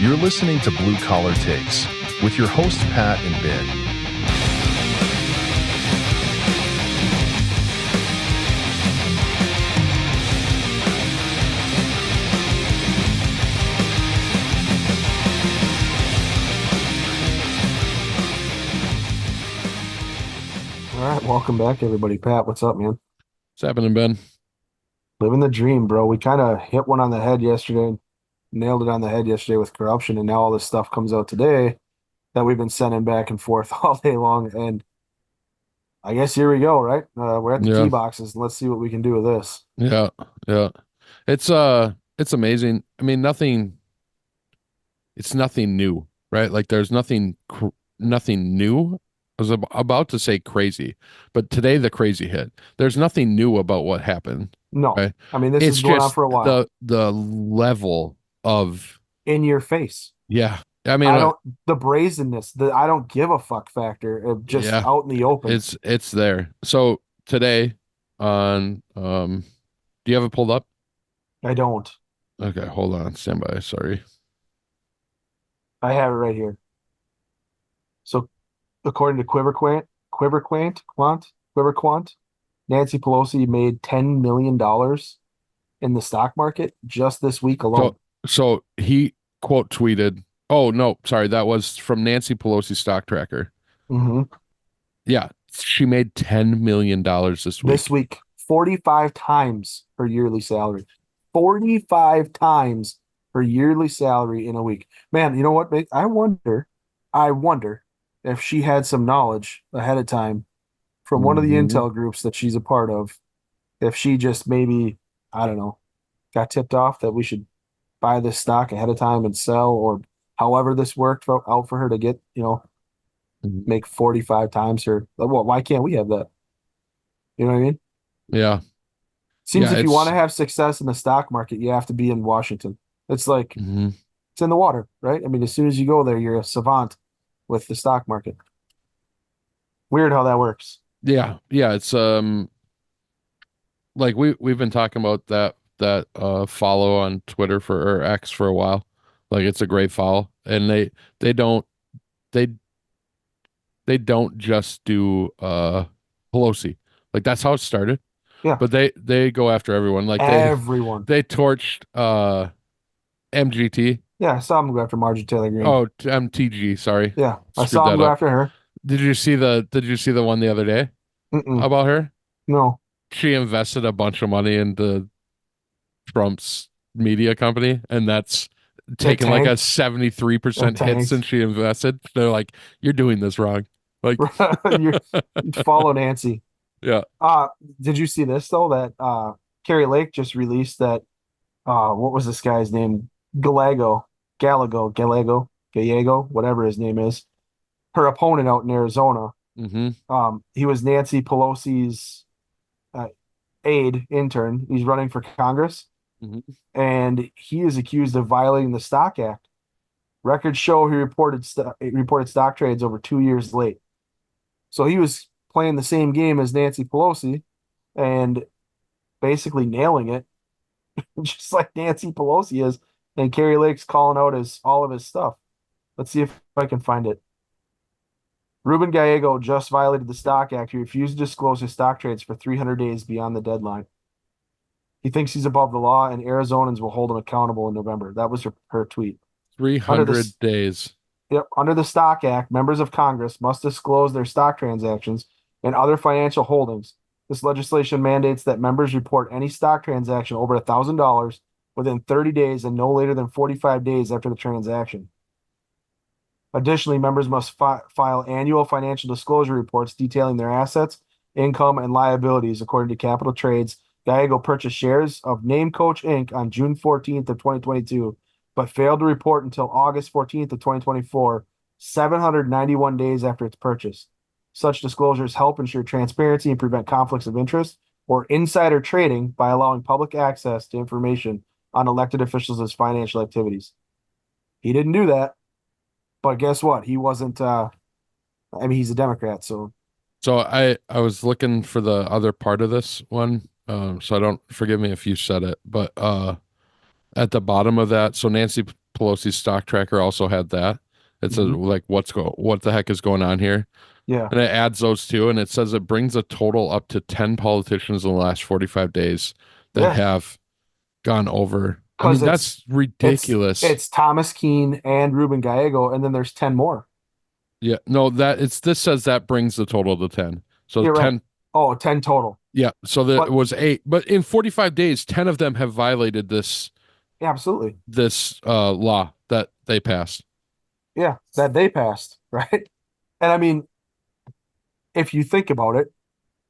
You're listening to Blue Collar Takes with your hosts Pat and Ben. All right, welcome back, everybody. Pat, what's up, man? What's happening, Ben? Living the dream, bro. We kind of hit one on the head yesterday, nailed it on the head yesterday with corruption, and now all this stuff comes out today that we've been sending back and forth all day long. And I guess here we go, right? We're at the tee Yeah, boxes, and let's see what we can do with this. yeah, yeah. It's amazing. I mean, it's nothing new, right? Like there's nothing new. I was about to say crazy, but today the crazy hit. There's nothing new about what happened, No, right? I mean, this is It's going on just for a while. the level of, In your face. yeah. I mean, I don't, the brazenness, the I don't give a fuck factor of just yeah, out in the open. it's there. So today on do you have it pulled up? I don't. Okay, hold on, stand by. Sorry. I have it right here. So, according to Quiverquant, Nancy Pelosi made $10 million in the stock market just this week alone. So he quote tweeted, oh no, sorry, that was from Nancy Pelosi stock tracker. hmm Yeah, she made $10 million this This week. week, 45 times her yearly salary. 45 times her yearly salary in a week. Man, you know what? I wonder if she had some knowledge ahead of time from one of the Hmm. intel groups that she's a part of. If she just maybe, I don't know, got tipped off that we should buy this stock ahead of time and sell, or however this worked out for her to get, make 45 times her. Well, why can't we have that? You know what I mean? Yeah, Seems yeah, if you want to have success in the stock market, you have to be in Washington. It's like mhm. it's in the water, right? I mean, as soon as you go there, you're a savant with the stock market. Weird how that works. Yeah, it's like we've been talking about that follow on Twitter for or X for a while. Like it's a great follow, and they don't they they don't just do Pelosi. Like that's how it started. Yeah, But they go after everyone. Like everyone. they torched MGT. Yeah, I saw him go after Marjorie Taylor Greene. Oh, MTG, sorry. Yeah, I Screwed saw him that go up. after her. Did you see the one the other day Mm-mm, about her? no. She invested a bunch of money into Trump's media company, and that's It taken like a tanked. It 73% hit tanked. since she invested. They're like, you're doing this wrong. Like, You follow Nancy. yeah. Uh, did you see this though? That Carrie Lake just released that what was this guy's name? Gallego, whatever his name is. Her opponent out in Arizona. Hmm. He was Nancy Pelosi's uh, aide intern. He's running for Congress, Hmm. and he is accused of violating the Stock Act. Records show he reported stock trades over 2 years late. So he was playing the same game as Nancy Pelosi and basically nailing it, just like Nancy Pelosi is. And Carrie Lake's calling out all of his stuff. Let's see if I can find it. Ruben Gallego just violated the Stock Act. He refused to disclose his stock trades for 300 days beyond the deadline. He thinks he's above the law, and Arizonans will hold him accountable in November. That was her tweet. Under 300 this, days. yep, under the Stock Act, members of Congress must disclose their stock transactions and other financial holdings. This legislation mandates that members report any stock transaction over $1,000 within 30 days and no later than 45 days after the transaction. Additionally, members must file annual financial disclosure reports detailing their assets, income, and liabilities according to Capital Trades. Gallego purchased shares of Name Coach Inc. on June 14th of 2022, but failed to report until August 14th of 2024, 791 days after its purchase. Such disclosures help ensure transparency and prevent conflicts of interest or insider trading by allowing public access to information on elected officials' financial activities. He didn't do that. But guess what? He wasn't. I mean, he's a Democrat, so So I was looking for the other part of this one. So I don't forgive me if you said it, but at the bottom of that, so Nancy Pelosi's stock tracker also had that. It says Mhm. like what the heck is going on here, Yeah. and it adds those two, and it says it brings a total up to 10 politicians in the last 45 days that Yeah. have gone over. I Because mean, that's ridiculous. it's Thomas Keene and Ruben Gallego, and then there's 10 more. Yeah, no, this says that brings the total to 10. So You're right. 10, Oh, 10 total. yeah, so that But was 8, but in 45 days, 10 of them have violated absolutely. this law that they passed. Yeah, that they passed, right? And I mean, if you think about it,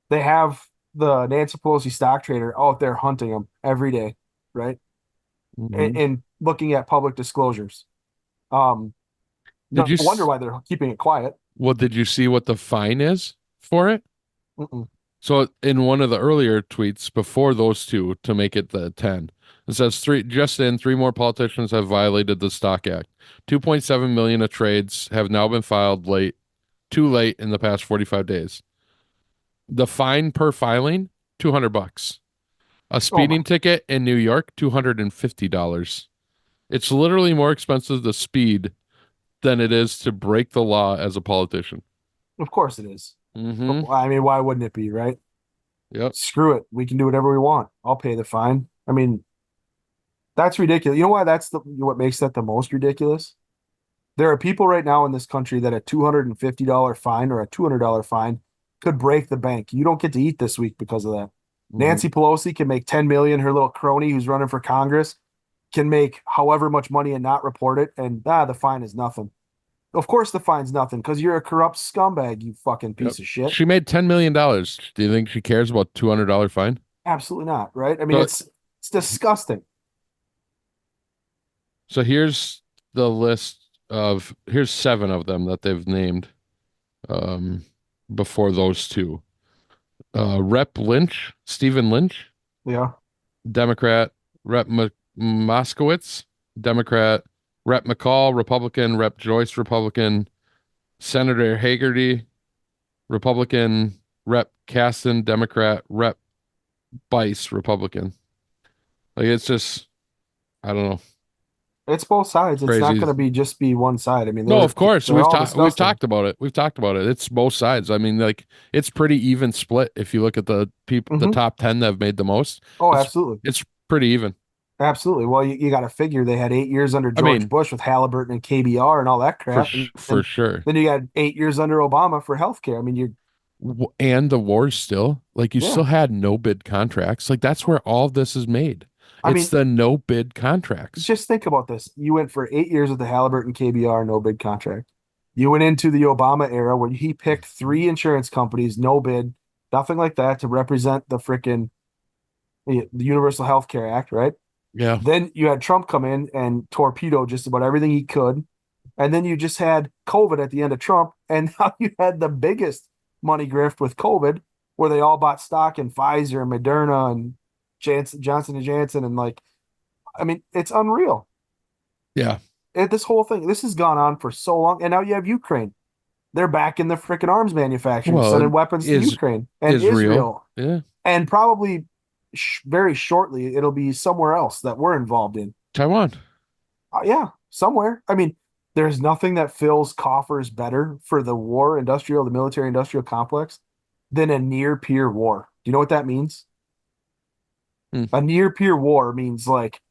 they have the Nancy Pelosi stock trader out there hunting them every day, right? Mhm. And looking at public disclosures. Um, Did no you wonder why they're keeping it quiet. Well, did you see what the fine is for it? Mm-mm. So in one of the earlier tweets before those two to make it the 10, it says three more politicians have violated the Stock Act. 2.7 million of trades have now been filed too late in the past 45 days. The fine per filing, $200. A Oh my, speeding ticket in New York, $250. It's literally more expensive to speed than it is to break the law as a politician. of course it is. Mm-hmm. I mean, why wouldn't it be, right? Yep. Screw it. We can do whatever we want. I'll pay the fine. I mean, that's ridiculous. You know why that's what makes that the most ridiculous? There are people right now in this country that a $250 fine or a $200 fine could break the bank. You don't get to eat this week because of that. Mm-hmm. Nancy Pelosi can make 10 million. Her little crony who's running for Congress can make however much money and not report it. And the fine is nothing. Of course, the fine's nothing because you're a corrupt scumbag, you fucking Yep. piece of shit. She made $10 million. Do you think she cares about $200 fine? Absolutely not, right? I mean, So, it's disgusting. so here's the list here's 7 of them that they've named um, before those two. Rep Lynch, Stephen Lynch, Yeah. Democrat. Rep Moskowitz, Democrat. Rep McCall, Republican. Rep Joyce, Republican. Senator Hagerty, Republican. Rep Caston, Democrat. Rep Bice, Republican. Like it's just, I don't know, It's both sides. It's not crazy. going to be one side. I mean, No, of course they're all we've disgusting. talked about it. We've talked about it. It's both sides. I mean, like it's pretty even split if you look at the the Hmm. top 10 that have made the most. Oh, It's absolutely. it's pretty even. Absolutely. Well, you got to figure they had 8 years under I George mean, Bush with Halliburton and KBR and all that for crap. for And sure. then you got 8 years under Obama for healthcare. I mean, And the wars still, like you yeah. still had no bid contracts. Like that's where all this is made. I It's mean, the no bid contracts. just think about this. You went for 8 years with the Halliburton KBR, no bid contract. You went into the Obama era where he picked three insurance companies, no bid, nothing like that to represent the frickin' the Universal Health Care Act, right? Yeah. Then you had Trump come in and torpedo just about everything he could. And then you just had COVID at the end of Trump. And now you had the biggest money grift with COVID, where they all bought stock in Pfizer and Moderna and Johnson and Janssen. And like, I mean, it's unreal. Yeah. This whole thing, this has gone on for so long. And now you have Ukraine. They're back in the freaking arms manufacturing, Well, sending weapons to is Ukraine and Israel. Israel. Yeah. And probably very shortly, it'll be somewhere else that we're involved in. Taiwan. Yeah, somewhere. I mean, there's nothing that fills coffers better for the military industrial complex than a near peer war. Do you know what that means? Hmm. A near peer war means like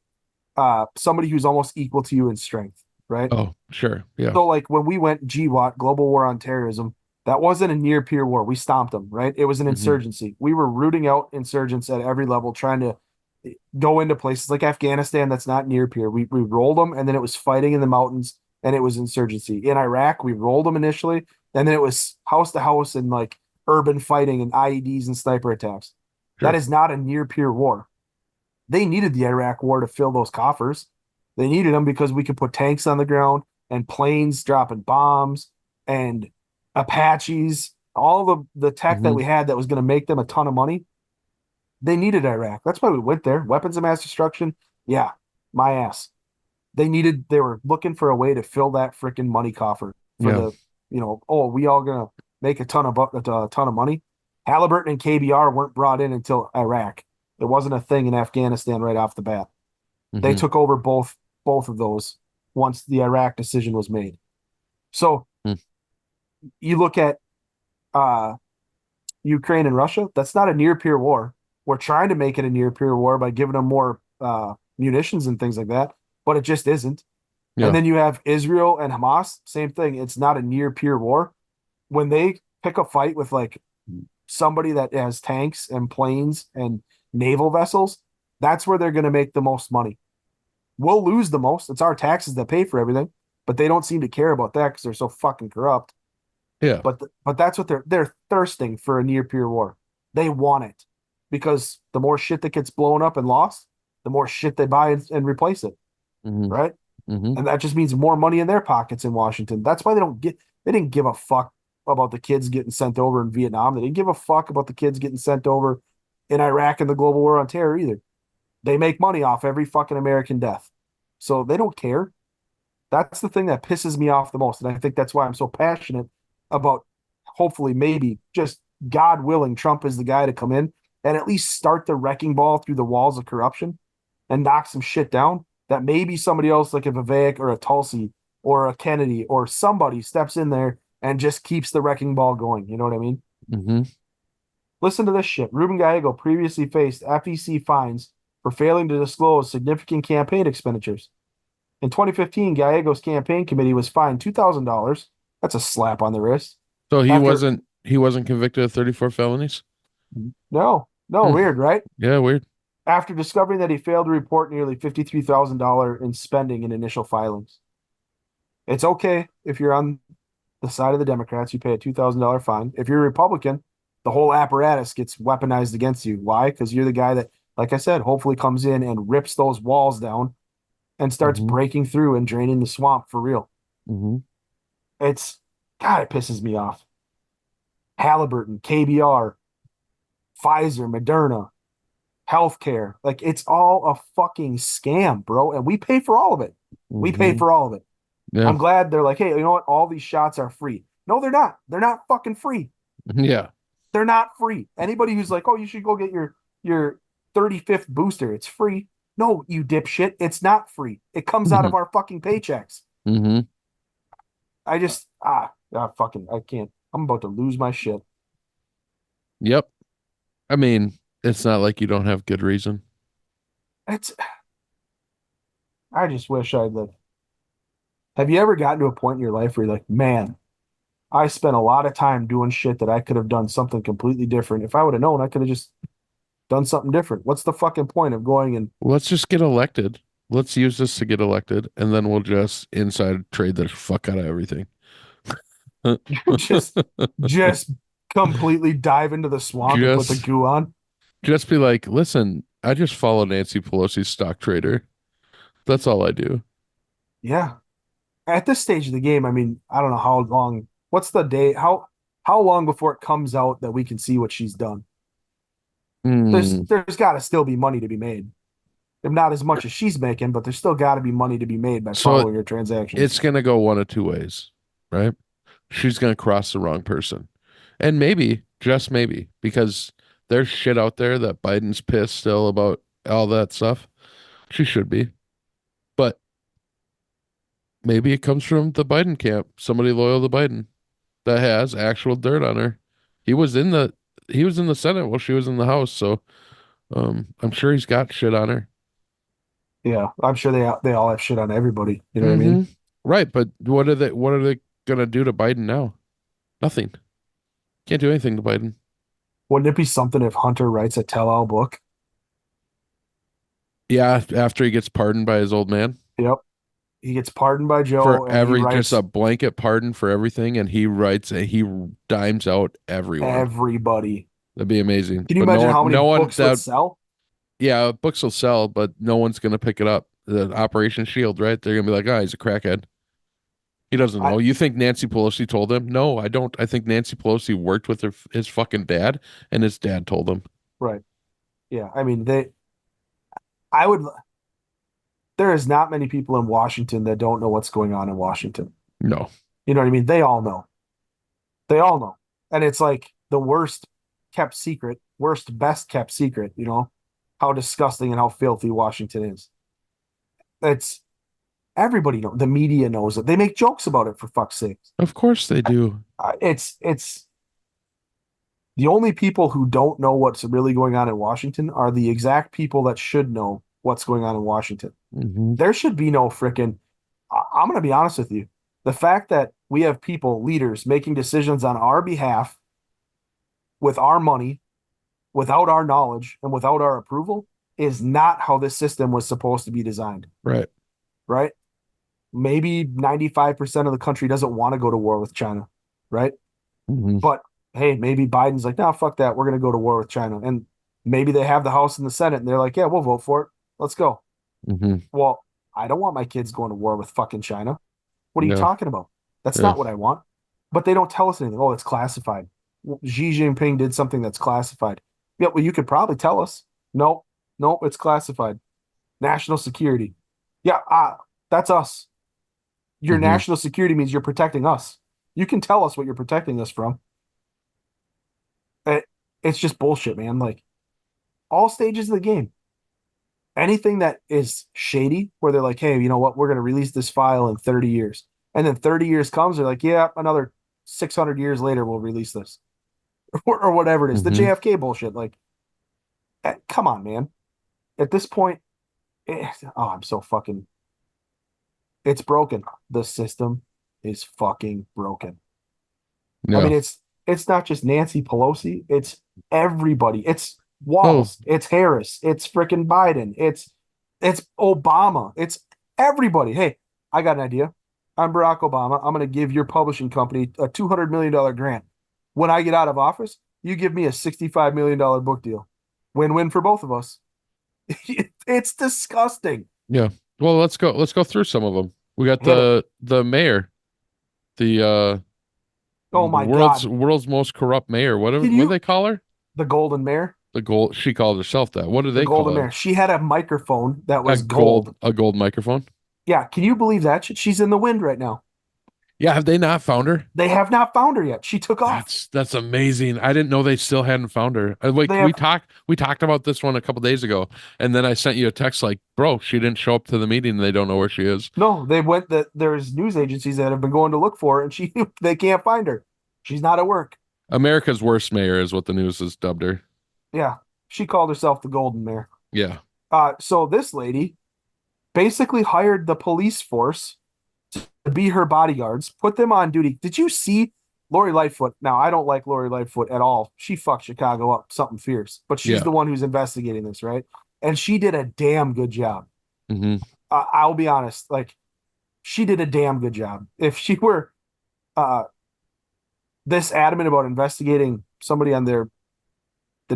somebody who's almost equal to you in strength, right? Oh, sure. Yeah. So like when we went GWAT, Global War on Terrorism, that wasn't a near peer war. We stomped them, right? It was an Mhm. insurgency. We were rooting out insurgents at every level, trying to go into places like Afghanistan that's not near peer. We rolled them, and then it was fighting in the mountains, and it was insurgency. In Iraq, we rolled them initially, and then it was house to house and like urban fighting and IEDs and sniper attacks. That Sure. is not a near peer war. They needed the Iraq war to fill those coffers. They needed them because we could put tanks on the ground and planes dropping bombs and Apaches, all the tech that Mhm. we had that was going to make them a ton of money. They needed Iraq. That's why we went there. Weapons of mass destruction. Yeah, my ass. They were looking for a way to fill that freaking money coffer for Yeah. we all gonna make a ton of money. Halliburton and KBR weren't brought in until Iraq. It wasn't a thing in Afghanistan right off the bat. They Mhm. took over both of those once the Iraq decision was made. So Hmm. you look at Ukraine and Russia, that's not a near peer war. We're trying to make it a near peer war by giving them more munitions and things like that, but it just isn't. And Yeah. then you have Israel and Hamas, same thing. It's not a near peer war. When they pick a fight with like somebody that has tanks and planes and naval vessels, that's where they're going to make the most money. We'll lose the most. It's our taxes that pay for everything, but they don't seem to care about that because they're so fucking corrupt. Yeah. But that's what they're thirsting for, a near peer war. They want it because the more shit that gets blown up and lost, the more shit they buy and replace it, Hmm. right? Hmm. And that just means more money in their pockets in Washington. That's why they didn't give a fuck about the kids getting sent over in Vietnam. They didn't give a fuck about the kids getting sent over in Iraq and the global war on terror either. They make money off every fucking American death. So they don't care. That's the thing that pisses me off the most. And I think that's why I'm so passionate about, hopefully, maybe just God willing, Trump is the guy to come in and at least start the wrecking ball through the walls of corruption and knock some shit down that maybe somebody else like a Vivek or a Tulsi or a Kennedy or somebody steps in there and just keeps the wrecking ball going. You know what I mean? Hmm. Listen to this shit. Ruben Gallego previously faced FEC fines for failing to disclose significant campaign expenditures. In 2015, Gallego's campaign committee was fined $2,000. That's a slap on the wrist. So After he wasn't convicted of 34 felonies? no, Hmm. weird, right? Yeah, weird. After discovering that he failed to report nearly $53,000 in spending in initial filings. It's okay if you're on the side of the Democrats, you pay a $2,000 fine. If you're a Republican, the whole apparatus gets weaponized against you. Why? Because you're the guy that, like I said, hopefully comes in and rips those walls down and starts Hmm. breaking through and draining the swamp for real. Hmm. It's, God, it pisses me off. Halliburton, KBR, Pfizer, Moderna, healthcare. Like, it's all a fucking scam, bro. And we pay for all of it. We pay Hmm. for all of it. Yeah. I'm glad they're like, hey, you know what? All these shots are free. No, they're not. They're not fucking free. Yeah. They're not free. Anybody who's like, oh, you should go get your 35th booster, it's free. No, you dipshit. It's not free. It comes out of our fucking paychecks. Hmm. I just fucking I can't. I'm about to lose my shit. Yep. I mean, it's not like you don't have good reason. It's I just wish I'd like have you ever gotten to a point in your life where you're like, man, I spent a lot of time doing shit that I could have done something completely different. If I would have known, I could have just done something different. What's the fucking point of going and Let's just get elected. Let's use this to get elected, and then we'll just inside trade the fuck out of everything. just just completely dive into the swamp and put the Just goo on? just be like, listen, I just follow Nancy Pelosi's stock trader. That's all I do. Yeah. At this stage of the game, I mean, I don't know how long. What's the day? How long before it comes out that we can see what she's done? Mm. There's got to still be money to be made. If not as much as she's making, but there's still got to be money to be made by So following her transactions. it's gonna go one of two ways, right? She's gonna cross the wrong person. And maybe, just maybe, because there's shit out there that Biden's pissed still about all that stuff. She should be. But maybe it comes from the Biden camp, somebody loyal to Biden that has actual dirt on her. He was in the he was in the Senate while she was in the House, so I'm sure he's got shit on her. Yeah, I'm sure they all have shit on everybody. You know what I Hmm. mean? Right, but what are they gonna do to Biden now? Nothing. Can't do anything to Biden. Wouldn't it be something if Hunter writes a tell-all book? Yeah, after he gets pardoned by his old man Yep. He gets pardoned by for Joe and he every just writes a blanket pardon for everything, and he dimes out everyone. everybody. That'd be amazing. Can you But imagine how many no one books would that sell? yeah, books will sell, but no one's gonna pick it up. The Operation Shield, right? They're gonna be like, oh, he's a crackhead. He doesn't I know. You think Nancy Pelosi told him? No, I don't. I think Nancy Pelosi worked with his fucking dad, and his dad told him. right. Yeah. I mean, I would there is not many people in Washington that don't know what's going on in Washington. No. You know what I mean? They all know. They all know. And it's like the worst kept secret, best kept secret, how disgusting and how filthy Washington is. It's Everybody knows. The media knows it. They make jokes about it, for fuck's sake. Of course they do. It's the only people who don't know what's really going on in Washington are the exact people that should know what's going on in Washington. Hmm. There should be no freaking. I'm going to be honest with you. The fact that we have people, leaders, making decisions on our behalf with our money, without our knowledge, and without our approval is not how this system was supposed to be designed. Right. Right? Maybe 95% of the country doesn't want to go to war with China. Right? Hmm. But hey, maybe Biden's like, no, fuck that. We're going to go to war with China. And maybe they have the House and the Senate and they're like, yeah, we'll vote for it. Let's go. Hmm. Well, I don't want my kids going to war with fucking China. What are you Yeah. talking about? That's Yeah. not what I want. But they don't tell us anything. Oh, it's classified. Xi Jinping did something that's classified. Yeah, well, you could probably tell us. No, no, it's classified. National security. Yeah, that's us. Your Hmm. national security means you're protecting us. You can tell us what you're protecting us from. It's just bullshit, man. Like all stages of the game. Anything that is shady, where they're like, hey, you know what? We're going to release this file in 30 years. And then 30 years comes, they're like, yeah, another 600 years later, we'll release this. Or whatever it is. The Hmm. JFK bullshit. Like, come on, man. At this point, I'm so fucking. It's broken. The system is fucking broken. I Yeah. mean, it's not just Nancy Pelosi. It's everybody. It's Oh, Walz. It's Harris. It's frickin' Biden. It's Obama. It's everybody. Hey, I got an idea. I'm Barack Obama. I'm going to give your publishing company a $200 million grant. When I get out of office, you give me a $65 million book deal. Win-win for both of us. It's disgusting. yeah. Well, let's go through some of them. We got Hit it. the mayor, the Oh my world's God. most corrupt mayor. What Can do you they call her? the golden mare? The gold. She called herself that. What do The they call golden it? mare. She had a microphone that A was gold. gold microphone. Yeah, can you believe that? She's in the wind right now. Yeah, have they not found her? They have not found her yet. She took off. That's amazing. I didn't know they still hadn't found her. Like They have we talked about this one a couple days ago, and then I sent you a text like, "Bro, she didn't show up to the meeting. They don't know where she is." no, they went that there's news agencies that have been going to look for her and they can't find her. She's not at work. America's worst mayor is what the news has dubbed her. Yeah. She called herself the golden mare. Yeah. So this lady basically hired the police force to be her bodyguards, put them on duty. Did you see Lori Lightfoot? Now, I don't like Lori Lightfoot at all. She fucked Chicago up something fierce, but she's Yeah. the one who's investigating this, right? And she did a damn good job. Hmm. I'll be honest, like she did a damn good job. If she were uh, this adamant about investigating somebody on the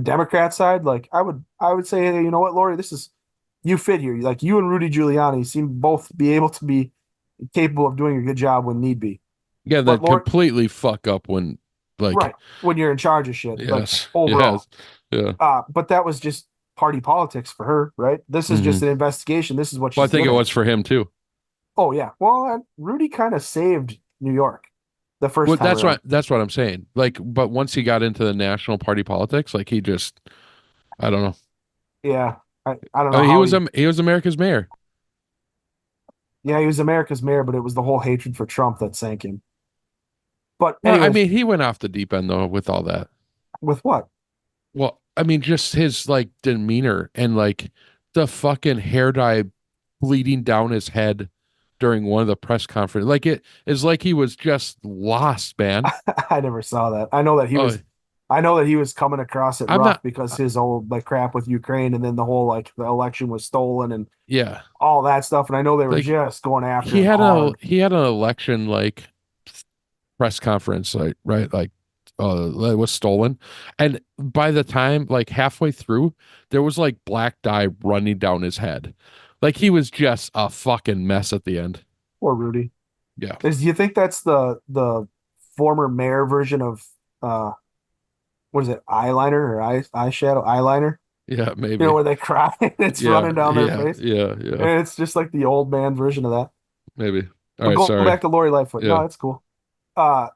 Democrat side, like I would say, hey, you know what, Lori, this is you fit here. Like you and Rudy Giuliani seem both be able to be capable of doing a good job when need be. Yeah, But that completely fuck up when like right when you're in charge of shit, like yes. overall. Yes. Yeah. But that was just party politics for her, right? This is just an investigation. This is what Well, I she's think it good at. was for him too. Oh yeah. Well, Rudy kind of saved New York the first Well, time around. that's what I'm saying. Like, but once he got into the national party politics, like he just I don't know. Yeah. I don't know I mean, how he was America's mayor. yeah, he was America's mayor, but it was the whole hatred for Trump that sank him. But Well, I anyways, mean, he went off the deep end though with all that. with what? Well, I mean, just his like demeanor and like the fucking hair dye bleeding down his head during one of the press conference. Like it is like he was just lost, man. I never saw that. I know that he was coming across it I'm rough not because his old like crap with Ukraine and then the whole like the election was stolen and yeah. all that stuff. And I know they were Like just going after he him had hard. he had an election like press conference, like right, like that was stolen. And by the time like halfway through, there was like black dye running down his head. Like he was just a fucking mess at the end. Poor Rudy. Yeah. Do you think that's the former mayor version of what is it, eyeliner or eyeshadow eyeliner? Yeah, You maybe. know, where they cry and it's Yeah, running down their yeah, face. yeah, yeah, And it's just like the old man version of that. maybe. All But right, go sorry. back to Lori Lightfoot. No, Yeah. that's cool. Uh,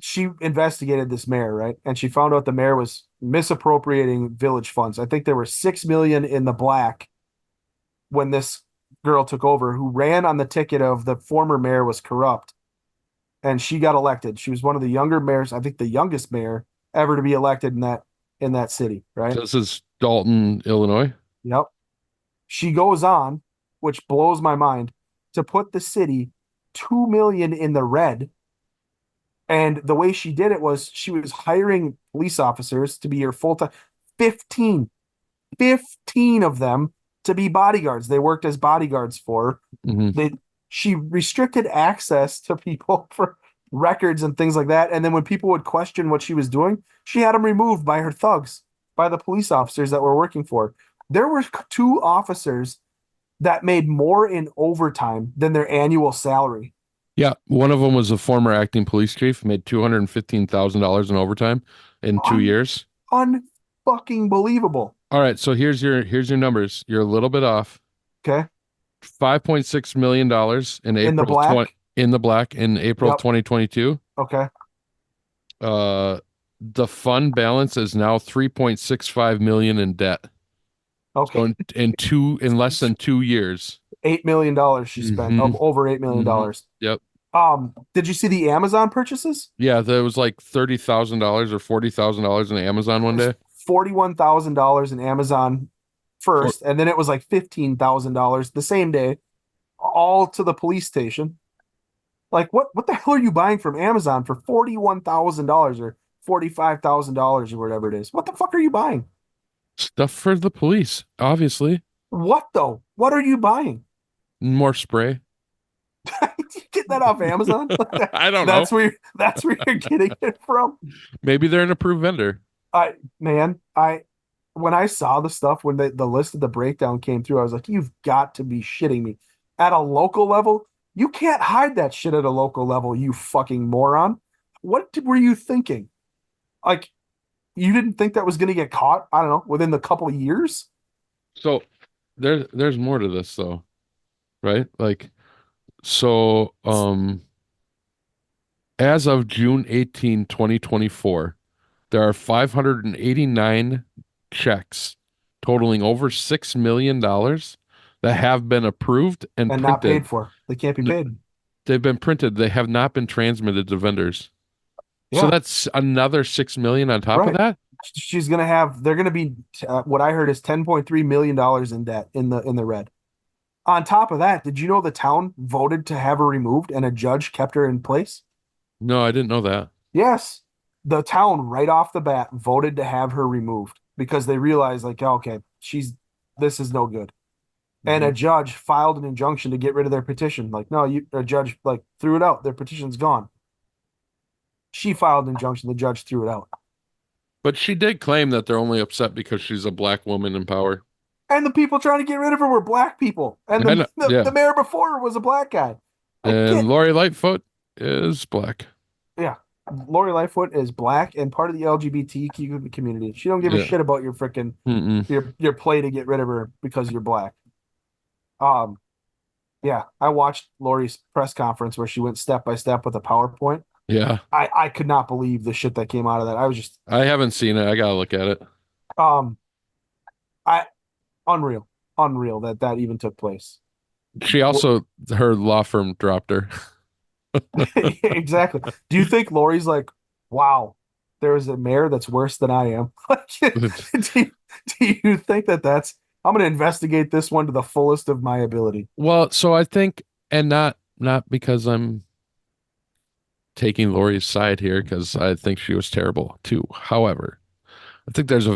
she investigated this mayor, right? And she found out the mayor was misappropriating village funds. I think there were 6 million in the black when this girl took over who ran on the ticket of the former mayor was corrupt, and she got elected. She was one of the younger mayors, I think the youngest mayor ever to be elected in that city, right? This is Dalton, Illinois. Yep. She goes on, which blows my mind, to put the city 2 million in the red. And the way she did it was she was hiring police officers to be her full time 15 15 of them to be bodyguards. They worked as bodyguards for her. She restricted access to people for records and things like that. And then when people would question what she was doing, she had them removed by her thugs, by the police officers that were working for her. There were 2 officers that made more in overtime than their annual salary. Yeah, one of them was a former acting police chief, made $215,000 in overtime in 2 years. Unfucking believable. All right, so here's your numbers. You're a little bit off. Okay. $5.6 million in April In the black? in the black in April Yep. 2022. Okay. The fund balance is now 3.65 million in debt. Okay. So in less than 2 years. $8 million she spent. Over $8 million. Yep. Did you see the Amazon purchases? Yeah, there was like $30,000 or $40,000 in Amazon one day. $41,000 in Amazon first, and then it was like $15,000 the same day, all to the police station. Like, what the hell are you buying from Amazon for $41,000 or $45,000 or whatever it is? What the fuck are you buying? Stuff for the police, obviously. What though? What are you buying? More spray. You get that off Amazon? I don't know. That's where you're getting it from. Maybe they're an approved vendor. When I saw the stuff when the list of the breakdown came through, I was like, you've got to be shitting me. At a local level, you can't hide that shit at a local level, you fucking moron. What were you thinking? Like, you didn't think that was going to get caught, I don't know, within the couple of years? So there's more to this though, right? Like, so as of June 18, 2024, there are 589 checks totaling over $6 million that have been approved and printed. Not paid for. They can't be paid. They've been printed. They have not been transmitted to vendors. Yeah. So that's another $6 million on top of that. They're going to be, what I heard is $10.3 million in debt in the red. On top of that, did you know the town voted to have her removed and a judge kept her in place? No, I didn't know that. Yes. The town right off the bat voted to have her removed because they realized, like, okay, this is no good. And a judge filed an injunction to get rid of their petition. Like, no, a judge like threw it out. Their petition's gone. She filed an injunction. The judge threw it out. But she did claim that they're only upset because she's a black woman in power. And the people trying to get rid of her were black people. And the mayor before her was a black guy. And Lori Lightfoot is black. Yeah. Lori Lightfoot is black and part of the LGBTQ community. She don't give a shit about your freaking your play to get rid of her because you're black. Yeah, I watched Lori's press conference where she went step by step with a PowerPoint. Yeah. I could not believe the shit that came out of that. I haven't seen it. I gotta look at it. Unreal that even took place. She also, her law firm dropped her. Exactly. Do you think Lori's like, wow, there is a mayor that's worse than I am? do you think that's, I'm going to investigate this one to the fullest of my ability? Well, so I think, and not because I'm taking Lori's side here, because I think she was terrible too. However, I think there's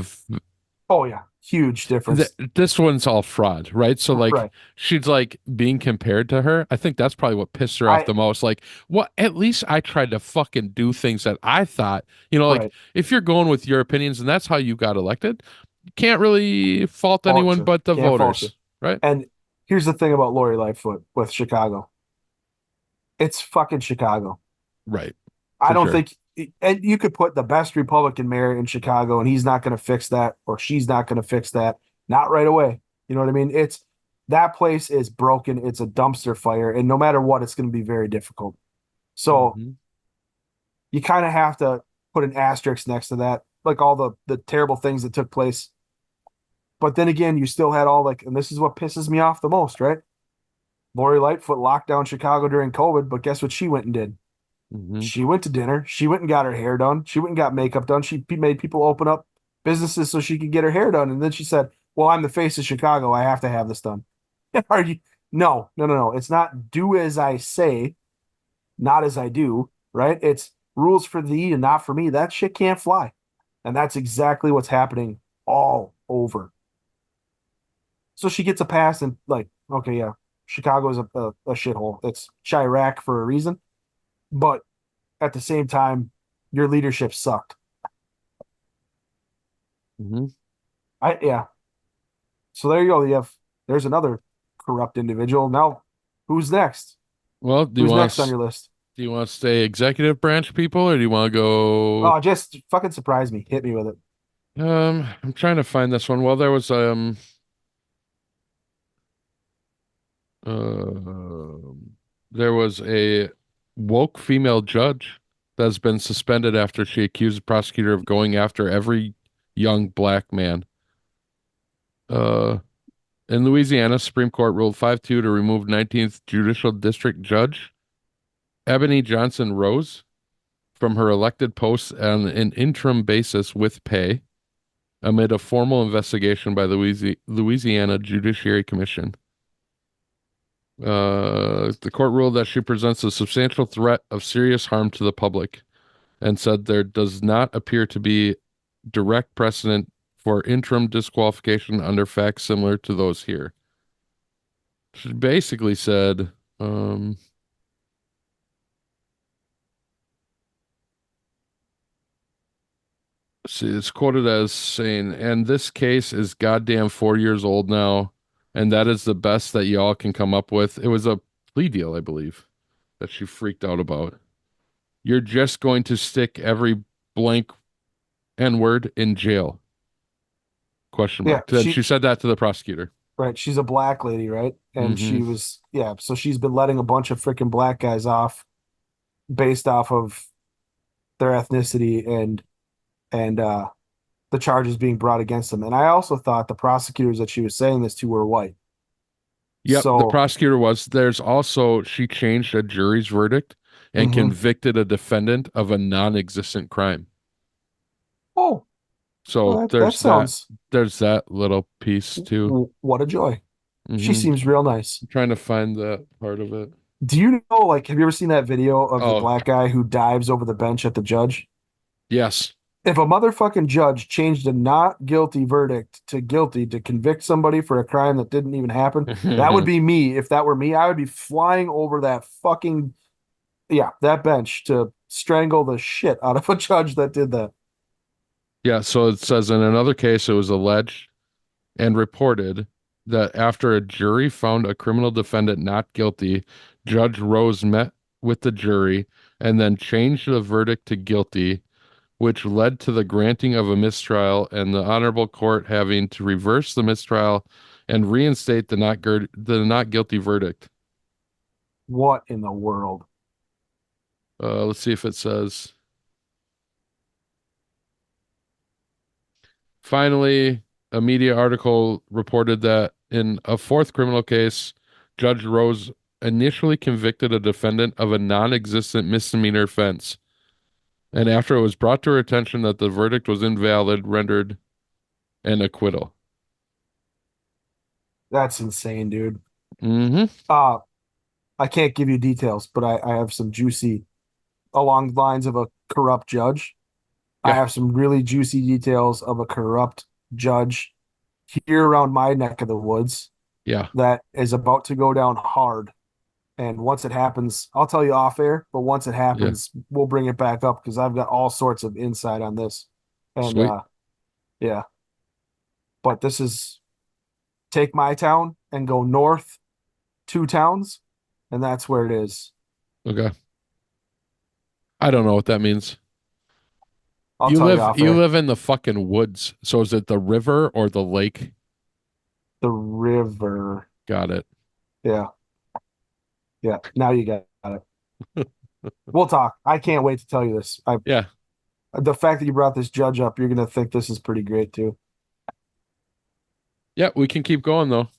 huge difference. This one's all fraud, right? So like she's like being compared to her. I think that's probably what pissed her off the most. Like, what? At least I tried to fucking do things that I thought, like if you're going with your opinions and that's how you got elected, you can't really fault anyone but the voters, right? And here's the thing about Lori Lightfoot with Chicago. It's fucking Chicago. Right. I don't think, and you could put the best Republican mayor in Chicago and he's not going to fix that, or she's not going to fix that. Not right away. You know what I mean? That place is broken. It's a dumpster fire. And no matter what, it's going to be very difficult. So you kind of have to put an asterisk next to that, like all the terrible things that took place. But then again, you still had all and this is what pisses me off the most, right? Lori Lightfoot locked down Chicago during COVID, but guess what she went and did? Hmm. She went to dinner. She went and got her hair done. She went and got makeup done. She made people open up businesses so she could get her hair done. And then she said, "Well, I'm the face of Chicago. I have to have this done." Are you? No, no, no, no. It's not do as I say, not as I do, right? It's rules for thee and not for me. That shit can't fly. And that's exactly what's happening all over. So she gets a pass and like, okay, yeah, Chicago is a shithole. It's Chirac for a reason. But at the same time, your leadership sucked. Hmm. Yeah. So there you go. There's another corrupt individual. Now, who's next? Well, Who's next on your list? do you want to stay executive branch people, or do you want to go? Oh, just fucking surprise me. Hit me with it. I'm trying to find this one. Well, there was a woke female judge that's been suspended after she accused the prosecutor of going after every young black man. Uh, in Louisiana, Supreme Court ruled 5-2 to remove 19th Judicial District Judge Ebony Johnson Rose from her elected post on an interim basis with pay amid a formal investigation by the Louisiana Judiciary Commission. The court ruled that she presents a substantial threat of serious harm to the public and said there does not appear to be direct precedent for interim disqualification under facts similar to those here. She basically said, see, it's quoted as saying, and this case is goddamn 4 years old now, and that is the best that y'all can come up with. It was a plea deal, I believe, that she freaked out about. You're just going to stick every blank N-word in jail? Question Yeah, mark. She said that to the prosecutor. right. She's a black lady, right? And Hmm. she was, yeah. So she's been letting a bunch of freaking black guys off based off of their ethnicity and the charges being brought against them. And I also thought the prosecutors that she was saying this to were white. Yep, the So, prosecutor was. There's also, she changed a jury's verdict and mhm. convicted a defendant of a non-existent crime. Oh, So well, that sounds there's that little piece too. what a joy. She Hmm. seems real nice. I'm trying to find that part of it. Do you know, like, have you ever seen that video of the Oh, black guy who dives over the bench at the judge? yes. If a motherfucking judge changed a not guilty verdict to guilty to convict somebody for a crime that didn't even happen, that would be me. If that were me, I would be flying over that fucking, yeah, that bench to strangle the shit out of a judge that did that. Yeah, so it says in another case, it was alleged and reported that after a jury found a criminal defendant not guilty, Judge Rose met with the jury and then changed the verdict to guilty, which led to the granting of a mistrial and the honorable court having to reverse the mistrial and reinstate the not guilty verdict. What in the world? Let's see if it says. Finally, a media article reported that in a fourth criminal case, Judge Rose initially convicted a defendant of a non-existent misdemeanor offense, and after it was brought to her attention that the verdict was invalid, rendered an acquittal. That's insane, dude. Hmm. Uh, I can't give you details, but I have some juicy along the lines of a corrupt judge. I Yeah, have some really juicy details of a corrupt judge here around my neck of the woods yeah, that is about to go down hard. And once it happens, I'll tell you off air, but once it yeah. happens, we'll bring it back up because I've got all sorts of insight on this. And Sweet. yeah, but this is take my town and go north 2 towns, and that's where it is. Okay. I don't know what that means. I'll tell you off You air. live in the fucking woods. So is it the river or the lake? The river. Got it. Yeah. Yeah. Now you got it. We'll talk. I can't wait to tell you this. Yeah. The fact that you brought this judge up, you're gonna think this is pretty great too. Yeah, we can keep going though.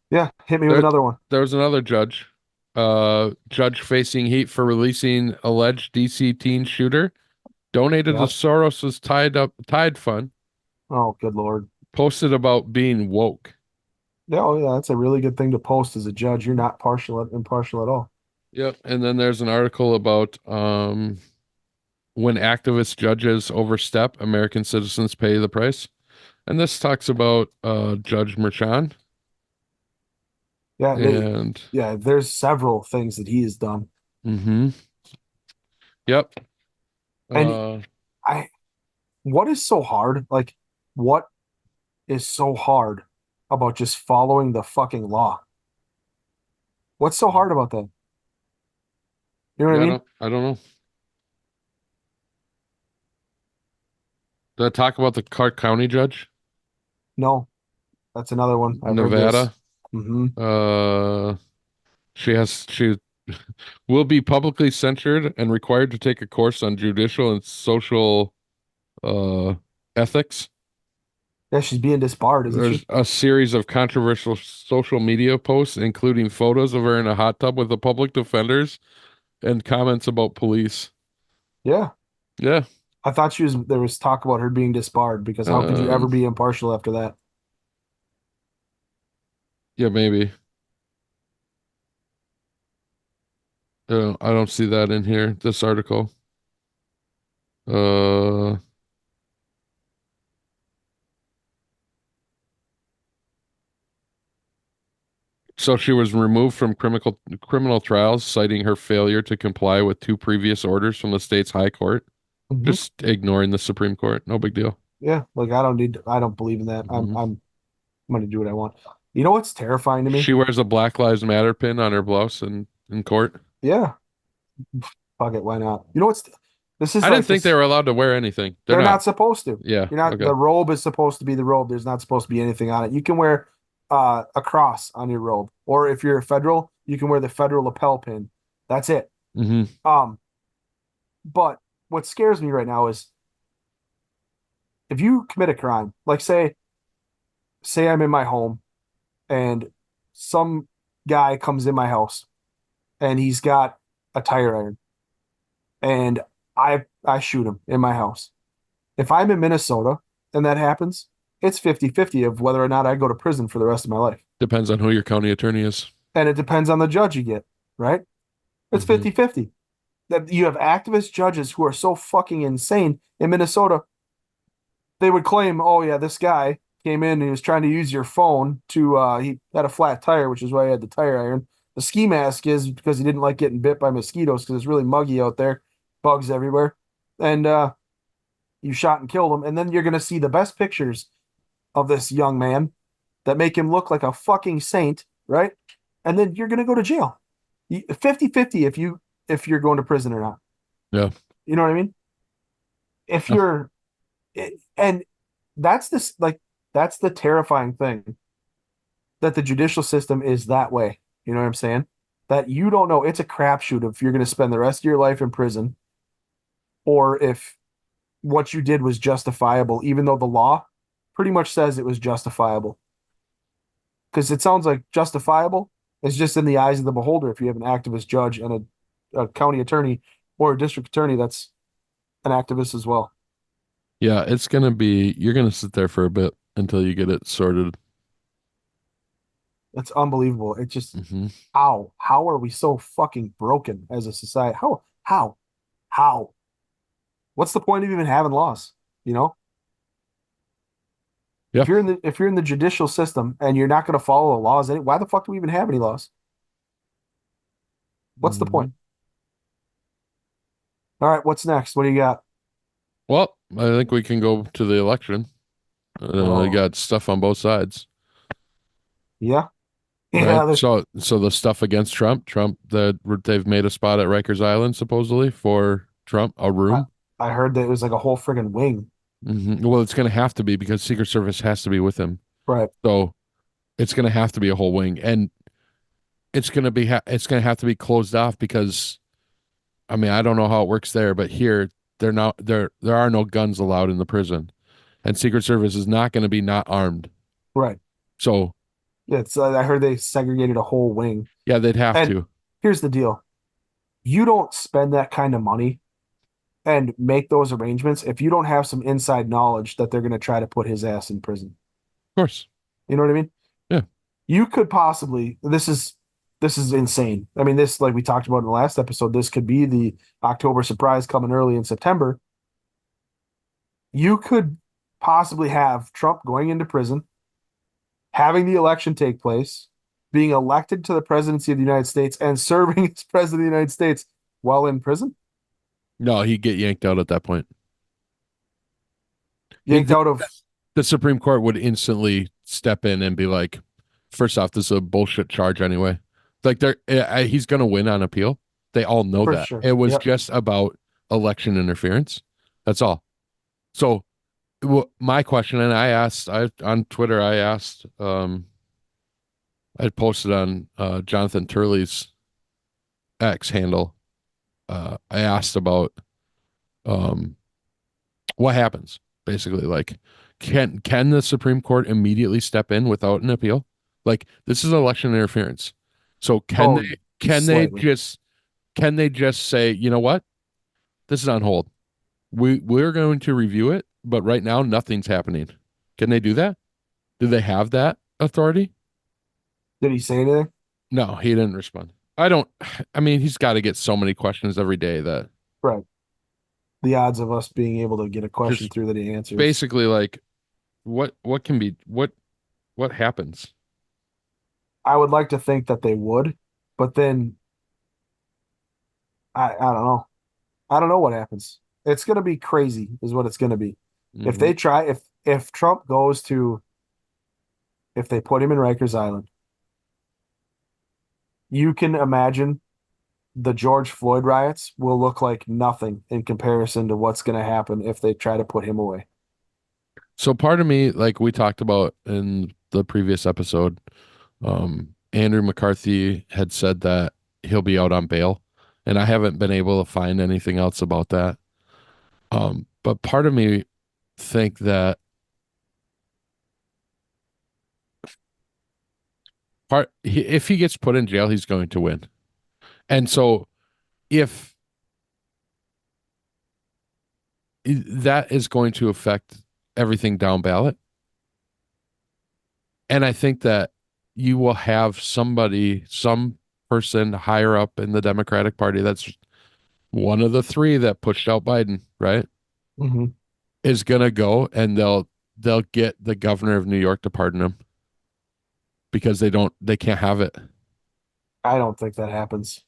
Yeah, hit me with There, another one. there was another judge, judge facing heat for releasing alleged DC teen shooter, donated to Yep. Soros's Tide Fund, Oh, good Lord. posted about being woke. Yeah, oh yeah, that's a really good thing to post as a judge. You're not impartial at all. Yep. And then there's an article about when activist judges overstep, American citizens pay the price. And this talks about Judge Merchan. Yeah, And yeah, there's several things that he has done. mm-hmm. Yep. And Uh I what is so hard? Like, what is so hard about just following the fucking law? What's so hard about that? You know what I yeah, mean? I don't know. Did I talk about the Clark County judge? No, that's another one. I've heard this. Nevada. Hmm. Uh she will be publicly censured and required to take a course on judicial and social uh ethics. Yeah, she's being disbarred, isn't There's she? a series of controversial social media posts, including photos of her in a hot tub with the public defenders and comments about police. Yeah. Yeah. I thought there was talk about her being disbarred because how could you ever Um, be impartial after that? yeah, maybe. I don't see that in here, this article. Uh, so she was removed from criminal trials, citing her failure to comply with two previous orders from the state's high court. Hmm. Just ignoring the Supreme Court. No big deal. Yeah, like I don't believe in that. Mhm. I'm gonna do what I want. You know what's terrifying to me? She wears a Black Lives Matter pin on her blouse in court. Yeah, fuck it, why not? You know what's this is I didn't like think they this. were allowed to wear anything. They're They're not. not supposed to. Yeah. You're not. Okay. The robe is supposed to be the robe. There's not supposed to be anything on it. You can wear a cross on your robe, or if you're a federal, you can wear the federal lapel pin. That's it. Hmm. Um, but what scares me right now is if you commit a crime, like say I'm in my home and some guy comes in my house and he's got a tire iron and I shoot him in my house. If I'm in Minnesota and that happens, it's 50-50 of whether or not I go to prison for the rest of my life. Depends on who your county attorney is. And it depends on the judge you get, right? It's Hmm. 50-50. That you have activist judges who are so fucking insane in Minnesota. They would claim, "Oh yeah, this guy came in and he was trying to use your phone to he had a flat tire, which is why he had the tire iron. The ski mask is because he didn't like getting bit by mosquitoes because it's really muggy out there, bugs everywhere. And you shot and killed him. And then you're gonna see the best pictures of this young man that make him look like a fucking saint, right? And then you're gonna go to jail. 50-50 if you're going to prison or not. Yeah. You know what I mean? If Yeah. you're and that's this like that's the terrifying thing that the judicial system is that way. You know what I'm saying? That you don't know. It's a crapshoot if you're going to spend the rest of your life in prison or if what you did was justifiable, even though the law pretty much says it was justifiable. Because it sounds like justifiable is just in the eyes of the beholder if you have an activist judge and a county attorney or a district attorney that's an activist as well. Yeah, you're gonna sit there for a bit until you get it sorted. It's unbelievable. It just Hmm. how are we so fucking broken as a society? How? What's the point of even having laws? You know, Yeah. if you're in the judicial system and you're not going to follow the laws, why the fuck do we even have any laws? What's the Mhm. point? All right, what's next? What do you got? Well, I think we can go to the election. I Oh, got stuff on both sides, yeah, right? yeah. So the stuff against Trump that they've made a spot at Rikers Island supposedly for Trump, a I, room. I heard that it was like a whole friggin' wing. Well, it's going to have to be because Secret Service has to be with him. Right. So it's going to have to be a whole wing, and it's going to have to be closed off because I mean I don't know how it works there, but here there are no guns allowed in the prison, and Secret Service is not going to be not armed. Right. So Yeah, it's I heard they segregated a whole wing. Yeah, they'd have And to. here's the deal. You don't spend that kind of money and make those arrangements if you don't have some inside knowledge that they're going to try to put his ass in prison. Of course. You know what I mean? Yeah. You could possibly, this is insane. I mean, this, like we talked about in the last episode, this could be the October surprise coming early in September. You could possibly have Trump going into prison, having the election take place, being elected to the presidency of the United States, and serving as president of the United States while in prison, No, he'd get yanked out at that point. yanked out of. The Supreme Court would instantly step in and be like, first off, this is a bullshit charge anyway. Like he's going to win on appeal. They all know For that. sure. It was Yep. just about election interference. That's all. So my question, and on Twitter, I posted on Jonathan Turley's X handle. I asked about what happens basically. Like, can the Supreme Court immediately step in without an appeal? Like, this is election interference. So Oh, can slightly. they just say, you know what? This is on hold. We're going to review it, but right now nothing's happening. Can they do that? Do they have that authority? Did he say anything? No, he didn't respond. I mean, he's got to get so many questions every day that Right. The odds of us being able to get a question just through that he answers. basically like what can be what happens? I would like to think that they would, but then I don't know. I don't know what happens. It's gonna be crazy, is what it's gonna be. If Mhm. they try, if Trump goes to, if they put him in Rikers Island, you can imagine the George Floyd riots will look like nothing in comparison to what's gonna happen if they try to put him away. So part of me, like we talked about in the previous episode, Andrew McCarthy had said that he'll be out on bail, and I haven't been able to find anything else about that. But part of me think that if he gets put in jail, he's going to win. And so if that is going to affect everything down ballot, and I think that you will have some person higher up in the Democratic Party that's one of the three that pushed out Biden, right? Mm-hmm. Is gonna go and they'll get the governor of New York to pardon him because they can't have it. I don't think that happens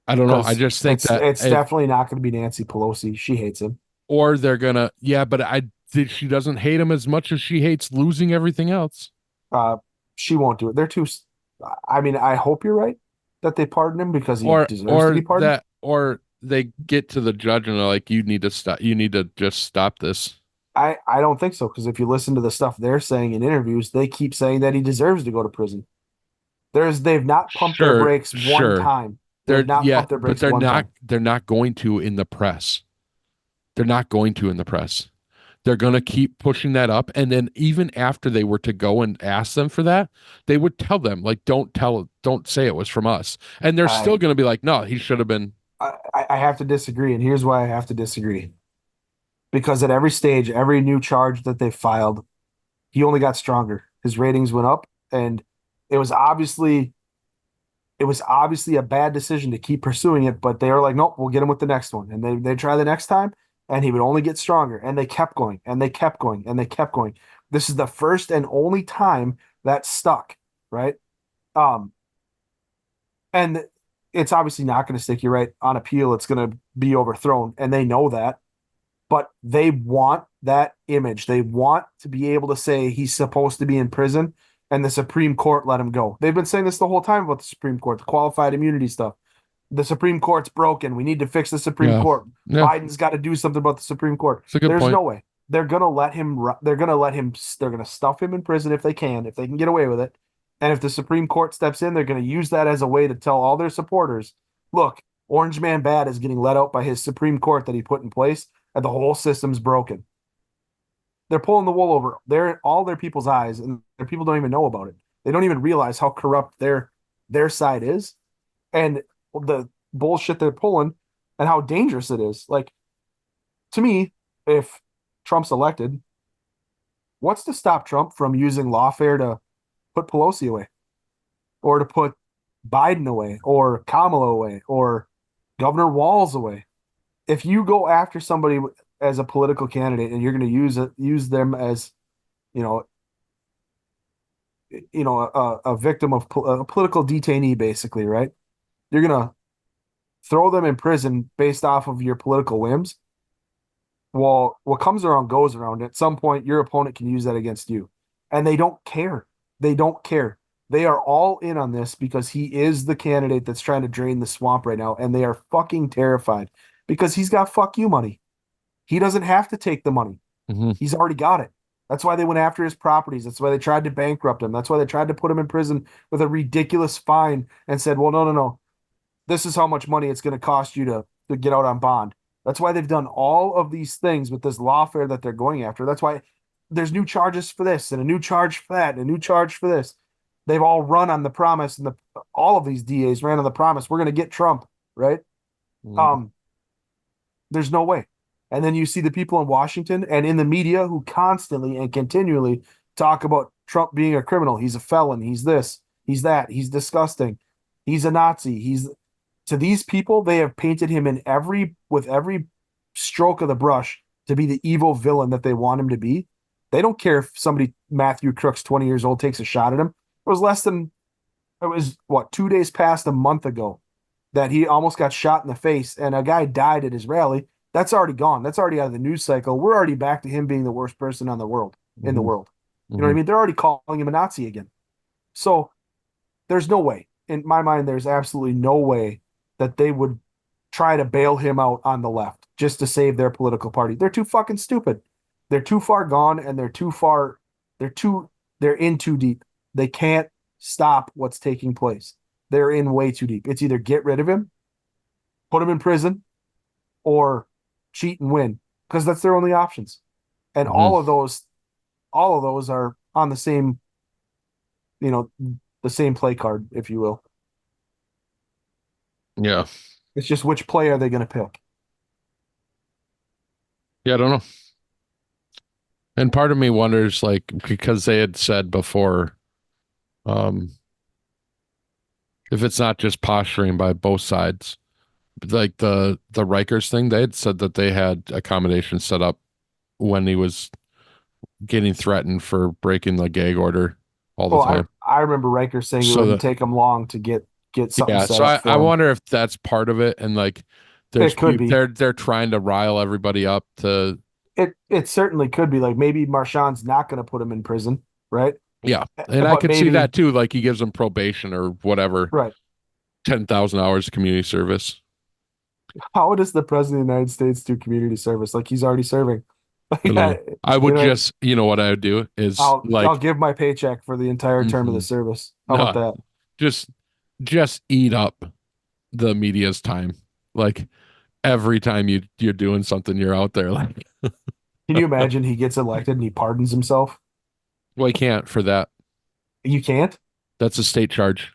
I don't know. I because just think that it's definitely not going to be Nancy Pelosi. She hates him. or they're gonna but she doesn't hate him as much as she hates losing everything else. Uh, she won't do it. They're too. I mean, I hope you're right that they pardon him because he deserves to be pardoned. Or they get to the judge and they're like, you need to stop. You need to just stop this. I don't think so because if you listen to the stuff they're saying in interviews, they keep saying that he deserves to go to prison. They've not pumped their brakes one time. They've not pumped their brakes one time. They're not going to in the press. They're not going to in the press. They're going to keep pushing that up. And then even after they were to go and ask them for that, they would tell them, like, don't say it was from us. And they're still going to be like, no, he should have been. I have to disagree. And here's why I have to disagree. Because at every stage, every new charge that they filed, he only got stronger. His ratings went up. And it was obviously a bad decision to keep pursuing it, but they were like, nope, we'll get him with the next one. And they try the next time, and he would only get stronger. And they kept going, and they kept going, and they kept going. This is the first and only time that stuck, right? And it's obviously not going to stick. You're right. On appeal, it's going to be overthrown, and they know that. But they want that image. They want to be able to say he's supposed to be in prison and the Supreme Court let him go. They've been saying this the whole time about the Supreme Court, the qualified immunity stuff. The Supreme Court's broken. We need to fix the Supreme Court. Yeah. Biden's got to do something about the Supreme Court. There's point. No way. They're going to let him, they're going to stuff him in prison if they can get away with it. And if the Supreme Court steps in, they're going to use that as a way to tell all their supporters, look, Orange Man Bad is getting let out by his Supreme Court that he put in place, and the whole system's broken. They're pulling the wool over all their people's eyes, and their people don't even know about it. They don't even realize how corrupt their side is and the bullshit they're pulling and how dangerous it is. Like, to me, if Trump's elected, what's to stop Trump from using lawfare to put Pelosi away or to put Biden away or Kamala away or Governor Walz away? If you go after somebody as a political candidate and you're going to use them as, you know, a victim of a political detainee, basically, right? You're going to throw them in prison based off of your political whims. Well, what comes around goes around. At some point, your opponent can use that against you. And they don't care. They don't care. They are all in on this because he is the candidate that's trying to drain the swamp right now. And they are fucking terrified because he's got fuck you money. He doesn't have to take the money. Mm-hmm. He's already got it. That's why they went after his properties. That's why they tried to bankrupt him. That's why they tried to put him in prison with a ridiculous fine and said, well, no. This is how much money it's going to cost you to get out on bond. That's why they've done all of these things with this lawfare that they're going after. That's why there's new charges for this and a new charge for that and a new charge for this. They've all run on the promise, and all of these DAs ran on the promise. We're going to get Trump, right? Mm-hmm. There's no way. And then you see the people in Washington and in the media who constantly and continually talk about Trump being a criminal. He's a felon. He's this. He's that. He's disgusting. He's a Nazi. To these people, they have painted him with every stroke of the brush to be the evil villain that they want him to be. They don't care if Matthew Crooks, 20 years old, takes a shot at him. It was what, 2 days past a month ago that he almost got shot in the face and a guy died at his rally. That's already gone. That's already out of the news cycle. We're already back to him being the worst person in the world. You know what I mean? They're already calling him a Nazi again. So there's no way. In my mind, there's absolutely no way that they would try to bail him out on the left just to save their political party. They're too fucking stupid. They're too far gone and they're in too deep. They can't stop what's taking place. They're in way too deep. It's either get rid of him, put him in prison, or cheat and win, because that's their only options. And all of those are on the same, the same play card, if you will. Yeah. It's just which play are they going to pick? Yeah, I don't know. And part of me wonders, like, because they had said before, if it's not just posturing by both sides, like the Rikers thing, they had said that they had accommodations set up when he was getting threatened for breaking the gag order all the time. I remember Riker saying it wouldn't take him long to get something set so up. I wonder if that's part of it, and like it could be they're trying to rile everybody up to. It certainly could be, like, maybe Marchand's not going to put him in prison, right? Yeah, and I could see that too. Like, he gives him probation or whatever, right? 10,000 hours of community service. How does the president of the United States do community service? Like, he's already serving. I would just, what I would do is I'll give my paycheck for the entire term of the service. How about that? Just eat up the media's time. Like, every time you're doing something, you're out there. Like, can you imagine he gets elected and he pardons himself? Well, he can't for that. You can't? That's a state charge,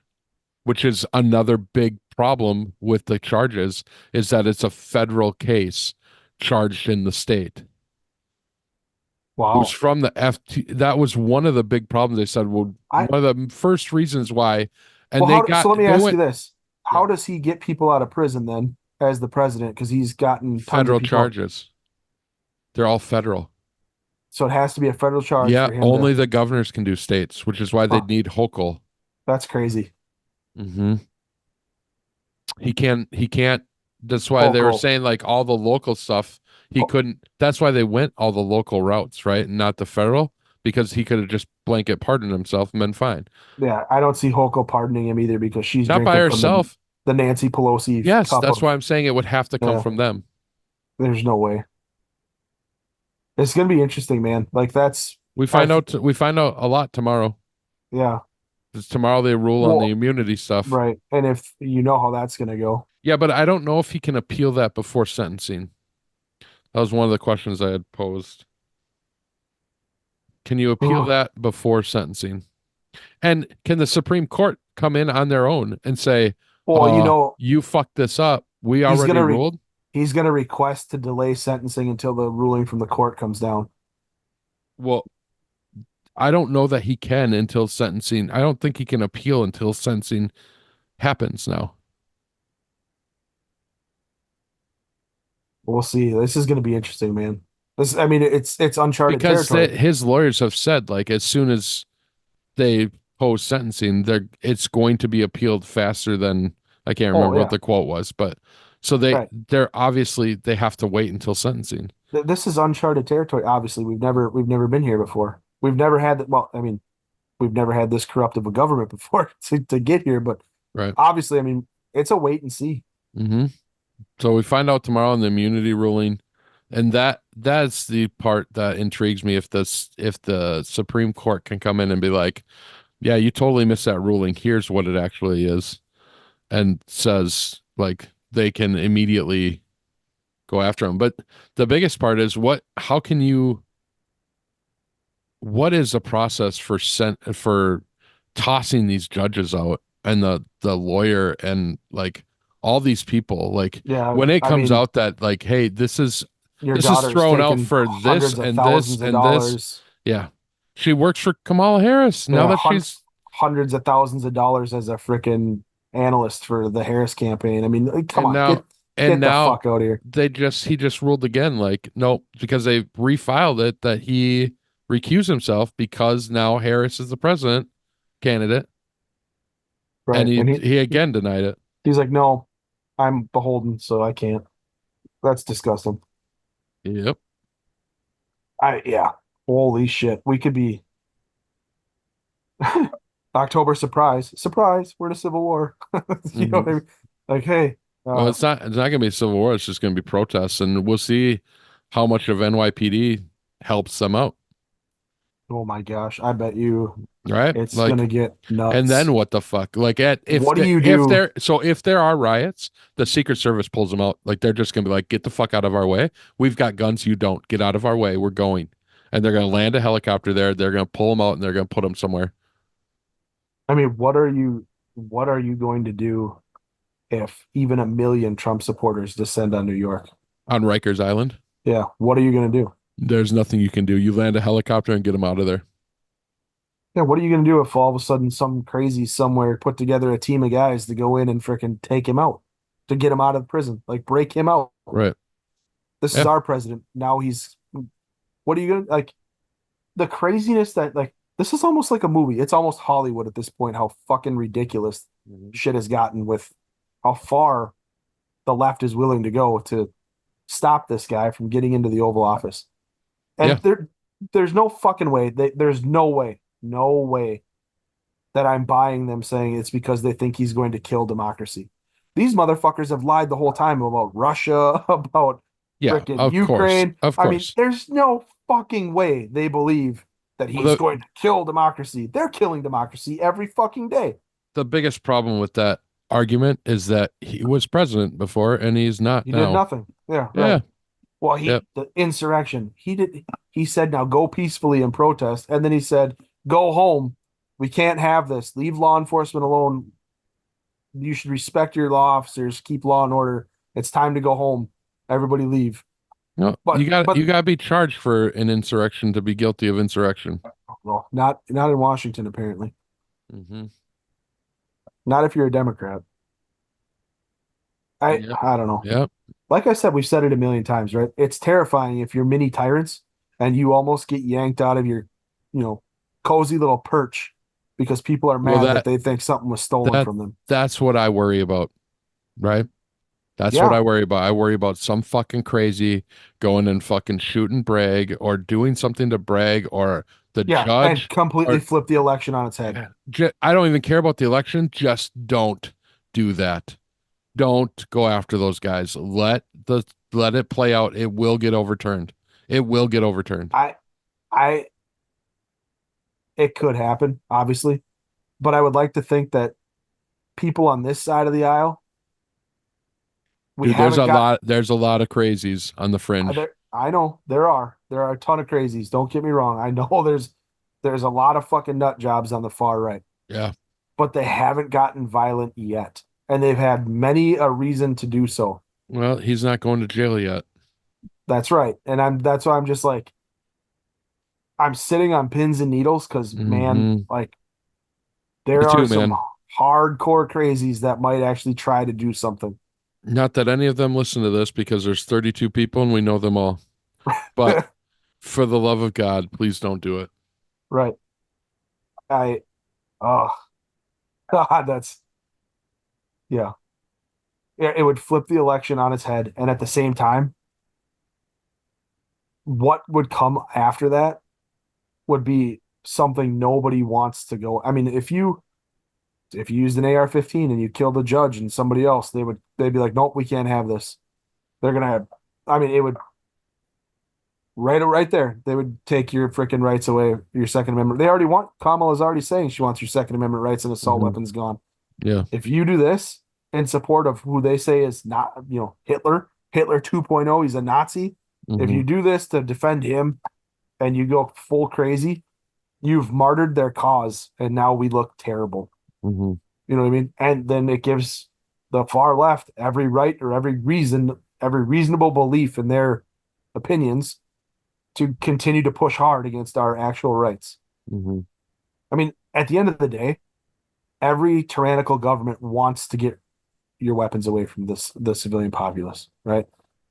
which is another big problem with the charges, is that it's a federal case charged in the state. Wow. It was from the FT. That was one of the big problems. They said, well, one of the first reasons why. And so let me ask you this. How does he get people out of prison then as the president? Because he's gotten federal charges. They're all federal. So it has to be a federal charge. Yeah, only the governors can do states, which is why they need Hochul. That's crazy. Mm-hmm. He can't. That's why they were saying, like, all the local stuff, he couldn't. That's why they went all the local routes, right? And not the federal, because he could have just blanket pardoned himself and been fine. Yeah, I don't see Hochul pardoning him either, because she's not by herself. The Nancy Pelosi. Yes, that's why I'm saying it would have to come from them. There's no way. It's gonna be interesting, man. Like, we find out a lot tomorrow. Yeah. Because tomorrow they rule on the immunity stuff. Right. And if you know how that's gonna go. Yeah, but I don't know if he can appeal that before sentencing. That was one of the questions I had posed. Can you appeal that before sentencing? And can the Supreme Court come in on their own and say, Well, you know, you fucked this up. We he's already gonna ruled. he's gonna request to delay sentencing until the ruling from the court comes down. Well, I don't know that he can until sentencing. I don't think he can appeal until sentencing happens now. We'll see. This is gonna be interesting, man. I mean, it's uncharted Because territory. his lawyers have said, like, as soon as they post sentencing, it's going to be appealed faster than I can't Oh remember what yeah, the quote was, but so right. they're obviously they have to wait until sentencing. This is uncharted territory. Obviously, we've never been here before. We've never had that. Well, I mean, we've never had this corrupt of a government before to get here. But Right. obviously, I mean, it's a wait and see. Mm-hmm. So we find out tomorrow in the immunity ruling, and that's the part that intrigues me. If the Supreme Court can come in and be like, "Yeah, you totally missed that ruling. Here's what it actually is," and says like they can immediately go after him. But the biggest part is how can you? What is the process for tossing these judges out and the lawyer and like all these people like Yeah, when it I comes mean, out that like hey your this is daughter's thrown out taking for this hundreds of and this thousands of and this, dollars. yeah, she works for Kamala Harris now Yeah, that she's hundreds of thousands of dollars as a freaking analyst for the Harris campaign. I mean, like, come and on, now and get the now fuck out of here. he just ruled again like nope because they refiled it that he recused himself because now Harris is the president candidate and Right. And he again denied it. he's like, no, I'm beholden, so I can't. That's disgusting. Yep. Yeah. Holy shit. We could be October surprise. Surprise, we're in a civil war. You know what I Hmm. mean? Like, hey, Well, it's not gonna be a civil war. It's just gonna be protests, and we'll see how much of NYPD helps them out, oh my gosh, I bet you right? it's gonna Like, get and nuts. then what the fuck? Like, at What do you do? if there are riots, the Secret Service pulls them out. Like, they're just gonna be like, get the fuck out of our way. We've got guns. You don't get out of our way. We're going, and they're gonna land a helicopter there. They're gonna pull them out, and they're gonna put them somewhere I mean, what are you going to do if even a million Trump supporters descend on New York? on Rikers Island. Yeah, what are you gonna do? There's nothing you can do. You land a helicopter and get them out of there. Yeah, what are you gonna do if all of a sudden some crazy somewhere put together a team of guys to go in and frickin' take him out, to get him out of prison, like break him out? Right. This is Yeah. our president. Now he's what are you gonna like the craziness that like this is almost like a movie. It's almost Hollywood at this point, how fucking ridiculous Mhm. shit has gotten with how far the left is willing to go to stop this guy from getting into the Oval Office. Yeah. And there's no fucking way. There's no way that I'm buying them saying it's because they think he's going to kill democracy. These motherfuckers have lied the whole time about Russia, about Yeah. frickin' Of course. Ukraine. Of I mean, course. there's no fucking way they believe that Well, he's going to kill democracy. They're killing democracy every fucking day. the biggest problem with that argument is that he was president before and he's not He did now. nothing. Yeah, right. Yeah. Well, Yep. the insurrection. He said now go peacefully and protest, and then he said go home. We can't have this. Leave law enforcement alone. You should respect your law officers. Keep law and order. It's time to go home. Everybody leave. No, But you got to be charged for an insurrection to be guilty of insurrection. well, not in Washington apparently. Mm-hmm. Not if you're a Democrat. Yep. I don't know. Yep. Like I said, we've said it a million times, right? It's terrifying if you're mini tyrants and you almost get yanked out of your, you know, cozy little perch because people are Well, mad that they think something was stolen that from them. that's what I worry about, right? That's what Yeah, I worry about. I worry about some fucking crazy going and fucking shooting brag or doing something to brag or the yeah, and judge completely or flip the election on its head. I don't even care about the election. Just don't do that. Don't go after those guys. Let it play out. It will get overturned. It will get overturned. I, it could happen, obviously, but I would like to think that people on this side of the aisle, we Dude, haven't got there's a lot of crazies on the fringe. I know there are a ton of crazies. Don't get me wrong. I know There's a lot of fucking nut jobs on the far right, Yeah. but they haven't gotten violent yet. And they've had many a reason to do so. Well, he's not going to jail yet. That's right. And that's why I'm just like, I'm sitting on pins and needles because, man, Hmm. like, Me there are too, some man. hardcore crazies that might actually try to do something. Not that any of them listen to this because there's 32 people and we know them all. But for the love of God, please don't do it. Right. I, oh, God, that's, yeah. It would flip the election on its head. And at the same time, what would come after that would be something nobody wants to go. I mean, if you used an AR-15 and you killed a judge and somebody else, they'd be like, nope, we can't have this. They're gonna have. I mean, it would right there. They would take your freaking rights away, your Second Amendment. They already want. Kamala's already saying she wants your Second Amendment rights and assault Hmm. weapons gone. Yeah. If you do this in support of who they say is not, Hitler 2.0, he's a Nazi. If Hmm. you do this to defend him and you go full crazy, you've martyred their cause, and now we look terrible. Hmm. You know what I mean? And then it gives the far left every right or every reason, every reasonable belief in their opinions to continue to push hard against our actual rights. Hmm. I mean, at the end of the day, every tyrannical government wants to get your weapons away from the civilian populace, right?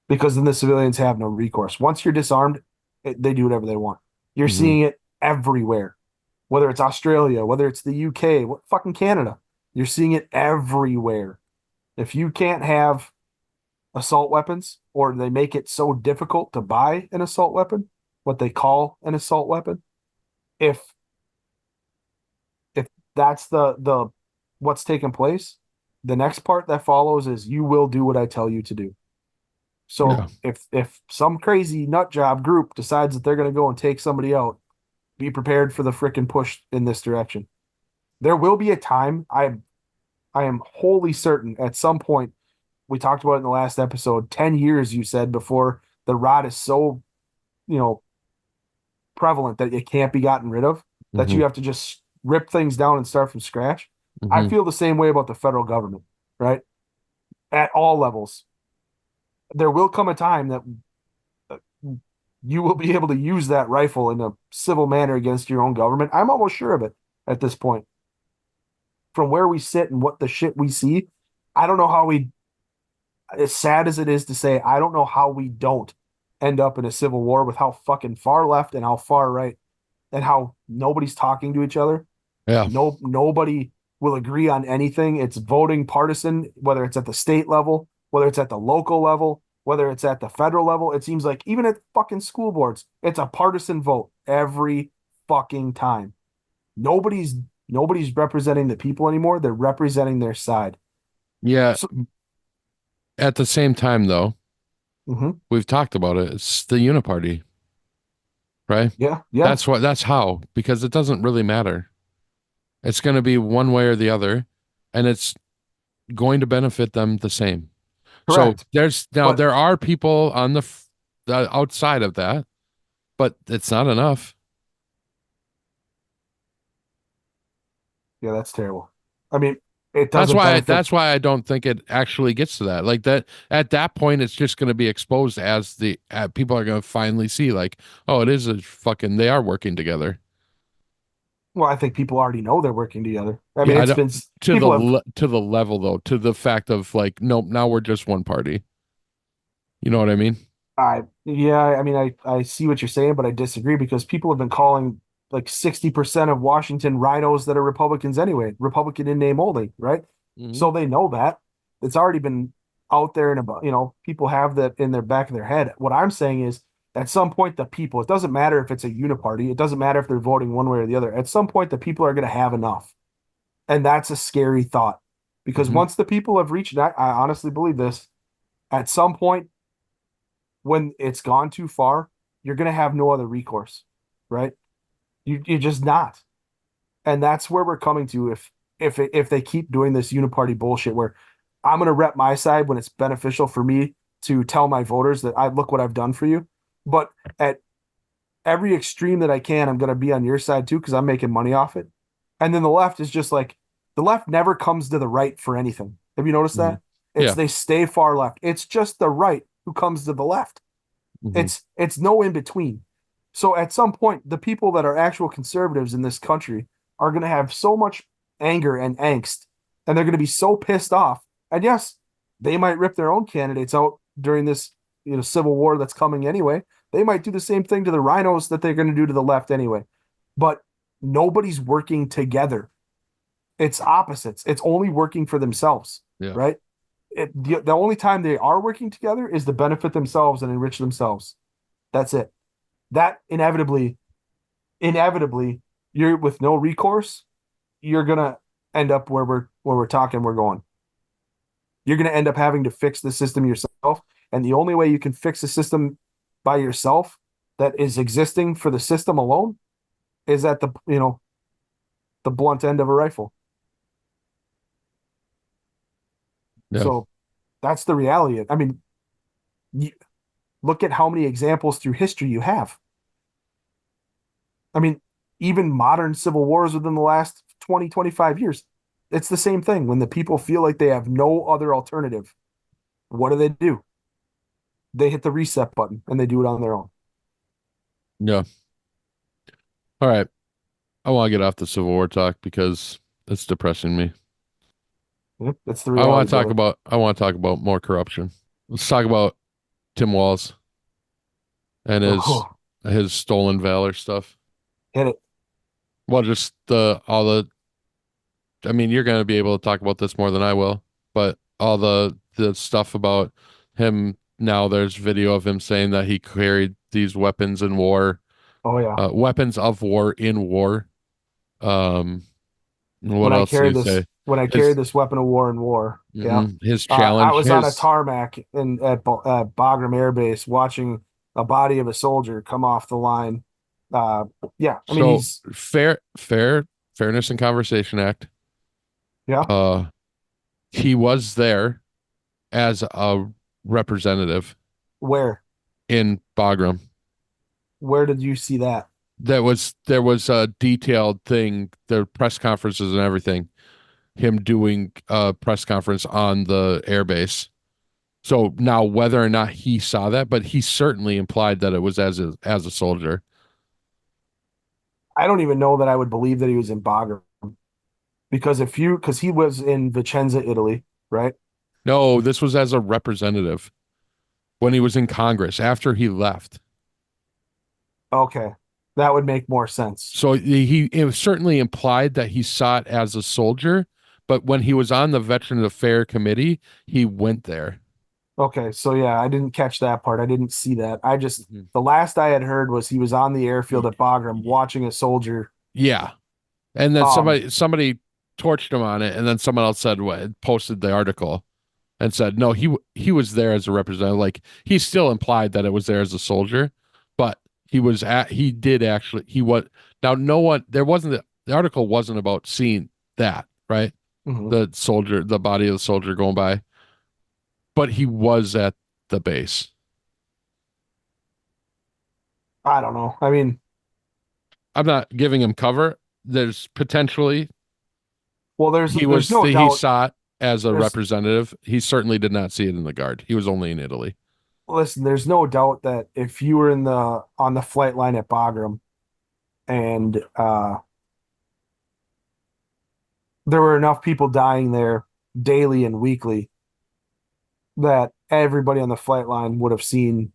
Because then the civilians have no recourse. Once you're disarmed, they do whatever they want. You're Hmm. seeing it everywhere, whether it's Australia, whether it's the UK, fucking Canada. You're seeing it everywhere. If you can't have assault weapons, or they make it so difficult to buy an assault weapon, what they call an assault weapon, if if that's the what's taking place, the next part that follows is you will do what I tell you to do. Yeah. So if some crazy nut job group decides that they're going to go and take somebody out, be prepared for the frickin' push in this direction. There will be a time, I am wholly certain at some point, we talked about it in the last episode, 10 years you said, before the rot is so, you know, prevalent that it can't be gotten rid of, that Hmm. you have to just rip things down and start from scratch. I Hmm. feel the same way about the federal government, right? At all levels. There will come a time that uh, you will be able to use that rifle in a civil manner against your own government. I'm almost sure of it at this point. From where we sit and what the shit we see, I don't know how we, as sad as it is to say, I don't know how we don't end up in a civil war with how fucking far left and how far right and how nobody's talking to each other. Yeah. Nobody will agree on anything. It's voting partisan, whether it's at the state level, whether it's at the local level, whether it's at the federal level. It seems like even at fucking school boards, it's a partisan vote every fucking time. Nobody's nobody's representing the people anymore. They're representing their side. Yeah. So, At the same time, though, mhm. we've talked about it. It's the uniparty, right? Yeah, yeah, That's how, because it doesn't really matter. It's going to be one way or the other, and it's going to benefit them the same. So correct. But there are people on the outside of that, but it's not enough. yeah, that's terrible. I mean, it doesn't benefit. That's why I don't think it actually gets to that. Like that at that point, it's just going to be exposed as the people are going to finally see, like, oh, it is a fucking they are working together. Well, I think people already know they're working together. I mean, Yeah, I it's don't been people have. to the level though, to the fact of like, nope, now we're just one party. You know what I mean? I mean, I see what you're saying, but I disagree because people have been calling like 60% of Washington rhinos that are Republicans anyway, Republican in name only, right? Hmm. So they know that it's already been out there and about, people have that in their back of their head. What I'm saying is at some point, the people, it doesn't matter if it's a uniparty, it doesn't matter if they're voting one way or the other. At some point, the people are going to have enough. And that's a scary thought because Hmm. once the people have reached that, I honestly believe this, at some point, when it's gone too far, you're going to have no other recourse, right? You're just not, and that's where we're coming to. If they keep doing this uniparty bullshit, where I'm going to rep my side when it's beneficial for me to tell my voters that I look what I've done for you, but at every extreme that I can, I'm going to be on your side too because I'm making money off it. And then the left is just like the left never comes to the right for anything. Have you noticed Mhm. that? It's Yeah. they stay far left. It's just the right who comes to the left. Mhm. It's no in between. So at some point, the people that are actual conservatives in this country are going to have so much anger and angst, and they're going to be so pissed off. And yes, they might rip their own candidates out during this, civil war that's coming anyway. They might do the same thing to the rhinos that they're going to do to the left anyway. But nobody's working together. It's opposites. It's only working for themselves, Yeah. right? The only time they are working together is to benefit themselves and enrich themselves. That's it. That inevitably, you're with no recourse, you're gonna end up where we're talking we're going. You're gonna end up having to fix the system yourself, and the only way you can fix the system by yourself that is existing for the system alone is at the blunt end of a rifle. Yeah. So that's the reality. I mean, you, look at how many examples through history you have. I mean, even modern civil wars within the last 20, 25 years, it's the same thing. When the people feel like they have no other alternative, what do? They hit the reset button and they do it on their own. Yeah. All right. I want to get off the Civil War talk because it's depressing me. Yep, that's the reality, brother. I want to talk about more corruption. Let's talk about Tim Walz and his Oh, his stolen valor stuff. hit it. Well, just the all the I mean, you're going to be able to talk about this more than I will, but all the stuff about him now, there's video of him saying that he carried these weapons in war, Oh yeah. weapons of war in war. Um, what When I else did he carried this say? when I carried His this weapon of war in war. Yeah. his I challenge, was on a his tarmac at Bagram Air Base watching a body of a soldier come off the line. Uh, yeah, I mean so he's Fairness and Conversation Act. yeah. Uh, he was there as a representative Where in Bagram. where did you see that? There was a detailed thing, the press conferences and everything, him doing a press conference on the airbase. So now whether or not he saw that, but he certainly implied that it was as a soldier. I don't even know that I would believe that he was in Bagram because he was in Vicenza, Italy, right? No, this was as a representative when he was in Congress after he left. Okay, that would make more sense. So it was certainly implied that he saw it as a soldier, but when he was on the Veterans Affairs Committee, he went there. Okay, so yeah, I didn't catch that part. I didn't see that. Mhm. The last I had heard was he was on the airfield at Bagram watching a soldier. Yeah. And then Um, somebody torched him on it, and then someone else said what posted the article and said no, he was there as a representative. Like he still implied that it was there as a soldier, but he did actually he was now no one there wasn't the article wasn't about seeing that, right? mhm. The body of the soldier going by, but he was at the base. I don't know. I mean, I'm not giving him cover. There's potentially well, there's no he doubt. saw it as a There's representative. He certainly did not see it in the guard. He was only in Italy. Listen, there's no doubt that if you were in the on the flight line at Bagram and there were enough people dying there daily and weekly that everybody on the flight line would have seen,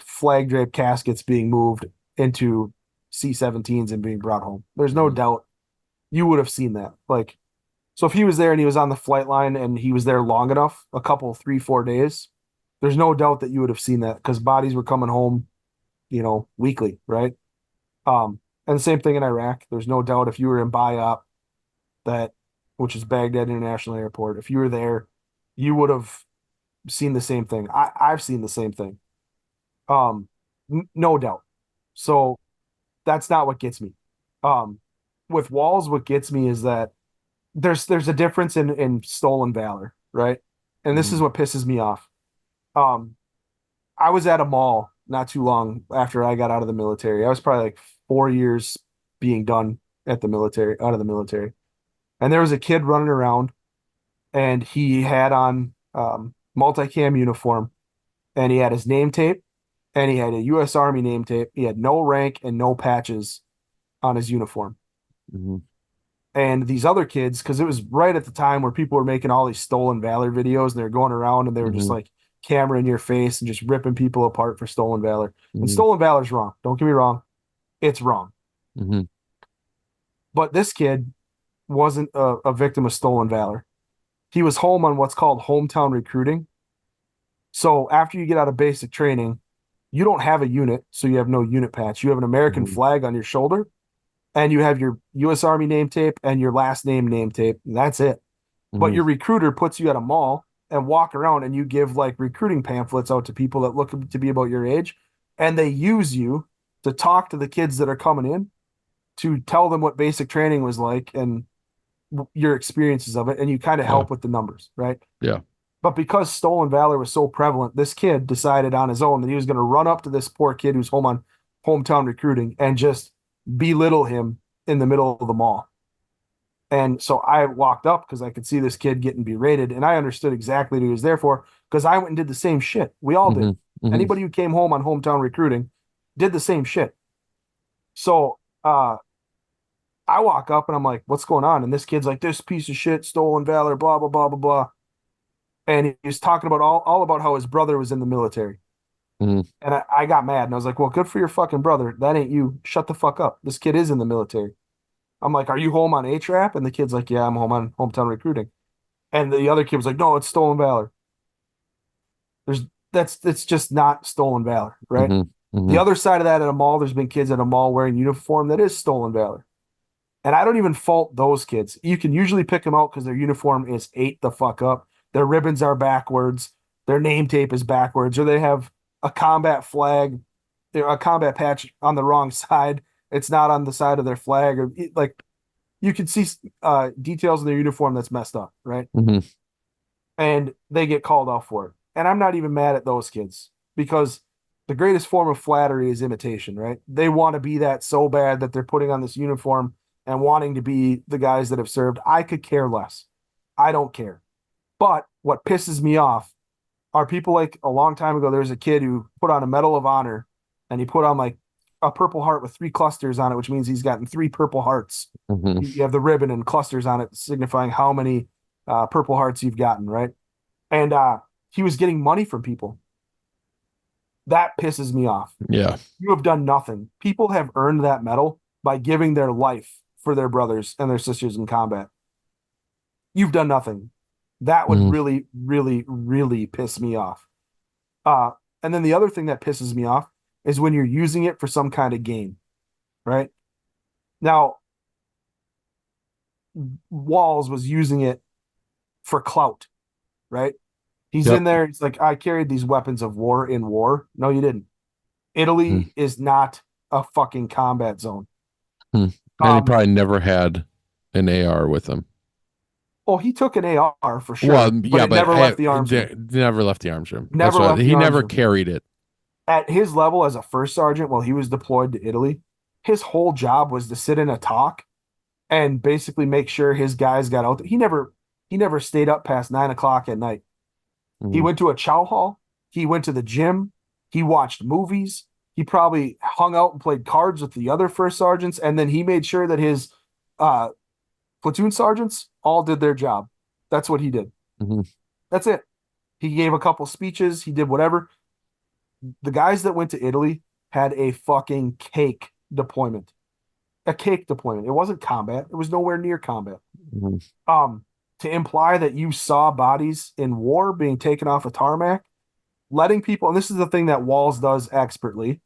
flag draped caskets being moved into C-17s and being brought home. There's no Mhm. doubt you would have seen that. Like, so if he was there and he was on the flight line and he was there long enough, a couple, 3, 4 days, there's no doubt that you would have seen that because bodies were coming home, weekly, right? And the same thing in Iraq. There's no doubt if you were in BIAP, that, which is Baghdad International Airport, if you were there, you would have seen the same thing. I've seen the same thing. No doubt. So that's not what gets me. Um, with Walz, what gets me is that there's a difference in stolen valor, right? And this is Mhm. what pisses me off. Um, I was at a mall not too long after I got out of the military. I was probably like 4 years being done at the military, out of the military. And there was a kid running around and he had on multicam uniform and he had his name tape and he had a U.S. Army name tape. He had no rank and no patches on his uniform. Mm-hmm. And these other kids, because it was right at the time where people were making all these stolen valor videos and they were going around and they were just Mm-hmm. like camera in your face and just ripping people apart for stolen valor. And Mm-hmm. stolen valor is wrong. Don't get me wrong. It's wrong. Mm-hmm. But this kid wasn't a victim of stolen valor. He was home on what's called hometown recruiting. So after you get out of basic training, you don't have a unit, so you have no unit patch. You have an American Mhm. flag on your shoulder, and you have your U.S. Army name tape and your last name tape. And that's it. But Mhm. your recruiter puts you at a mall and walk around and you give like recruiting pamphlets out to people that look to be about your age, and they use you to talk to the kids that are coming in to tell them what basic training was like and your experiences of it, and you kind of Yeah. help with the numbers, right? Yeah. But because stolen valor was so prevalent, this kid decided on his own that he was going to run up to this poor kid who's home on hometown recruiting and just belittle him in the middle of the mall. And so I walked up because I could see this kid getting berated, and I understood exactly what he was there for because I went and did the same shit. We all did. Mm-hmm. Mm-hmm. Anybody who came home on hometown recruiting did the same shit. So I walk up and I'm like, what's going on? And this kid's like, this piece of shit, stolen valor, blah, blah, blah, blah, blah. And he was talking about all about how his brother was in the military. Mhm. And I got mad and I was like, well, good for your fucking brother. That ain't you. Shut the fuck up. This kid is in the military. I'm like, are you home on HRAP? And the kid's like, yeah, I'm home on hometown recruiting. And the other kid was like, no, it's stolen valor. There's it's just not stolen valor, right? Mhm. Mhm. The other side of that at a mall, there's been kids at a mall wearing uniform that is stolen valor. And I don't even fault those kids. You can usually pick them out because their uniform is ate the fuck up. Their ribbons are backwards. Their name tape is backwards, or they have a combat flag, a combat patch on the wrong side. It's not on the side of their flag, or like you can see details in their uniform that's messed up, right? Mhm. And they get called out for it. And I'm not even mad at those kids because the greatest form of flattery is imitation, right? They want to be that so bad that they're putting on this uniform and wanting to be the guys that have served. I could care less. I don't care. But what pisses me off are people like a long time ago, there was a kid who put on a Medal of Honor and he put on like a purple heart with 3 clusters on it, which means he's gotten 3 purple hearts. Mhm. You have the ribbon and clusters on it signifying how many purple hearts you've gotten, right? And he was getting money from people. That pisses me off. Yeah. You have done nothing. People have earned that medal by giving their life for their brothers and their sisters in combat. You've done nothing. That would Mhm. really, really, really piss me off. And then the other thing that pisses me off is when you're using it for some kind of game, right? Now, Walls was using it for clout, right? He's Yep. in there. He's like, I carried these weapons of war in war. No, you didn't. Italy Mhm. is not a fucking combat zone. And he probably never had an AR with him. Well, he took an AR for sure, Well, but yeah, it but never left the arms room. never left the arms room. Never That's why left the he arms never room. carried it. At his level as a first sergeant while he was deployed to Italy, his whole job was to sit in a talk and basically make sure his guys got out there. He never stayed up past 9 o'clock at night. He Mhm. went to a chow hall. He went to the gym. He watched movies. He probably hung out and played cards with the other first sergeants. And then he made sure that his uh, platoon sergeants all did their job. That's what he did. Mhm. That's it. He gave a couple speeches. He did whatever. The guys that went to Italy had a fucking cake deployment. A cake deployment. It wasn't combat. It was nowhere near combat. Mhm. To imply that you saw bodies in war being taken off a tarmac, letting people, and this is the thing that Walls does expertly.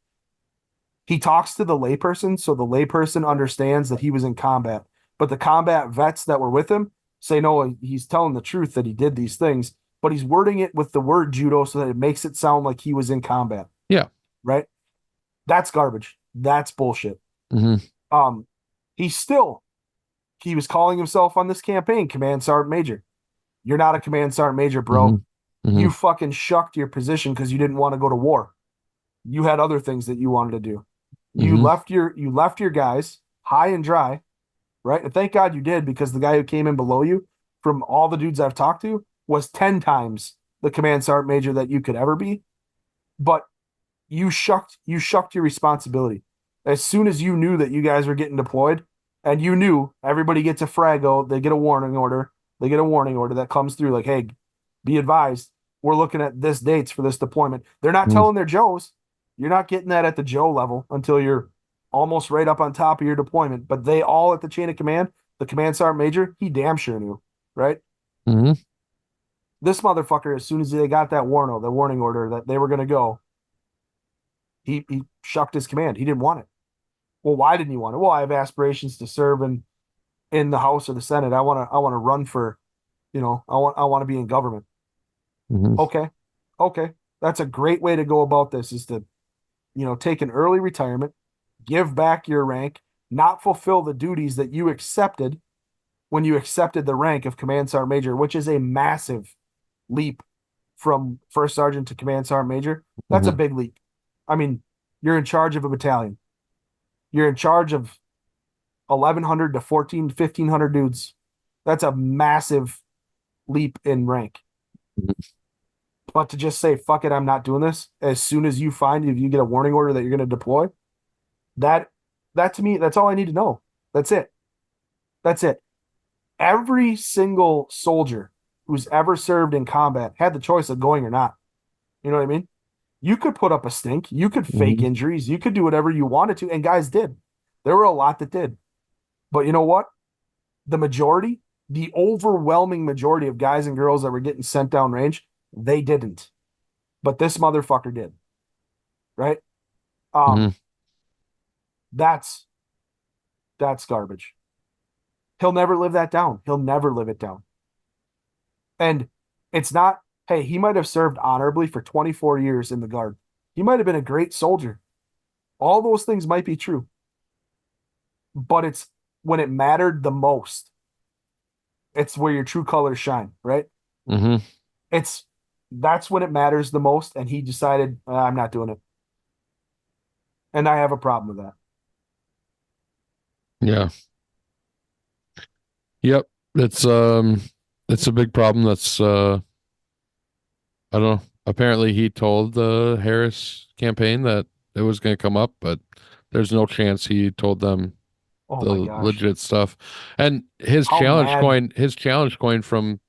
He talks to the layperson, so the layperson understands that he was in combat. But the combat vets that were with him say, no, he's telling the truth that he did these things, but he's wording it with the word judo so that it makes it sound like he was in combat. Yeah. Right? That's garbage. That's bullshit. Mhm. He was calling himself on this campaign Command Sergeant Major. You're not a Command Sergeant Major, bro. Mhm. Mhm. You fucking shucked your position because you didn't want to go to war. you had other things that you wanted to do. Hmm. You left your guys high and dry, right? And thank God you did, because the guy who came in below you, from all the dudes I've talked to, was 10 times the command sergeant major that you could ever be. But you shucked your responsibility. As soon as you knew that you guys were getting deployed, and you knew everybody gets a frago, they get a warning order. They get a warning order that comes through like, hey, be advised, we're looking at this dates for this deployment. They're not telling their Joes. You're not getting that at the Joe level until you're almost right up on top of your deployment. But they all at the chain of command, the command sergeant major, he damn sure knew, right? Hmm. This motherfucker, as soon as they got that warning order that they were going to go, he shucked his command. He didn't want it. Well, why didn't you want it? Well, I have aspirations to serve in the House or the Senate. I want to run for, I want to be in government. Hmm. Okay. Okay. That's a great way to go about this, is to, take an early retirement, give back your rank, not fulfill the duties that you accepted when you accepted the rank of command sergeant major, which is a massive leap from first sergeant to command sergeant major. That's a Hmm. big leap. I mean, you're in charge of a battalion. You're in charge of 1,100 to 14, 1,500 dudes. That's a massive leap in rank. But to just say, fuck it, I'm not doing this, as soon as if you get a warning order that you're going to deploy, that, that to me, that's all I need to know. That's it. That's it. Every single soldier who's ever served in combat had the choice of going or not. You know what I mean? You could put up a stink, you could fake Hmm. injuries, you could do whatever you wanted to, and guys did. There were a lot that did. But you know what? The majority, the overwhelming majority of guys and girls that were getting sent down range, they didn't. But this motherfucker did. Right? Hmm. Um, that's that's garbage. He'll never live that down. He'll never live it down. And it's not, hey, he might have served honorably for 24 years in the guard. He might have been a great soldier. All those things might be true. But it's when it mattered the most, it's where your true colors shine, right? Hmm. It's That's when it matters the most. And he decided, I'm not doing it. And I have a problem with that. Yeah. Yep. It's a big problem. I don't know. Apparently he told the Harris campaign that it was going to come up, but there's no chance he told them Oh my the gosh. legit stuff. And How mad. his challenge coin from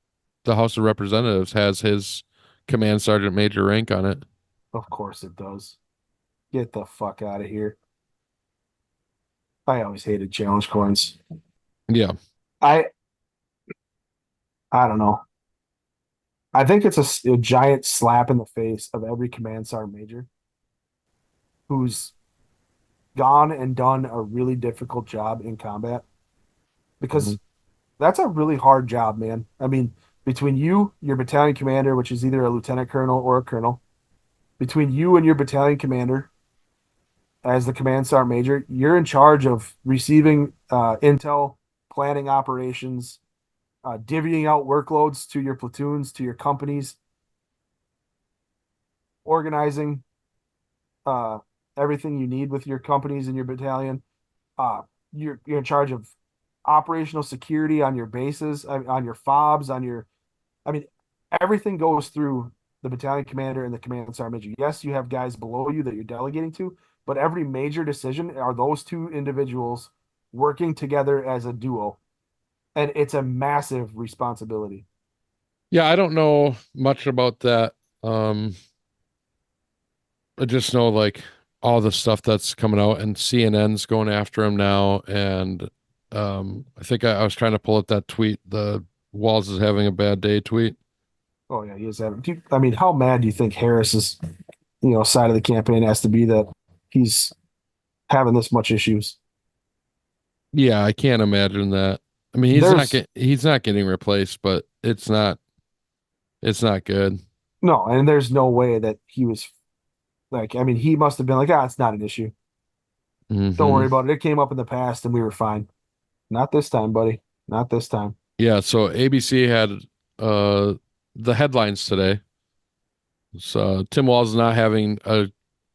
the House of Representatives has his command sergeant major rank on it. Of course it does. Get the fuck out of here. I always hated challenge coins. Yeah. I I don't know. I think it's a giant slap in the face of every command sergeant major who's gone and done a really difficult job in combat, Hmm. because that's a really hard job, man. I mean, between you, your battalion commander, which is either a lieutenant colonel or a colonel, between you and your battalion commander as the command sergeant major, you're in charge of receiving intel, planning operations, divvying out workloads to your platoons, to your companies, organizing uh, everything you need with your companies and your battalion. Uh, you're in charge of operational security on your bases, on your fobs, on your. I mean, everything goes through the battalion commander and the command sergeant major. Yes, you have guys below you that you're delegating to, but every major decision are those two individuals working together as a duo, and it's a massive responsibility. Yeah, I don't know much about that. Um, I just know like all the stuff that's coming out and CNN's going after him now. And I think I was trying to pull up that tweet, the Walls is having a bad day tweet. Oh yeah, he is having. I mean, how mad do you think Harris's side of the campaign has to be that he's having this much issues? Yeah, I can't imagine that. I mean, There's he's not getting replaced, but it's not good. no, and there's no way that he was like. I mean, he must have been like, it's not an issue. Don't Hmm. worry about it. It came up in the past and we were fine. Not this time, buddy. Not this time. Yeah, so ABC had uh the headlines today. So Tim Walz not having a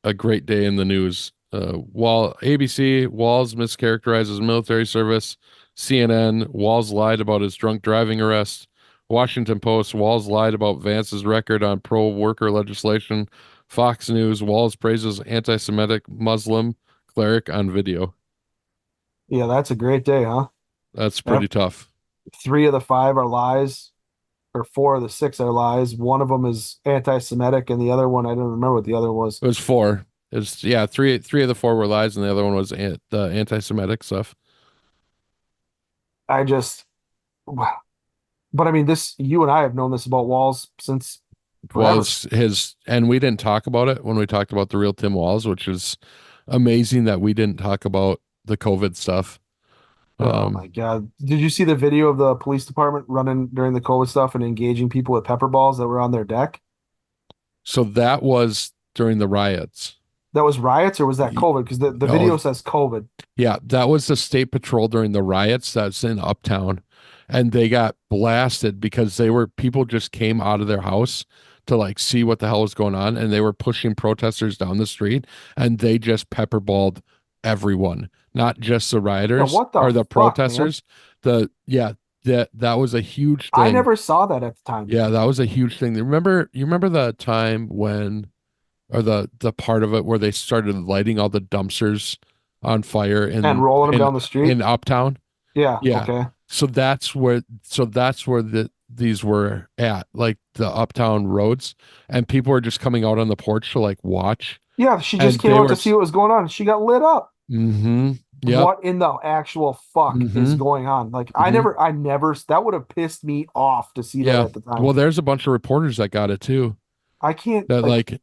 a great day in the news. While ABC, Walz mischaracterizes military service. CNN, Walz lied about his drunk driving arrest. Washington Post, Walz lied about Vance's record on pro-worker legislation. Fox News, Walz praises anti-Semitic Muslim cleric on video. Yeah, that's a great day, huh? That's Yep. pretty tough. 3 of the 5 are lies, or 4 of the 6 are lies. One of them is anti-Semitic, and the other one, I don't remember what the other was. It was four. It's yeah, three of the four were lies, and the other one was the anti-Semitic stuff. I just, but I mean, this, you and I have known this about Walls since forever. Was his, and we didn't talk about it when we talked about the real Tim Walz, which is amazing that we didn't talk about the COVID stuff. Oh my God. Did you see the video of the police department running during the COVID stuff and engaging people with pepper balls that were on their deck? So that was during the riots. That was riots, or was that COVID? Because the No. video says COVID. Yeah, that was the state patrol during the riots that's in Uptown. And they got blasted because people just came out of their house to like see what the hell was going on, and they were pushing protesters down the street, and they just pepperballed everyone, not just the rioters what the or the fuck, protesters. That was a huge thing. I never saw that at the time. Yeah, that was a huge thing. You remember the time when, or the part of it where they started lighting all the dumpsters on fire And rolling them down the street? in Uptown? Yeah. Yeah. Okay. So that's where these were at, like the Uptown roads, and people were just coming out on the porch to like watch. Yeah, she just And came they out were to see what was going on. She got lit up. Mm-hmm. Yeah. What in the actual fuck is Mhm. going on? Like, Mhm. I never, that would have pissed me off to see that Yeah. at the time. Well, there's a bunch of reporters that got it too. I can't, That like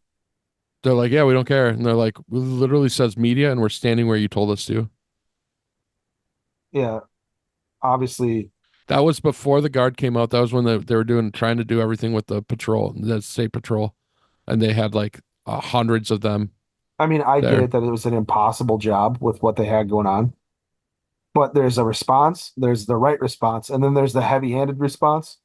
they're like, yeah, we don't care. And they're like, it literally says media, and we're standing where you told us to. yeah, obviously. That was before the guard came out. That was when they were trying to do everything with the patrol, the state patrol, and they had like hundreds of them. I mean, I get There. it that it was an impossible job with what they had going on, but there's a response, there's the right response, and then there's the heavy-handed response.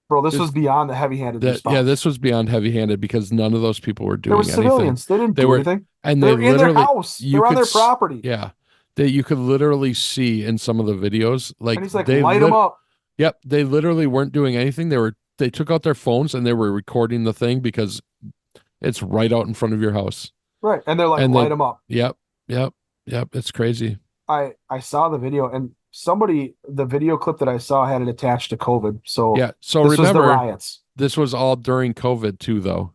Bro, this was beyond the heavy-handed response. Yeah, this was beyond heavy-handed because none of those people were There doing were anything. civilians. They didn't They do were- anything. And They're they in their literally, house. you They're on could their s- property. yeah, that you could literally see in some of the videos, like And he's like, they light them up. Yep, they literally weren't doing anything. They took out their phones and they were recording the thing because it's right out in front of your house. Right. And they're like, And light them up. Yep, yep, yep. It's crazy. I saw the video, and the video clip that I saw had it attached to COVID. So Yeah. So this was the remember, riots. this was all during COVID too, though.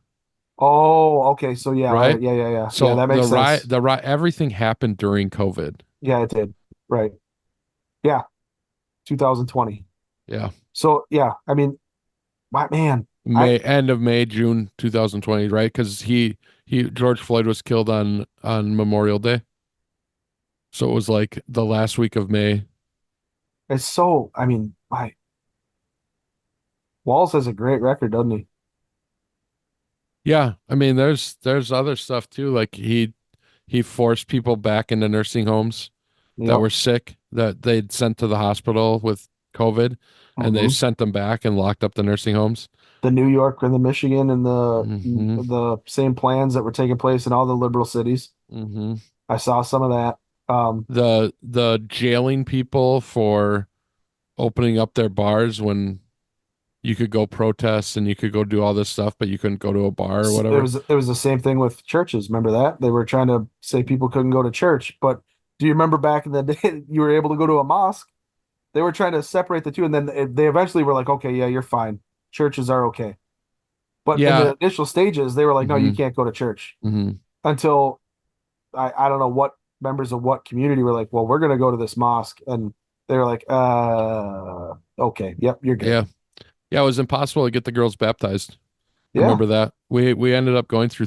Oh, okay. So yeah, Right? yeah. So Yeah, that makes sense. the riot, everything happened during COVID. Yeah, it did. Right. Yeah. 2020. Yeah. So yeah, I mean, my man, End of May, June 2020, right? Because George Floyd was killed on Memorial Day. So it was like the last week of May. it's so, I mean, Walls has a great record, doesn't he? Yeah, I mean, there's other stuff too. Like he forced people back into nursing homes that Yep. were sick that they'd sent to the hospital with COVID, and they Mhm. sent them back and locked up the nursing homes. The New York and the Michigan and Mhm. the same plans that were taking place in all the liberal cities. hmm I saw some of that. The jailing people for opening up their bars when you could go protest and you could go do all this stuff, but you couldn't go to a bar or whatever. It was the same thing with churches. Remember that? They were trying to say people couldn't go to church, but do you remember back in the day you were able to go to a mosque? They were trying to separate the two, and then they eventually were like, okay, yeah, you're fine. Churches are okay. But in Yeah. the initial stages, they were like, no, you Mhm. can't go to church hmm until I don't know what members of what community were like, well, we're gonna go to this mosque, and they were like, okay, yep, you're good. Yeah. Yeah, it was impossible to get the girls baptized. Yeah. Remember that? We ended up going through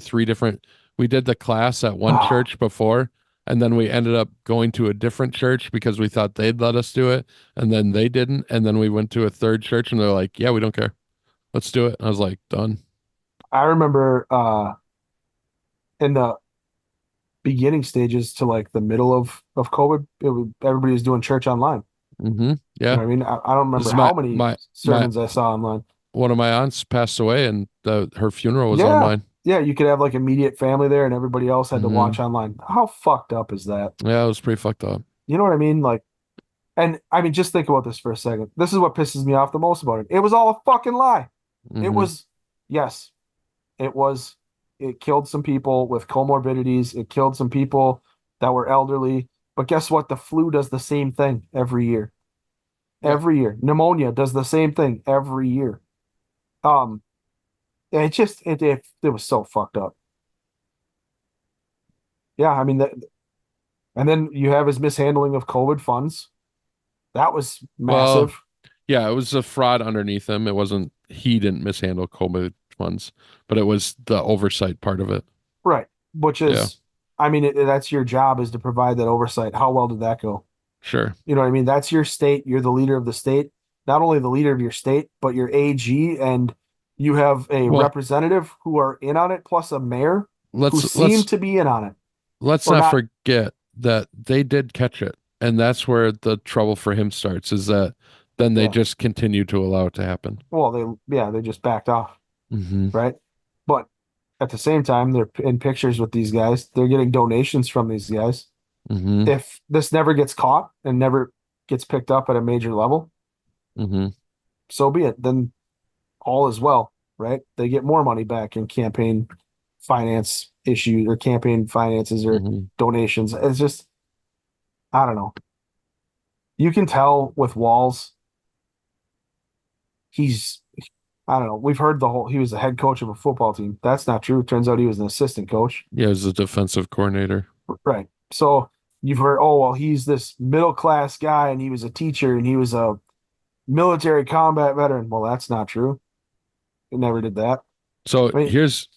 we did the class at one church before, and then we ended up going to a different church because we thought they'd let us do it, and then they didn't, and then we went to a third church and they're like, yeah, we don't care. Let's do it. And I was like, done. I remember in the beginning stages to like the middle of COVID, everybody was doing church online. hmm You Yeah. know what I mean, I don't remember This is how many my sermons I saw online. one of my aunts passed away, and her funeral was Yeah. online. Yeah, you could have like immediate family there and everybody else had to Hmm. watch online. How fucked up is that? Yeah, it was pretty fucked up. You know what I mean? Like, and I mean, just think about this for a second. This is what pisses me off the most about it. It was all a fucking lie. It Hmm. was, yes, it was. It killed some people with comorbidities. It killed some people that were elderly. But guess what? The flu does the same thing every year. Yep. Every year. Pneumonia does the same thing every year. Um, it was so fucked up. Yeah, I mean that, and then you have his mishandling of COVID funds. That was Well, massive. yeah, it was a fraud underneath him. It wasn't he didn't mishandle COVID funds, but it was the oversight part of it. Right. Which Yeah, is, I mean, that's your job is to provide that oversight. How well did that go? sure. You know what I mean? That's your state. You're the leader of the state, not only the leader of your state, but your AG, and you have a Well, representative who are in on it, plus a mayor who let's seem let's to be in on it let's or not not. forget that they did catch it, and that's where the trouble for him starts. Is that then they Yeah. just continue to allow it to happen. Well, they just backed off, Hmm. right? But at the same time, they're in pictures with these guys. They're getting donations from these guys. Hmm. If this never gets caught and never gets picked up at a major level, Hmm. so be it. Then all is well, right? They get more money back in campaign finance issues or campaign finances or Hmm. donations. It's just, I don't know. You can tell with Walls, he's, I don't know. We've heard he was the head coach of a football team. That's not true. Turns out he was an assistant coach. Yeah, as a defensive coordinator. Right. So you've heard, oh, well, he's this middle class guy and he was a teacher and he was a military combat veteran. Well, that's not true. He never did that. So I mean, here's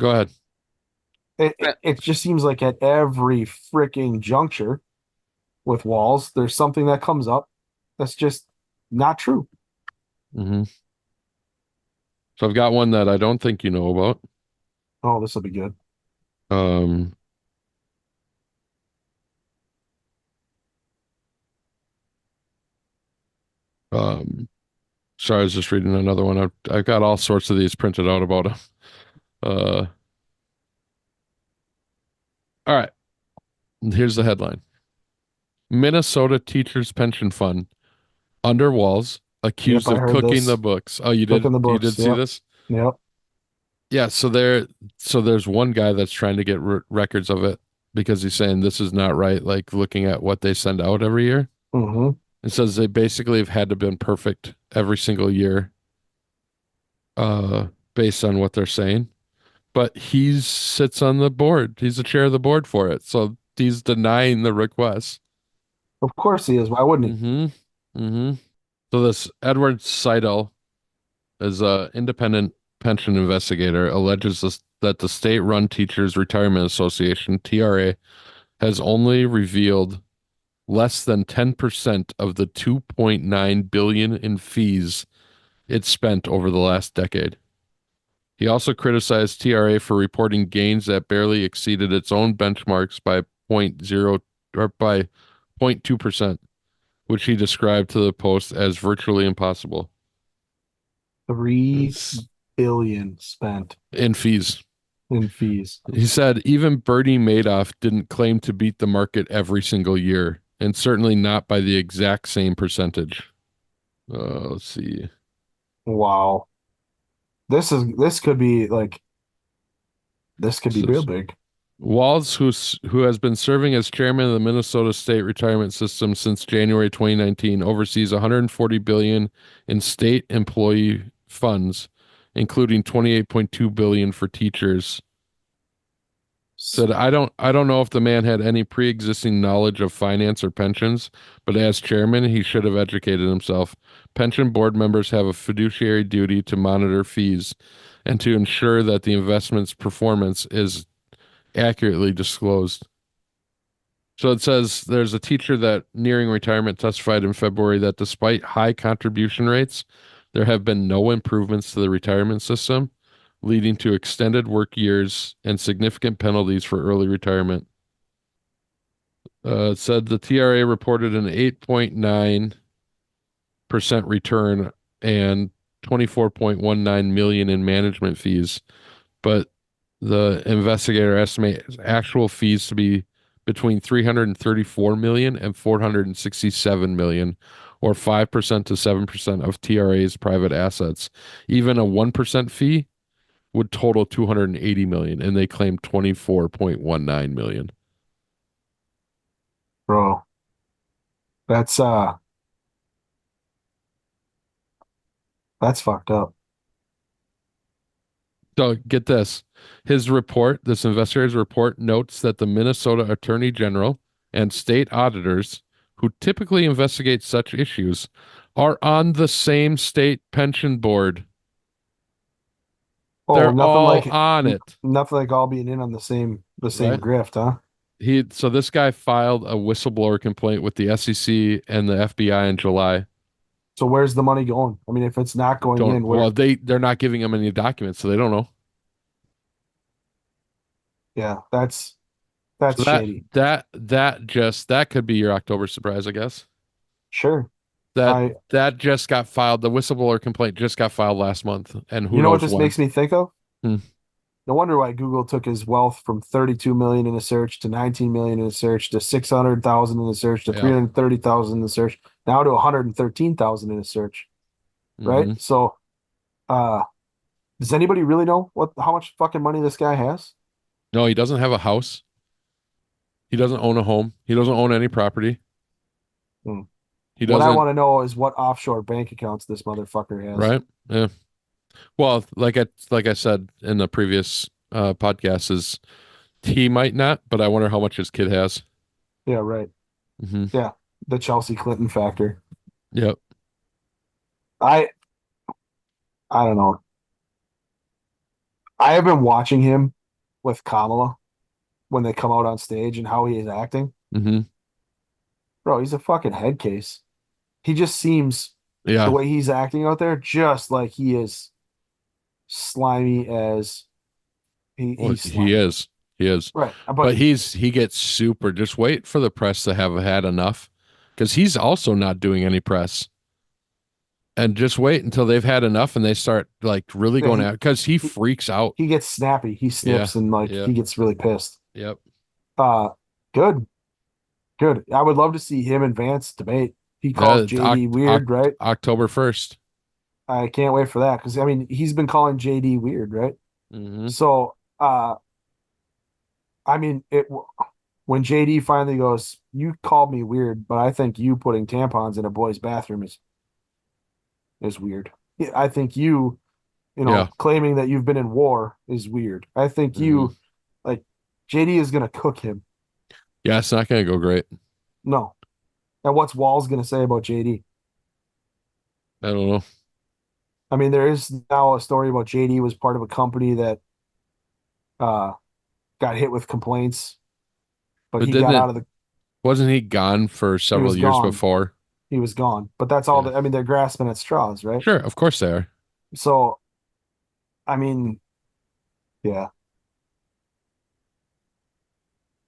go ahead. it just seems like at every freaking juncture with Walls, there's something that comes up that's just not true. Hmm. So I've got one that I don't think you know about. Oh, this will be good. Um, um, sorry, I was just reading another one. I've got all sorts of these printed out about him. Uh, all right. Here's the headline: Minnesota Teachers Pension Fund under walls, Yep, accused I of heard cooking the this. books. Oh, you did? Cooking the You books. did see Yep. this? Yep. Yeah. So there's one guy that's trying to get records of it because he's saying this is not right. Like looking at what they send out every year. Hmm. It says they basically have had to been perfect every single year, uh, based on what they're saying. But he sits on the board. He's the chair of the board for it. So he's denying the request. Of course he is. Why wouldn't he? Hmm. Hmm. So this Edward Seidel is a independent pension investigator, alleges that the state-run Teachers Retirement Association, TRA, has only revealed less than 10% of the 2.9 billion in fees it spent over the last decade. He also criticized TRA for reporting gains that barely exceeded its own benchmarks by point zero or by 0.2%, which he described to the Post as virtually impossible. 3 billion spent In fees. in fees. He said even Bernie Madoff didn't claim to beat the market every single year, and certainly not by the exact same percentage. Let's see. Wow. This could be like this could be real Says big. Walls, who has been serving as chairman of the Minnesota State Retirement System since January 2019, oversees 140 billion in state employee funds, including 28.2 billion for teachers. Said I don't know if the man had any pre-existing knowledge of finance or pensions, but as chairman, he should have educated himself. Pension board members have a fiduciary duty to monitor fees and to ensure that the investment's performance is accurately disclosed. So it says there's a teacher that nearing retirement testified in February that despite high contribution rates, there have been no improvements to the retirement system, leading to extended work years and significant penalties for early retirement. It said the TRA reported an 8.9% return and 24.19 million in management fees, but The investigator estimates actual fees to be between 334 million and 467 million, or 5% to 7% of TRA's private assets. Even a 1% fee would total 280 million, and they claim 24.19 million. Bro. That's that's fucked up. So get this. This investigator's report notes that the Minnesota Attorney General and state auditors who typically investigate such issues are on the same state pension board. Oh, They're all on it, nothing like all being in on the same right? grift, huh? So this guy filed a whistleblower complaint with the SEC and the FBI in July. So where's the money going? I mean, if it's not going Don't in, where? Well, they're not giving him any documents, so they don't know. Yeah, that's So shady. that could be your October surprise, I guess. Sure. That I that just got filed. The whistleblower complaint just got filed last month, and who You know what knows this why? makes me think of? Hmm. No wonder why Google took his wealth from 32 million in a search to 19 million in a search to 600,000 in a search to Yeah. 330,000 in a search, now to 113,000 in a search, right? Hmm. So, uh, does anybody really know how much fucking money this guy has? No, he doesn't have a house. He doesn't own a home. He doesn't own any property. Hmm. He What I doesn't, want to know is what offshore bank accounts this motherfucker has. right? Yeah. Well, like I said in the previous podcast, is he might not, but I wonder how much his kid has. Yeah, right. Hmm. Yeah, the Chelsea Clinton factor. Yep. I I don't know. I have been watching him with Kamala when they come out on stage and how he is acting. Hmm. Bro, he's a fucking head case. He just seems the Yeah. way he's acting out there, just like he is slimy as Well, he's he slimy. is. He is. Right. But But he gets super. Just wait for the press to have had enough, because he's also not doing any press. And just wait until they've had enough and they start like really yeah, going out, because he he freaks out. he gets snappy. He Yeah. snips and like Yeah. he gets really pissed. Yep. Uh good, good. I would love to see him and Vance debate. He calls Yeah. JD weird, right? October 1st. I can't wait for that because I mean he's been calling JD weird, right? Hmm. So I mean it when JD finally goes, you called me weird, but I think you putting tampons in a boy's bathroom is weird. Yeah, I think you Yeah. know, claiming that you've been in war is weird. I think Hmm. like JD is gonna cook him. Yeah. It's not going to go great. No. And what's Walls gonna say about JD? I don't know. I mean, there is now a story about JD was part of a company that uh got hit with complaints, but But he got out didn't of the wasn't he gone for he several was years gone. before? He was gone. But that's all Yeah. that I mean, they're grasping at straws, right? Sure. Of course they are. So I mean, yeah.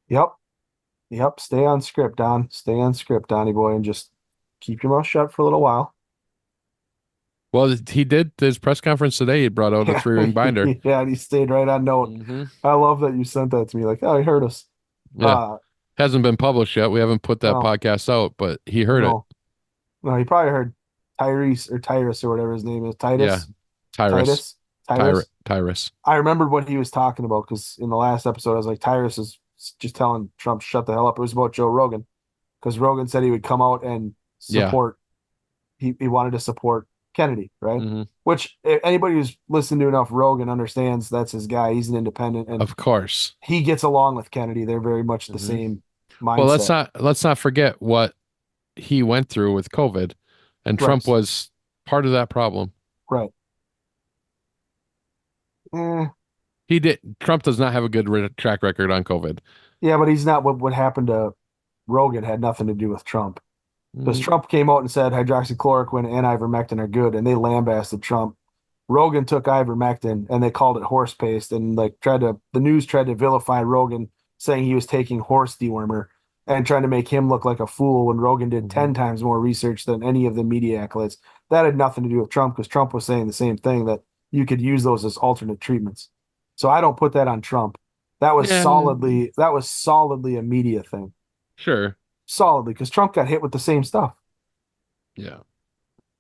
Yep. Yep. Stay on script, Don. Stay on script, Donnie boy, and just keep your mouth shut for a little while. Well, he did his press conference today. He brought out a Yeah, 3-ring binder. yeah, and he stayed right on note. Hmm. I love that you sent that to me. Like, oh, he heard us. Yeah. Uh, Hasn't been published yet. We haven't put that no, podcast out, but he heard it. no, no. He probably heard Tyrus or whatever his name is. Yeah. Titus, Tyrus. Titus, Tyrus. Tyrus. I remembered what he was talking about because in the last episode, I was like, Tyrus is just telling Trump shut the hell up. It was about Joe Rogan because Rogan said he would come out and Yeah. support. He wanted to support Kennedy, right? Hmm. Which anybody who's listened to enough Rogan understands that's his guy. He's an independent, and Of course. he gets along with Kennedy. They're very much the Hmm. same Well, mindset. let's not forget what he went through with COVID, and Trump Right. was part of that problem. Right. Eh, Trump does not have a good track record on COVID. yeah, but he's not what happened to Rogan had nothing to do with Trump. Because Mm, Trump came out and said hydroxychloroquine and ivermectin are good, and they lambasted Trump. Rogan took ivermectin and they called it horse paste, and like the news tried to vilify Rogan, saying he was taking horse dewormer and trying to make him look like a fool when Rogan did 10 mhm. times more research than any of the media accolades. That had nothing to do with Trump because Trump was saying the same thing that you could use those as alternate treatments. So I don't put that on Trump. That was Yeah, solidly a media thing. sure. Solidly, because Trump got hit with the same stuff. Yeah.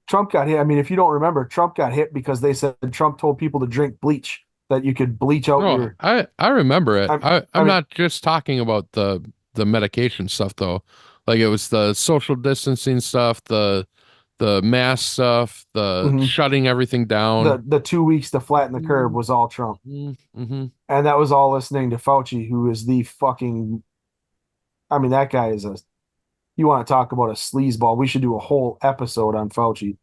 Trump got hit. I mean, if you don't remember, Trump got hit because they said Trump told people to drink bleach, that you could bleach out No, your. I remember it. I I'm mean, not just talking about the medication stuff though. Like it was the social distancing stuff, the mask stuff, the mhm. shutting everything down. The 2 weeks to flatten the curve was all Trump, Mm-hmm. and that was all listening to Fauci, who is the fucking. I mean, that guy is a. You want to talk about a sleazeball? We should do a whole episode on Fauci.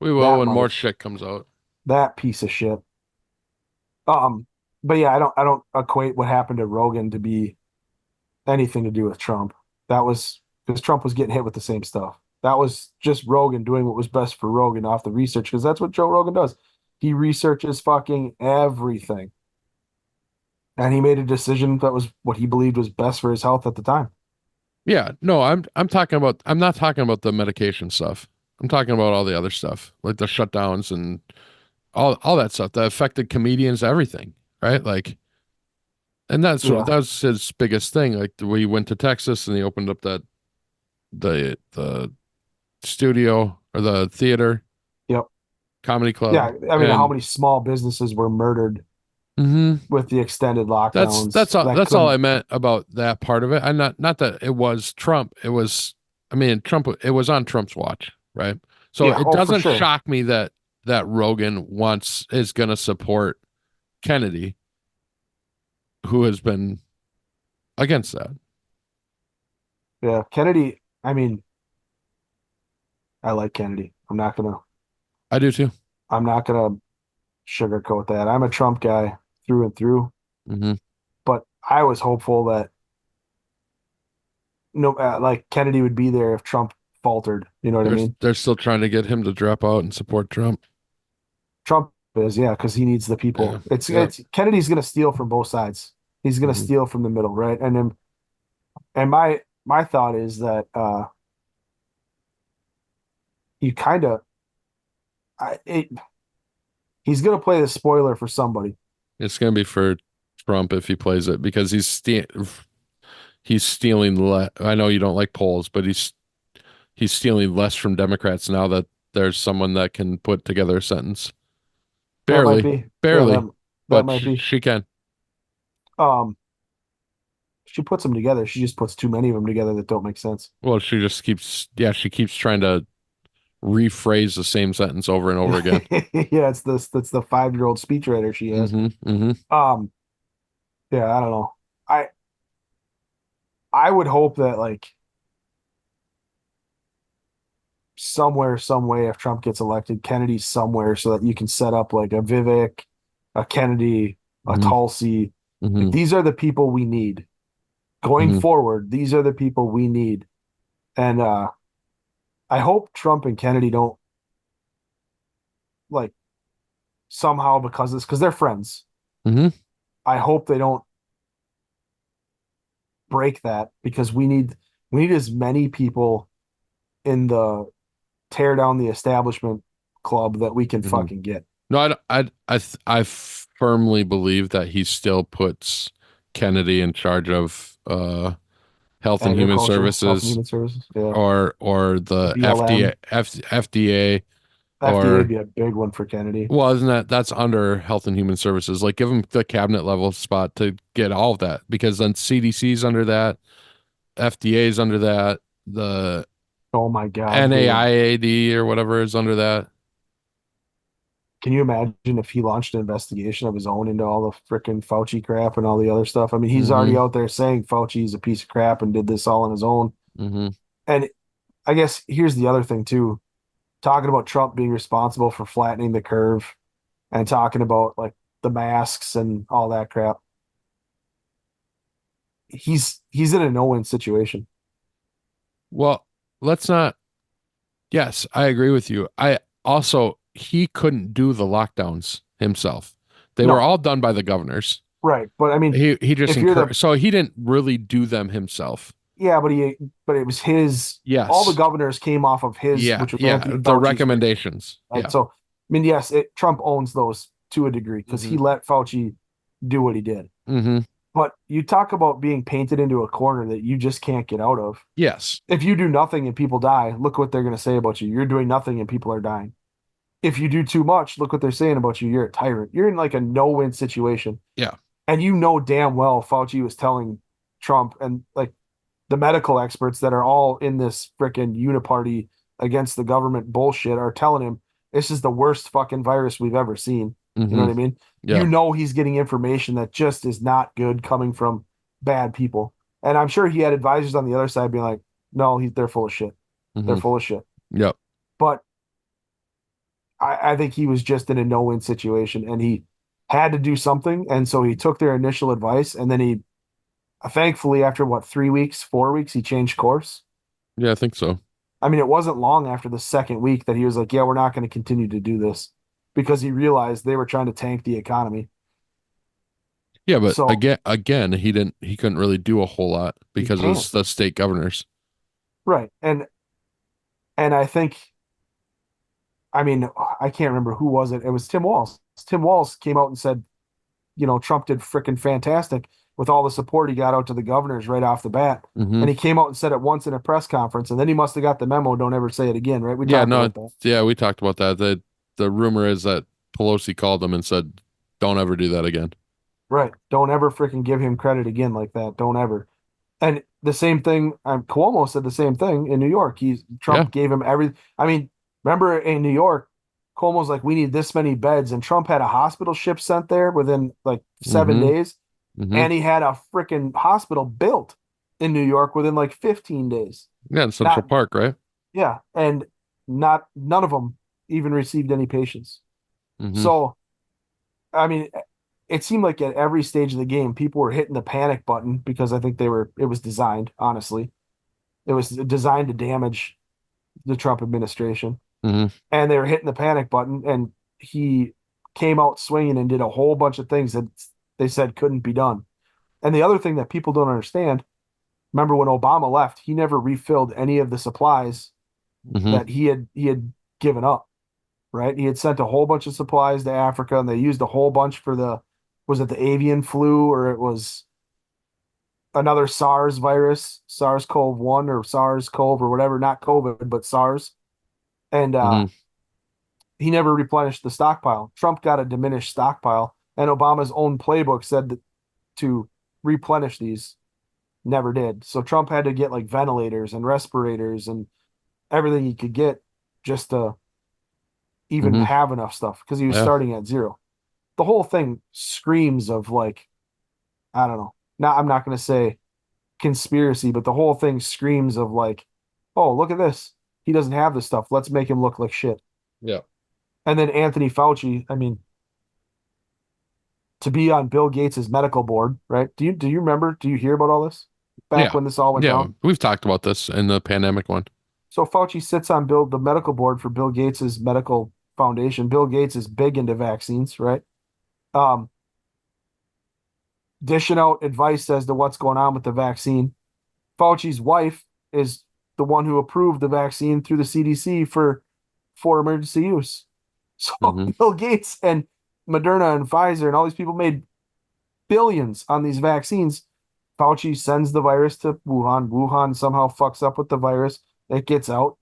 We will That when more mother, shit comes out. that piece of shit. But yeah, I don't equate what happened to Rogan to be anything to do with Trump. That was because Trump was getting hit with the same stuff. That was just Rogan doing what was best for Rogan off the research, because that's what Joe Rogan does. He researches fucking everything. And he made a decision that was what he believed was best for his health at the time. Yeah, no, I'm not talking about the medication stuff. I'm talking about all the other stuff, like the shutdowns and all that stuff that affected comedians, everything, right? Like, and Yeah. that's his biggest thing. Like we went to Texas and he opened up the studio or the theater Yep. comedy club, Yeah. I mean, how and many small businesses were murdered mhm, with the extended lockdowns that that's all I couldn't. meant about that part of it. I'm not that it was Trump. It was, I mean, Trump. It was on Trump's watch, right? So Yeah. it Oh, for doesn't sure. shock me that Rogan is going to support Kennedy, who has been against that. Yeah. Kennedy, I mean, I like Kennedy. I do too. I'm not gonna sugarcoat that. I'm a Trump guy through and through, Hmm. but I was hopeful that no, like Kennedy would be there if Trump faltered. You know what I mean? They're still trying to get him to drop out and support Trump. Trump is, yeah, because he needs the Yeah. people. Yeah. It's Kennedy's gonna steal from both sides. He's gonna Hmm. steal from the middle, right? And my thought is that you kind of I it he's gonna play the spoiler for somebody. It's going to be for Trump if he plays it because he's stealing I know you don't like polls, but he's stealing less from Democrats now that there's someone that can put together a sentence. That might Barely, be. Yeah, barely, that but might be. she can. Um, she puts them together. She just puts too many of them together that don't make sense. Well, she just keeps, yeah, she keeps trying to rephrase the same sentence over and over again. Yeah, it's this that's the 5-year-old speechwriter she has. Hmm. Hmm. Um, yeah, I don't know. I I would hope that like somewhere, some way, if Trump gets elected, Kennedy's somewhere so that you can set up like a Vivek, a Kennedy, a Hmm. Tulsi. Like Hmm. these are the people we need. Going Hmm. forward, these are the people we need. And I hope Trump and Kennedy don't like somehow, because this, because they're friends. Hmm. I hope they don't break that, because we need as many people in the tear down the establishment club that we can Hmm. fucking get. No, I firmly believe that he still puts Kennedy in charge of Health and Human Agriculture, Health and Services Human Services. Yeah. or The the BLM. FDA FDA would or be a big one for Kennedy. well, isn't that's under Health and Human Services? Like give him the cabinet level spot to get all of that because then CDC's under that, FDA's under that, the Oh my God, dude. NAIAD or whatever is under that. Can you imagine if he launched an investigation of his own into all the freaking Fauci crap and all the other stuff? I mean, he's already Hmm. out there saying Fauci's a piece of crap and did this all on his own. Hmm. And I guess here's the other thing too, talking about Trump being responsible for flattening the curve and talking about like the masks and all that crap. He's in a no-win situation. Well, let's not. Yes, I agree with you. I also he couldn't do the lockdowns himself. They were No, all done by the governors. right. But I mean, He just if you're the encouraged, so he didn't really do them himself. yeah, but it was his. All the Yes. governors came off of his, Yeah. which was Yeah. Anthony The Fauci's recommendation, recommendations. right? Yeah. So I mean, yes, Trump owns those to a degree because he Hmm. let Fauci do what he did. Mm-hmm. But you talk about being painted into a corner that you just can't get out of. Yes. If you do nothing and people die, look what they're going to say about you. You're doing nothing and people are dying. If you do too much, look what they're saying about you. You're a tyrant. You're in like a no-win situation. Yeah. And you know damn well Fauci was telling Trump and like the medical experts that are all in this freaking uniparty against the government bullshit are telling him this is the worst fucking virus we've ever seen. You know Mm-hmm. what I mean? You Yeah. know he's getting information that just is not good coming from bad people. And I'm sure he had advisors on the other side being like, no, they're full of shit. They're Mm-hmm. full of shit. Yep. But I think he was just in a no-win situation and he had to do something. And so he took their initial advice and then he thankfully after what 3 weeks, 4 weeks, he changed course. Yeah, I think so. I mean, it wasn't long after the second week that he was like, yeah, we're not going to continue to do this because he realized they were trying to tank the economy. Yeah, but So again, he couldn't really do a whole lot he because can't. of the state governors. Right. And I think I mean, I can't remember who was it. It was Tim Walz. Tim Walz came out and said, you know, Trump did freaking fantastic with all the support he got out to the governors right off the bat. Mm-hmm. And he came out and said it once in a press conference, and then he must have got the memo. Don't ever say it again, right? We Yeah, talked no, about that. yeah, we talked about that. The rumor is that Pelosi called him and said, "Don't ever do that again." Right. Don't ever freaking give him credit again like that. Don't ever. And the same thing, Cuomo said the same thing in New York. Yeah. Trump gave him every. I mean, remember in New York, Cuomo's like, we need this many beds, and Trump had a hospital ship sent there within like 7 days, Mm-hmm. and he had a freaking hospital built in New York within like 15 days. Yeah, in Central Not, Park, right? yeah, and not none of them even received any patients. Mm-hmm. So, I mean, it seemed like at every stage of the game, people were hitting the panic button because I think it was designed, honestly. It was designed to damage the Trump administration. Mm-hmm. And they were hitting the panic button, and he came out swinging and did a whole bunch of things that they said couldn't be done. And the other thing that people don't understand, remember when Obama left, he never refilled any of the supplies Mm-hmm. that he had given up, right? He had sent a whole bunch of supplies to Africa, and they used a whole bunch for was it the avian flu or it was another SARS virus, SARS-CoV-1 or SARS-CoV or whatever, not COVID, but SARS. And Mm-hmm. he never replenished the stockpile. Trump got a diminished stockpile, and Obama's own playbook said that to replenish these never did. So Trump had to get like ventilators and respirators and everything he could get just to even Mm-hmm. have enough stuff because he was Yeah. starting at zero. The whole thing screams of like, I don't know. Now I'm not going to say conspiracy, but the whole thing screams of like, oh, look at this. He doesn't have this stuff. Let's make him look like shit. Yeah. And then Anthony Fauci, I mean, to be on Bill Gates's medical board, right? Do you remember? Do you hear about all this back Yeah. when this all went Yeah. down? We've talked about this in the pandemic one. So Fauci sits on the medical board for Bill Gates's medical foundation. Bill Gates is big into vaccines, right? Um, dishing out advice as to what's going on with the vaccine. Fauci's wife is the one who approved the vaccine through the CDC for emergency use. So Mm-hmm. Bill Gates and Moderna and Pfizer and all these people made billions on these vaccines. Fauci sends the virus to Wuhan. Wuhan somehow fucks up with the virus. It gets out.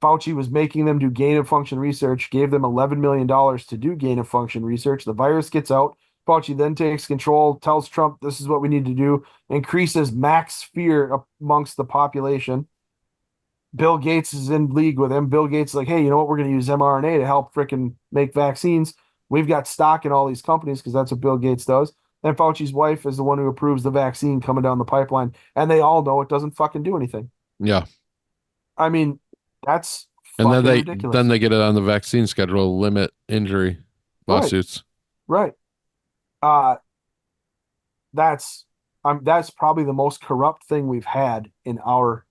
Fauci was making them do gain of function research, gave them $11 million to do gain of function research. The virus gets out. Fauci then takes control, tells Trump this is what we need to do, increases max fear amongst the population. Bill Gates is in league with him. Bill Gates is like, hey, you know what? We're going to use mRNA to help freaking make vaccines. We've got stock in all these companies because that's what Bill Gates does. And Fauci's wife is the one who approves the vaccine coming down the pipeline. And they all know it doesn't fucking do anything. Yeah. I mean, that's And then fucking they ridiculous. get it on the vaccine schedule to limit injury Right. lawsuits. Right. That's that's probably the most corrupt thing we've had in our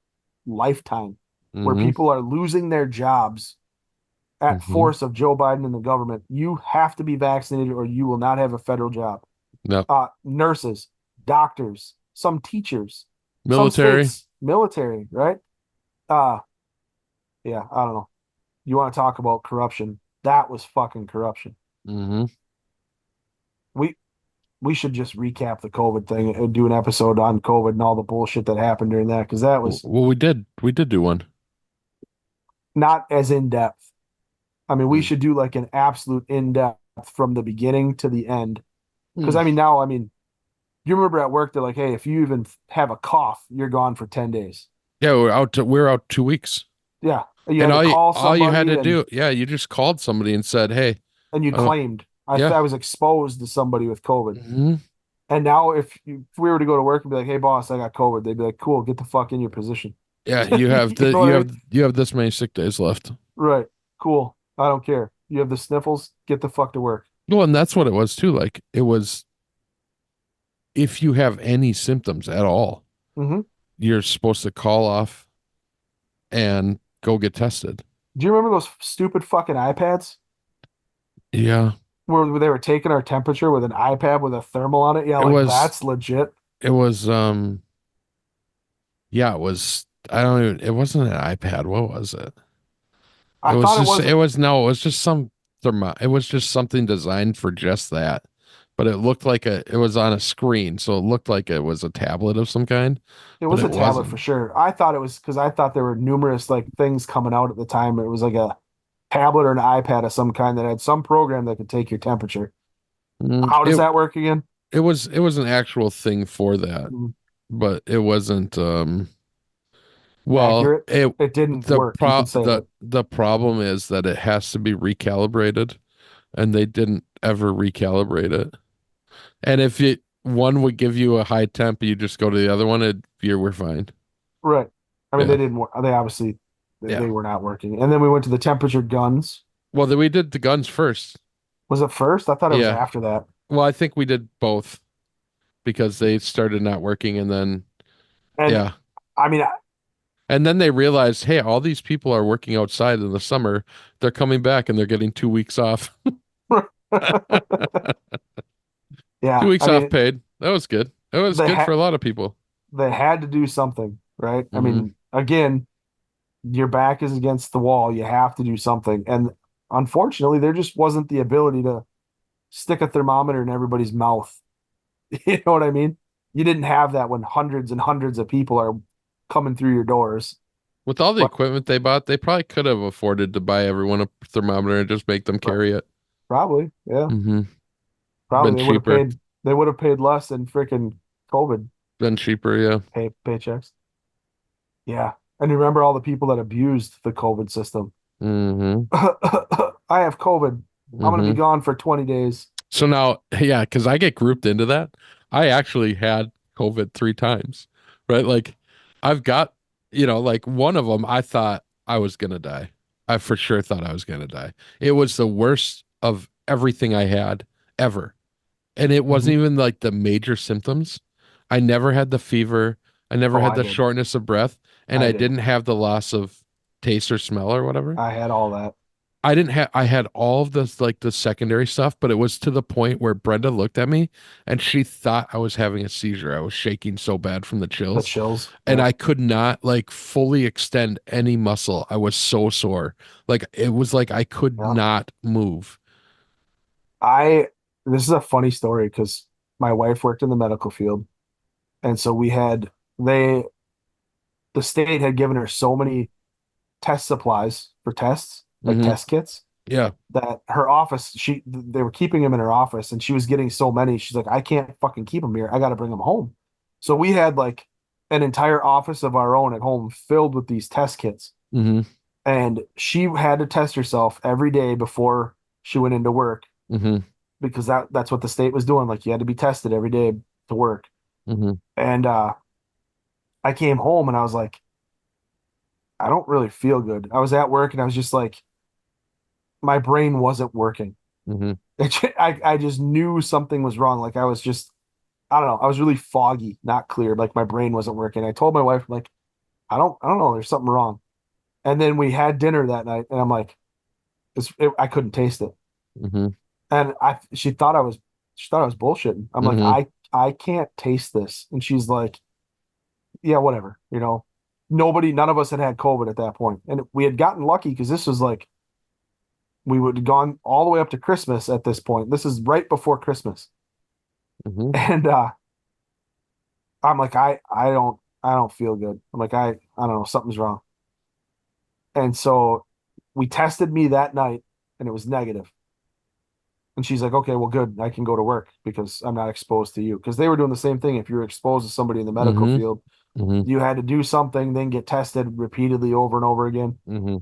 lifetime, where Mm-hmm. people are losing their jobs at Mm-hmm. force of Joe Biden and the government. You have to be vaccinated or you will not have a federal job. Yep. Nurses, doctors, some teachers, Military. some states, military, right? Yeah, I don't know. You want to talk about corruption? That was fucking corruption. Mm-hmm. We we should just recap the COVID thing and do an episode on COVID and all the bullshit that happened during that, because that was Well, we did do one. not as in depth. I mean, we Mm. should do like an absolute in depth from the beginning to the end. Because Mm. I mean, now, I mean, you remember at work, they're like, hey, if you even have a cough, you're gone for 10 days. Yeah, we're out 2 weeks. Yeah. You And had to call all you had somebody to do, yeah, you just called somebody and said, "Hey, and you I don't, claimed yeah, I was exposed to somebody with COVID. mhm. And now if we were to go to work and be like, hey, boss, I got COVID, they'd be like, cool, get the fuck in your position. Yeah, you have You know what I mean? you have this many sick days left." Right. Cool. I don't care. You have the sniffles, get the fuck to work. Well, and that's what it was too. Like it was, if you have any symptoms at all, Hmm. you're supposed to call off and go get tested. Do you remember those stupid fucking iPads Yeah, where they were taking our temperature with an iPad with a thermal on it? Yeah, it like was that's legit. it was yeah, it was. I don't even. It wasn't an iPad. What was it? It I was thought it just. was It was no. It was just some thermo. It was just something designed for just that. But it looked like a. It was on a screen, so it looked like it was a tablet of some kind. it But was a it tablet for wasn't. sure. I thought it was because I thought there were numerous like things coming out at the time. It was like a tablet or an iPad of some kind that had some program that could take your temperature. Mm, How does that work again? it was an actual thing for that, Mm, but it wasn't. Well, accurate. It didn't work. You could say that. the problem is that it has to be recalibrated, and they didn't ever recalibrate it. And if it one would give you a high temp, you just go to the other one, we're fine. Right. I mean, Yeah, they didn't work. They obviously they yeah. were not working. And then we went to the temperature guns. Well, then we did the guns first. Was it first? I thought it was Yeah. after that. Well, I think we did both because they started not working, and then And yeah, I mean, and then they realized, hey, all these people are working outside in the summer. They're coming back, and they're getting 2 weeks off. two yeah. weeks I off mean, paid. That was good. That was they good for had a lot of people. they had to do something, right? I Hmm. mean, again, your back is against the wall. You have to do something. And unfortunately, there just wasn't the ability to stick a thermometer in everybody's mouth. You know what I mean? You didn't have that when hundreds and hundreds of people are coming through your doors. With all the But equipment they bought, they probably could have afforded to buy everyone a thermometer and just make them carry it. probably, yeah, Hmm. Been probably cheaper. they would have paid less than freaking COVID Been cheaper, yeah. paychecks. Yeah. And you remember all the people that abused the COVID system. Hmm. I have COVID. I'm going to Hmm. be gone for 20 days. So now, yeah, because I get grouped into that. I actually had COVID 3 times, right? Like I've got, like one of them, I thought I was gonna die. I for sure thought I was gonna die. It was the worst of everything I had ever. And it wasn't Mhm. even like the major symptoms. I never had the fever. I never Oh, had I the did. shortness of breath, and I I did. didn't have the loss of taste or smell or whatever. I had all that. I didn't have I had all of this like the secondary stuff, but it was to the point where Brenda looked at me and she thought I was having a seizure. I was shaking so bad from the The chills, chills. and Yeah. I could not like fully extend any muscle. I was so sore. Like it was like I could Yeah. not move. I this is a funny story because my wife worked in the medical field, and so we had they the state had given her so many test supplies for tests, like Hmm. test kits, Yeah. that her office they were keeping them in her office, and she was getting so many. She's like, I can't fucking keep them here. I got to bring them home. So we had like an entire office of our own at home filled with these test kits, Hmm. and she had to test herself every day before she went into work Hmm. because that's what the state was doing. Like you had to be tested every day to work. Hmm. And I came home and I was like, I don't really feel good. I was at work and I was just like, my brain wasn't working. Hmm. I just knew something was wrong. Like I was just, I don't know. I was really foggy, not clear. Like my brain wasn't working. I told my wife, I'm like, I don't know. There's something wrong. And then we had dinner that night, and I'm like, I couldn't taste it. Hmm. And she thought I was bullshitting. I'm like, Hmm. I can't taste this. And she's like, yeah, whatever. None of us had had COVID at that point, and we had gotten lucky because this was like we would have gone all the way up to Christmas at this point. This is right before Christmas. Hmm. And I'm like, I don't feel good. I'm like, I don't know, something's wrong. And so we tested me that night and it was negative. And she's like, okay, well, good. I can go to work because I'm not exposed to you. Because they were doing the same thing. If you're exposed to somebody in the medical Hmm. field, Hmm. you had to do something, then get tested repeatedly over and over again. Hmm.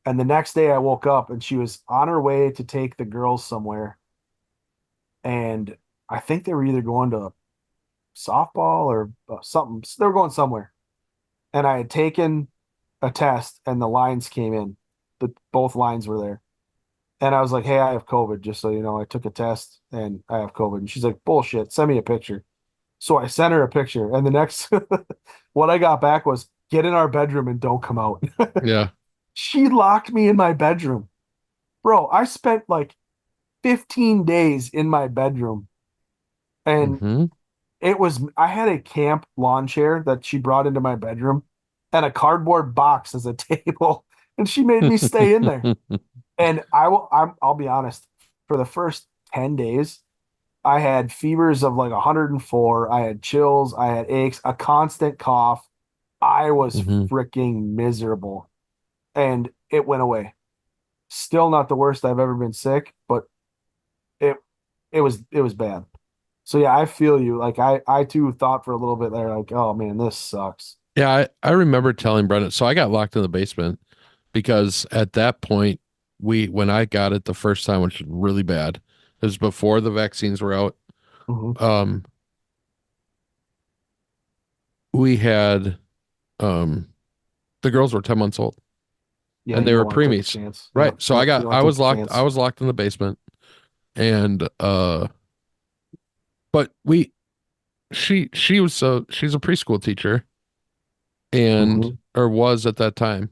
And the next day I woke up and she was on her way to take the girls somewhere. And I think they were either going to softball or something. They were going somewhere. And I had taken a test and the lines came in. Both lines were there. And I was like, hey, I have COVID, just so you know. I took a test and I have COVID. And she's like, bullshit, send me a picture. So I sent her a picture. And the next, what I got back was, get in our bedroom and don't come out. Yeah. She locked me in my bedroom. Bro, I spent like 15 days in my bedroom. And Hmm. I had a camp lawn chair that she brought into my bedroom and a cardboard box as a table. And she made me stay in there. And I'll be honest, for the first 10 days, I had fevers of like 104. I had chills. I had aches, a constant cough. I was Hmm. freaking miserable. And it went away. Still not the worst I've ever been sick, but it it was bad. So yeah, I feel you. Like I too thought for a little bit there, like, oh man, this sucks. Yeah, I remember telling Brendan. So I got locked in the basement because at that point, when I got it the first time, which was really bad, it was before the vaccines were out. Hmm. Um, we had um the girls were 10 months old Yeah, and you they were don't want to take a preemies. chance. Right. Yep, So yep. You don't want to take a I chance. was locked in the basement and but we she's a preschool teacher and Hmm. or was at that time.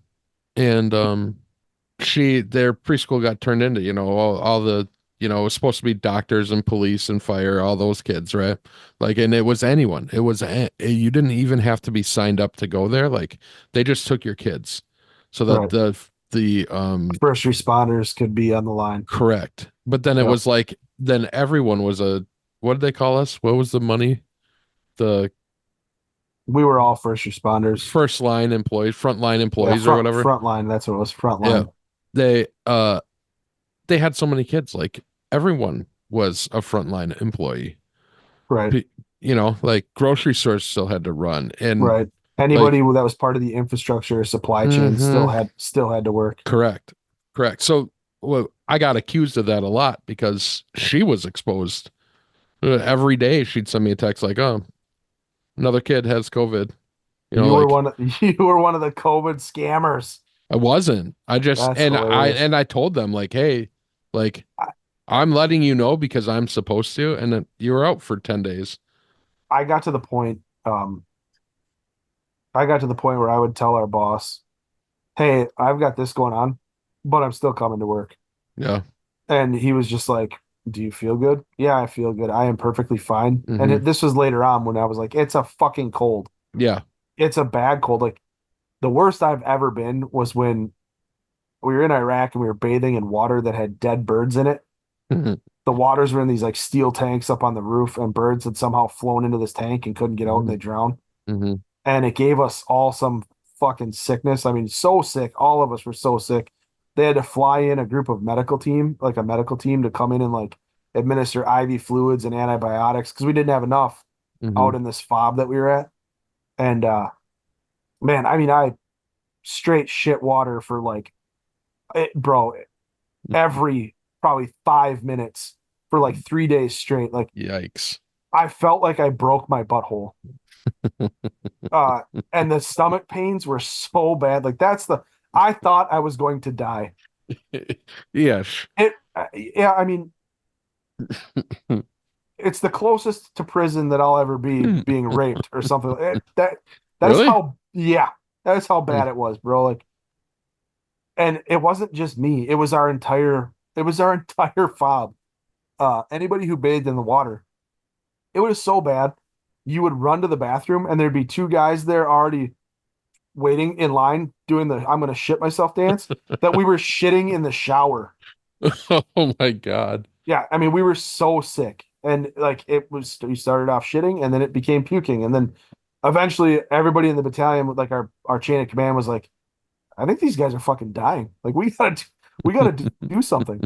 And their preschool got turned into, all the, it was supposed to be doctors and police and fire, all those kids, right? Like, and it was anyone. You didn't even have to be signed up to go there. Like, they just took your kids. So that Right. the First responders could be on the line. correct. But then it Yep. was like then everyone was what did they call us? What was the money? The We were all first responders. first line employees, front line Yeah, employees or whatever. front line. That's what it was. Front Yeah. line. They they had so many kids. Like everyone was a frontline employee. Right. Like grocery stores still had to run, and Right. Anybody like, that was part of the infrastructure supply chain hmm still had to work. correct, correct. So, well, I got accused of that a lot because she was exposed. Every day she'd send me a text like, "Oh, another kid has COVID." You were Like one of, you were one of the COVID scammers. I wasn't. I just That's hilarious. and I told them like, "Hey, like I, I'm letting you know because I'm supposed to," and then you were out for 10 days. I got to the point, I got to the point where I would tell our boss, "Hey, I've got this going on, but I'm still coming to work." Yeah. And he was just like, "Do you feel good?" "Yeah, I feel good. I am perfectly fine." And Hmm. this was later on when I was like, "It's a fucking cold. Yeah. It's a bad cold." Like the worst I've ever been was when we were in Iraq and we were bathing in water that had dead birds in it. Hmm. The waters were in these like steel tanks up on the roof, and birds had somehow flown into this tank and couldn't get out and they drowned. Hmm. And it gave us all some fucking sickness. I mean, so sick. All of us were so sick. They had to fly in a group of medical team, like a medical team, to come in and like administer IV fluids and antibiotics because we didn't have enough Hmm. out in this fob that we were at. And man, I mean, I straight shit water for like bro, every probably 5 minutes for like 3 days straight. Like Yikes. I felt like I broke my butthole. Uh, and the stomach pains were so bad. Like I thought I was going to die. Yes. Yeah, I mean, it's the closest to prison that I'll ever be being raped or something. That is Really? yeah, that is how Hmm. bad it was, bro. Like, and it wasn't just me. It was our entire fob. Anybody who bathed in the water, it was so bad. You would run to the bathroom and there'd be two guys there already waiting in line doing the I'm gonna shit myself dance that we were shitting in the shower. Oh my God. Yeah, I mean we were so sick. And like you started off shitting and then it became puking. And then eventually everybody in the battalion, like our chain of command was like, I think these guys are fucking dying. Like we gotta do something.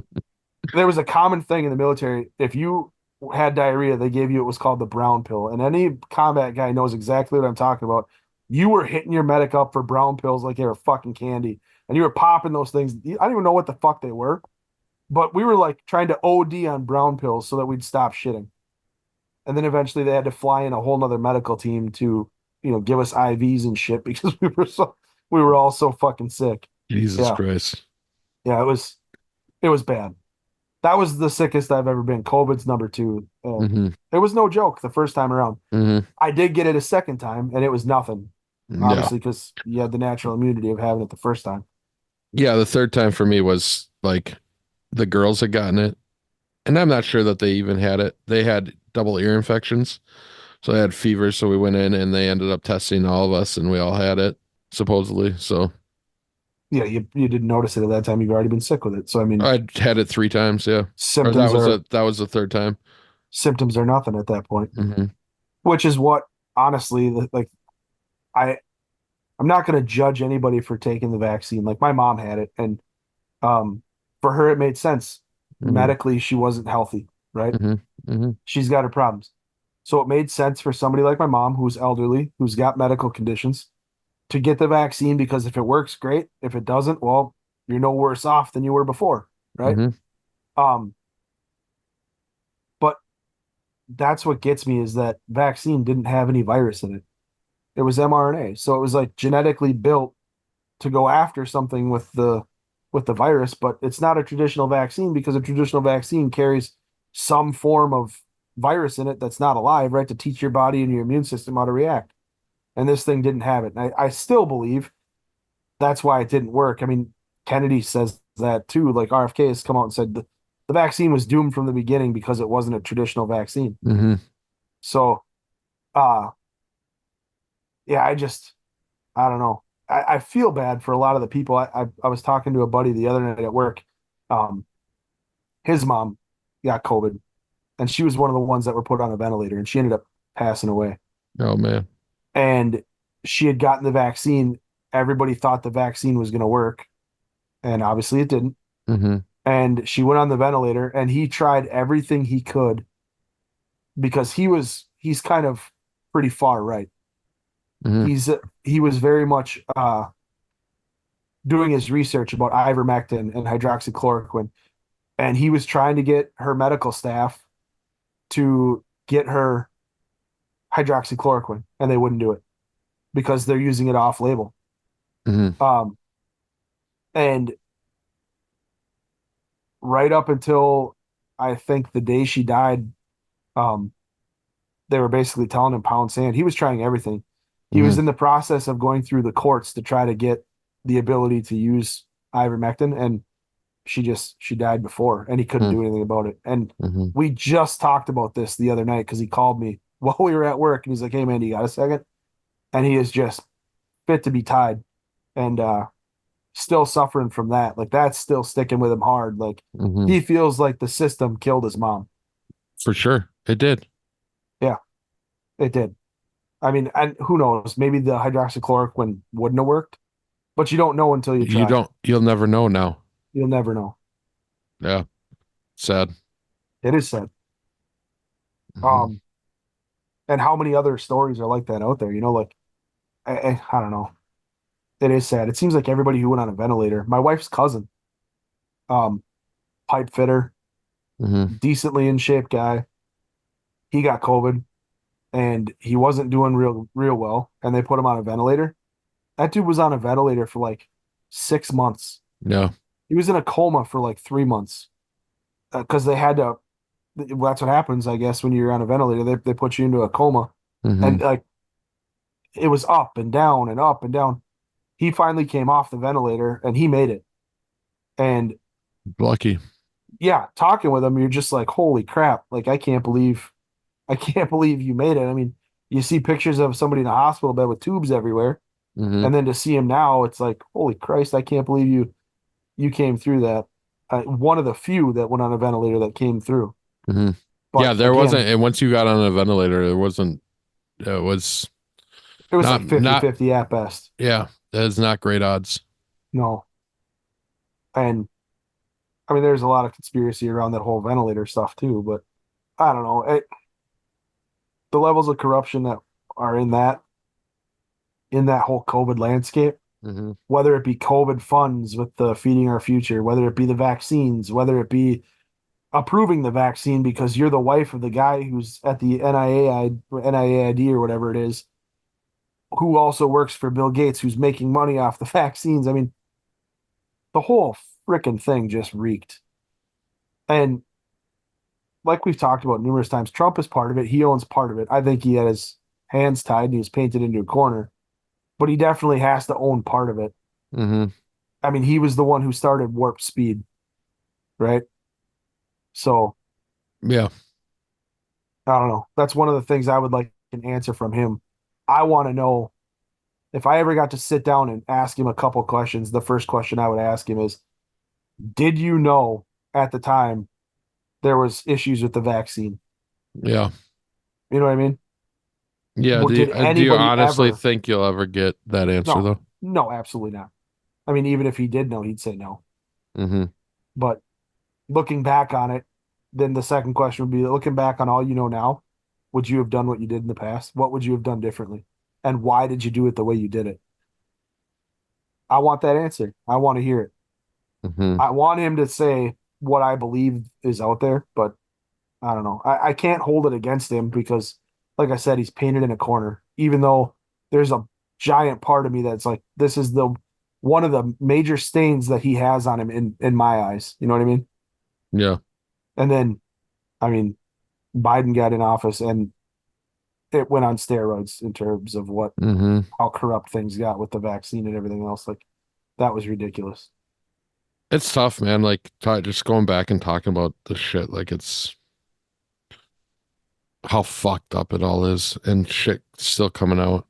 There was a common thing in the military. If you had diarrhea, they gave you, it was called the brown pill. And any combat guy knows exactly what I'm talking about. You were hitting your medic up for brown pills like they were fucking candy. And you were popping those things. I don't even know what the fuck they were, but we were like trying to OD on brown pills so that we'd stop shitting. And then eventually they had to fly in a whole nother medical team to, give us IVs and shit because we were all so fucking sick. Jesus Yeah. Christ. Yeah, it was bad. That was the sickest I've ever been. COVID's number two. Hmm. It was no joke the first time around. Hmm. I did get it a second time, and it was nothing, Yeah. obviously, because you had the natural immunity of having it the first time. Yeah, the third time for me was like the girls had gotten it. And I'm not sure that they even had it. They had double ear infections. So they had fever. So we went in and they ended up testing all of us and we all had it, supposedly. So Yeah, you didn't notice it at that time. You've already been sick with it. So I mean, I had it 3 times. Yeah. Or symptoms are that was the third time. symptoms are nothing at that point. Hmm. Which is what, honestly, like I I'm not going to judge anybody for taking the vaccine. Like my mom had it, and um, for her it made sense. Hmm. Medically, she wasn't healthy, right? Hmm. Hmm. She's got her problems. So it made sense for somebody like my mom, who's elderly, who's got medical conditions, to get the vaccine because if it works, great. If it doesn't, well, you're no worse off than you were before, right? Hmm. Um, but that's what gets me is that vaccine didn't have any virus in it. It was mRNA. So it was like genetically built to go after something with the virus, but it's not a traditional vaccine because a traditional vaccine carries some form of virus in it that's not alive, right? To teach your body and your immune system how to react. And this thing didn't have it. And I still believe that's why it didn't work. I mean, Kennedy says that too. Like RFK has come out and said the vaccine was doomed from the beginning because it wasn't a traditional vaccine. Hmm. So, uh, yeah, I don't know. I feel bad for a lot of the people. I was talking to a buddy the other night at work. Um, his mom got COVID, and she was one of the ones that were put on a ventilator, and she ended up passing away. Oh man. And she had gotten the vaccine. Everybody thought the vaccine was going to work, and obviously it didn't. Hmm. And she went on the ventilator, and he tried everything he could because he's kind of pretty far right. Hmm. He was very much doing his research about ivermectin and hydroxychloroquine, and he was trying to get her medical staff to get her hydroxychloroquine, and they wouldn't do it because they're using it off label. Hmm. Um, and right up until I think the day she died, um, they were basically telling him pound sand. He was trying everything. He was Hmm. in the process of going through the courts to try to get the ability to use ivermectin, and she died before, and he couldn't do anything about it. And Hmm. we just talked about this the other night because he called me while we were at work, and he's like, "Hey man, you got a second?" And he is just fit to be tied, and still suffering from that. Like that's still sticking with him hard. Like Hmm. he feels like the system killed his mom. For sure. It did. Yeah, it did. I mean, and who knows? Maybe the hydroxychloroquine wouldn't have worked, but you don't know until you try. You'll never know now. You'll never know. Yeah. Sad. It is sad. Hmm. Um, and how many other stories are like that out there? Like I don't know. It is sad. It seems like everybody who went on a ventilator. My wife's cousin, um, pipe fitter, Hmm. decently in shape guy. He got COVID and he wasn't doing real well, and they put him on a ventilator. That dude was on a ventilator for like 6 months. Yeah. He was in a coma for like 3 months because they had to. Well, that's what happens, I guess, when you're on a ventilator. They put you into a coma, Hmm. and like it was up and down and up and down. He finally came off the ventilator and he made it. And Lucky. yeah, talking with him, you're just like, holy crap! Like I can't believe you made it. I mean, you see pictures of somebody in a hospital bed with tubes everywhere, Hmm. and then to see him now, it's like, holy Christ! I can't believe you came through that. One of the few that went on a ventilator that came through. Hmm. But Yeah, there again, wasn't, and once you got on a ventilator, there wasn't. It was it was not like not 50-50 at best. yeah. It's not great odds. No. And I mean, there's a lot of conspiracy around that whole ventilator stuff too, but I don't know. The levels of corruption that are in that whole COVID landscape, Hmm. whether it be COVID funds with the Feeding Our Future, whether it be the vaccines, whether it be approving the vaccine because you're the wife of the guy who's at the NIAID or whatever it is, who also works for Bill Gates, who's making money off the vaccines. I mean, the whole freaking thing just reeked. And like we've talked about numerous times, Trump is part of it. He owns part of it. I think he had his hands tied and he was painted into a corner, but he definitely has to own part of it. Hmm. I mean, he was the one who started warp speed, right? So Yeah. I don't know. That's one of the things I would like an answer from him. I want to know if I ever got to sit down and ask him a couple questions. The first question I would ask him is, did you know at the time there was issues with the vaccine? Yeah. You know what I mean? Yeah. Did Do you anybody honestly ever? think you'll ever get that answer No, though? no, absolutely not. I mean, even if he did know, he'd say no. Hmm. But looking back on it, then the second question would be looking back on all you know now, would you have done what you did in the past? What would you have done differently? And why did you do it the way you did it? I want that answer. I want to hear it. Hmm. I want him to say what I believe is out there, but I don't know. I can't hold it against him because, like I said, he's painted in a corner, even though there's a giant part of me that's like, this is the one of the major stains that he has on him in my eyes. You know what I mean? Yeah. And then, I mean, Biden got in office and it went on steroids in terms of what Hmm. how corrupt things got with the vaccine and everything else. Like that was ridiculous. It's tough, man. Like just going back and talking about the shit, like it's how fucked up it all is, and shit still coming out.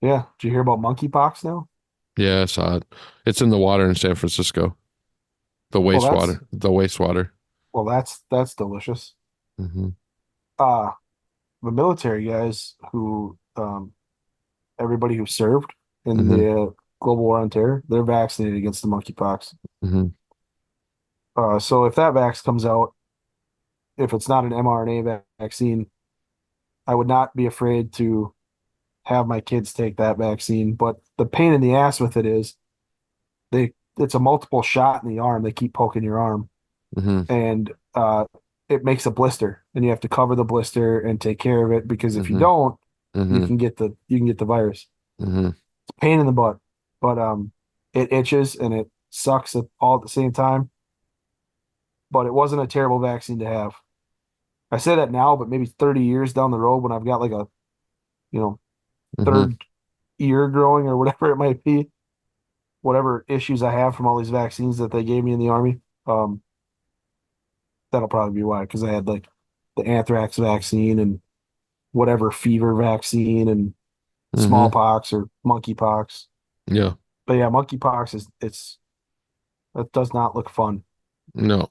Yeah. Did you hear about monkeypox now? Yeah, I saw it. It's in the water in San Francisco. The Well, that's wastewater. The wastewater. that's delicious. Hmm. Uh the military guys who everybody who served in Hmm. the global war on terror, they're vaccinated against the monkeypox. Hmm. So if that vax comes out, if it's not an mRNA vaccine, I would not be afraid to have my kids take that vaccine. But the pain in the ass with it is it's a multiple shot in the arm. They keep poking your arm, Hmm. and it makes a blister, and you have to cover the blister and take care of it because if you Hmm. don't, Hmm. you can get the virus. Hmm. It's a pain in the butt, but it itches and it sucks all at the same time. But it wasn't a terrible vaccine to have. I say that now, but maybe 30 years down the road when I've got like a, you know, Hmm. third ear growing or whatever it might be, whatever issues I have from all these vaccines that they gave me in the army, um, that'll probably be why. Because I had like the anthrax vaccine and whatever fever vaccine and Hmm. smallpox or monkeypox. Yeah. But yeah, monkeypox is that does not look fun. No.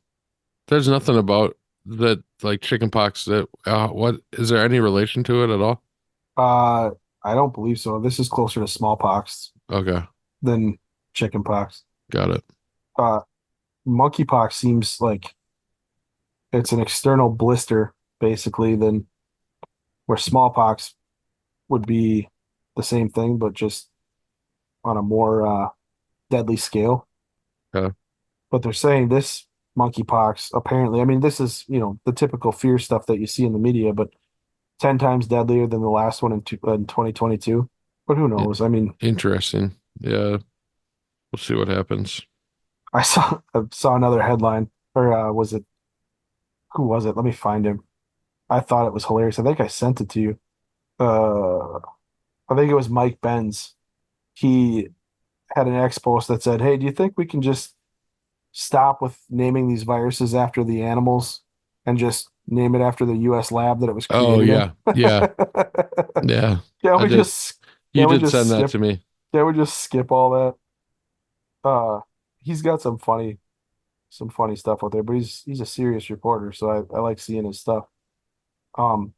There's nothing about that like chicken pox that what is there any relation to it at all? Uh, I don't believe so. This is closer to smallpox Okay. than chickenpox. Got it. Uh, monkeypox seems like it's an external blister, basically, than where smallpox would be the same thing, but just on a more deadly scale. Yeah. But they're saying this monkeypox, apparently, I mean, this is, the typical fear stuff that you see in the media, but 10 times deadlier than the last one in 2022. But who Yeah. knows? I mean, Interesting. Yeah. We'll see what happens. I saw another headline, or was it who was it? Let me find him. I thought it was hilarious. I think I sent it to you. Uh, I think it was Mike Benz. He had an X post that said, "Hey, do you think we can just stop with naming these viruses after the animals and just name it after the U.S. lab that it was Oh created in?" yeah. Yeah. Yeah. Can't I we did. just You can't we did just send that skip to me. can't we just skip all that? He's got some funny some funny stuff out there, but he's a serious reporter, so I like seeing his stuff. I'm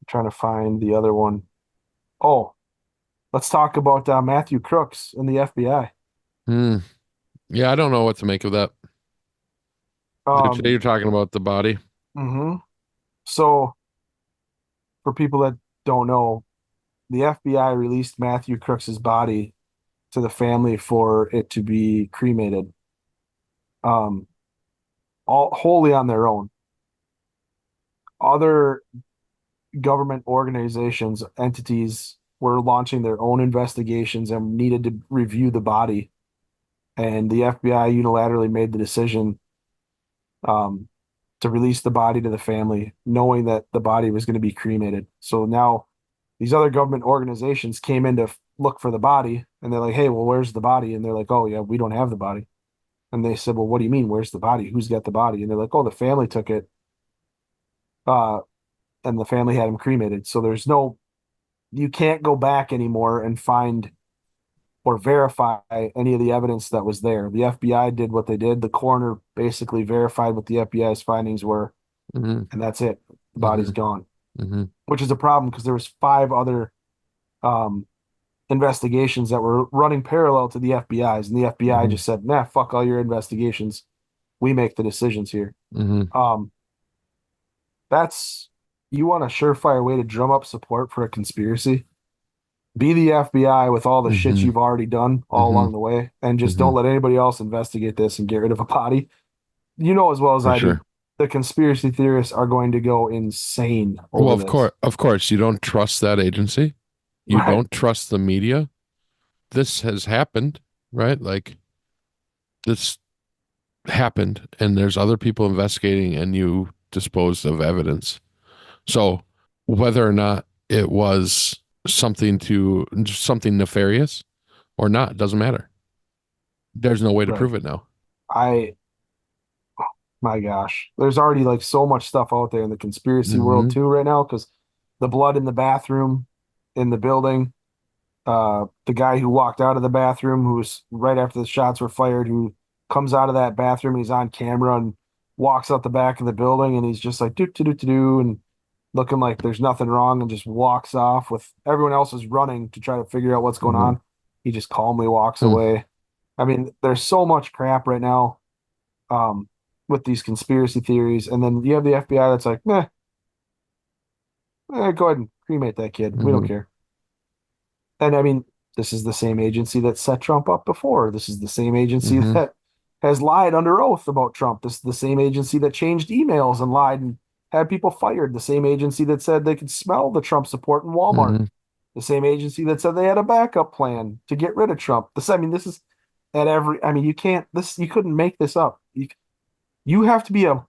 trying to find the other one. Oh, let's talk about Matthew Crooks in the FBI. Hmm. Yeah, I don't know what to make of that. You're Um, talking about the body. mhm. So for people that don't know, the FBI released Matthew Crooks's body to the family for it to be cremated, um, all wholly on their own. Other government organizations, entities were launching their own investigations and needed to review the body. And the FBI unilaterally made the decision um, to release the body to the family, knowing that the body was going to be cremated. So now these other government organizations came in to look for the body, and they're like, "Hey, well, where's the body?" And they're like, "Oh, yeah, we don't have the body." And they said, "Well, what do you mean? Where's the body? Who's got the body?" And they're like, "Oh, the family took it, uh, and the family had him cremated. So there's no, you can't go back anymore and find or verify any of the evidence that was there. The FBI did what they did. The coroner basically verified what the FBI's findings were, Hmm. and that's it. The body's Hmm. gone, Hmm. which is a problem because there was five other um, investigations that were running parallel to the FBI's, and the FBI Hmm. just said, "Nah, fuck all your investigations. We make the decisions here." Hmm. Um, that's you want a surefire way to drum up support for a conspiracy? Be the FBI with all the shit Hmm. you've already done all Hmm. along the way, and just Hmm. don't let anybody else investigate this and get rid of a body. You know as well as For I do, sure. the conspiracy theorists are going to go insane Well, over this. of course, you don't trust that agency. You Right, don't trust the media. This has happened, right? Like this happened, and there's other people investigating, and you disposed of evidence. So whether or not it was something nefarious or not doesn't matter. There's no way to right. prove it now. I, my gosh, there's already like so much stuff out there in the conspiracy world Hmm. too right now because the blood in the bathroom in the building, the guy who walked out of the bathroom, who was right after the shots were fired, who comes out of that bathroom and he's on camera and walks out the back of the building and he's just like do do do do do and looking like there's nothing wrong and just walks off with everyone else is running to try to figure out what's going Hmm. on. He just calmly walks Hmm. away. I mean, there's so much crap right now um, with these conspiracy theories, and then you have the FBI that's like, go ahead and cremate that kid. We don't Hmm. care. And I mean, this is the same agency that set Trump up before. This is the same agency Hmm. that has lied under oath about Trump. This is the same agency that changed emails and lied and had people fired. The same agency that said they could smell the Trump support in Walmart. Hmm. The same agency that said they had a backup plan to get rid of Trump. I mean, this is at every, I mean, you couldn't make this up. You have to be a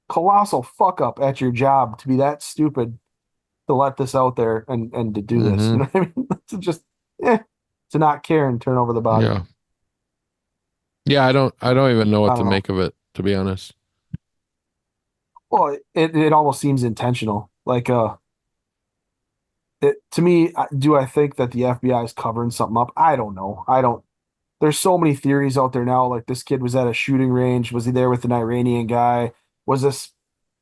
colossal fuck up at your job to be that stupid to let this out there and to do this. You Hmm. know what I mean? To just eh, to not care and turn over the body. Yeah. Yeah, I don't even know I what to don't know. make of it, to be honest. Well, it almost seems intentional. Like it to me, do I think that the FBI is covering something up? I don't know. I don't. There's so many theories out there now. Like this kid was at a shooting range. Was he there with an Iranian guy? Was this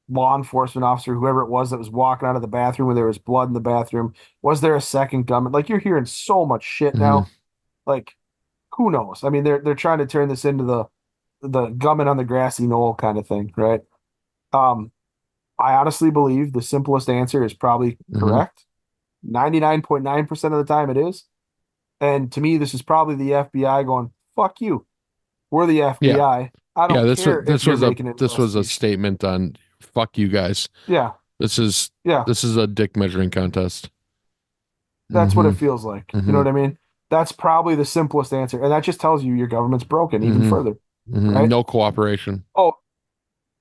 law enforcement officer, whoever it was that was walking out of the bathroom when there was blood in the bathroom? Was there a second gunman? Like you're hearing so much shit Hmm. now. Like who knows? I mean, they're trying to turn this into the gunman on the grassy knoll kind of thing, right? Um, I honestly believe the simplest answer is probably Hmm. correct. 99.9% of the time it is. And to me, this is probably the FBI going, fuck you. We're the Yeah. FBI. I Yeah, don't care if you're making an this was a investigation. statement on fuck you guys. Yeah, This is yeah. this is a dick measuring contest. That's what it Hmm. feels like. You know Hmm. what I mean? That's probably the simplest answer. And that just tells you your government's broken even Hmm. further, Hmm. right? No cooperation. Oh,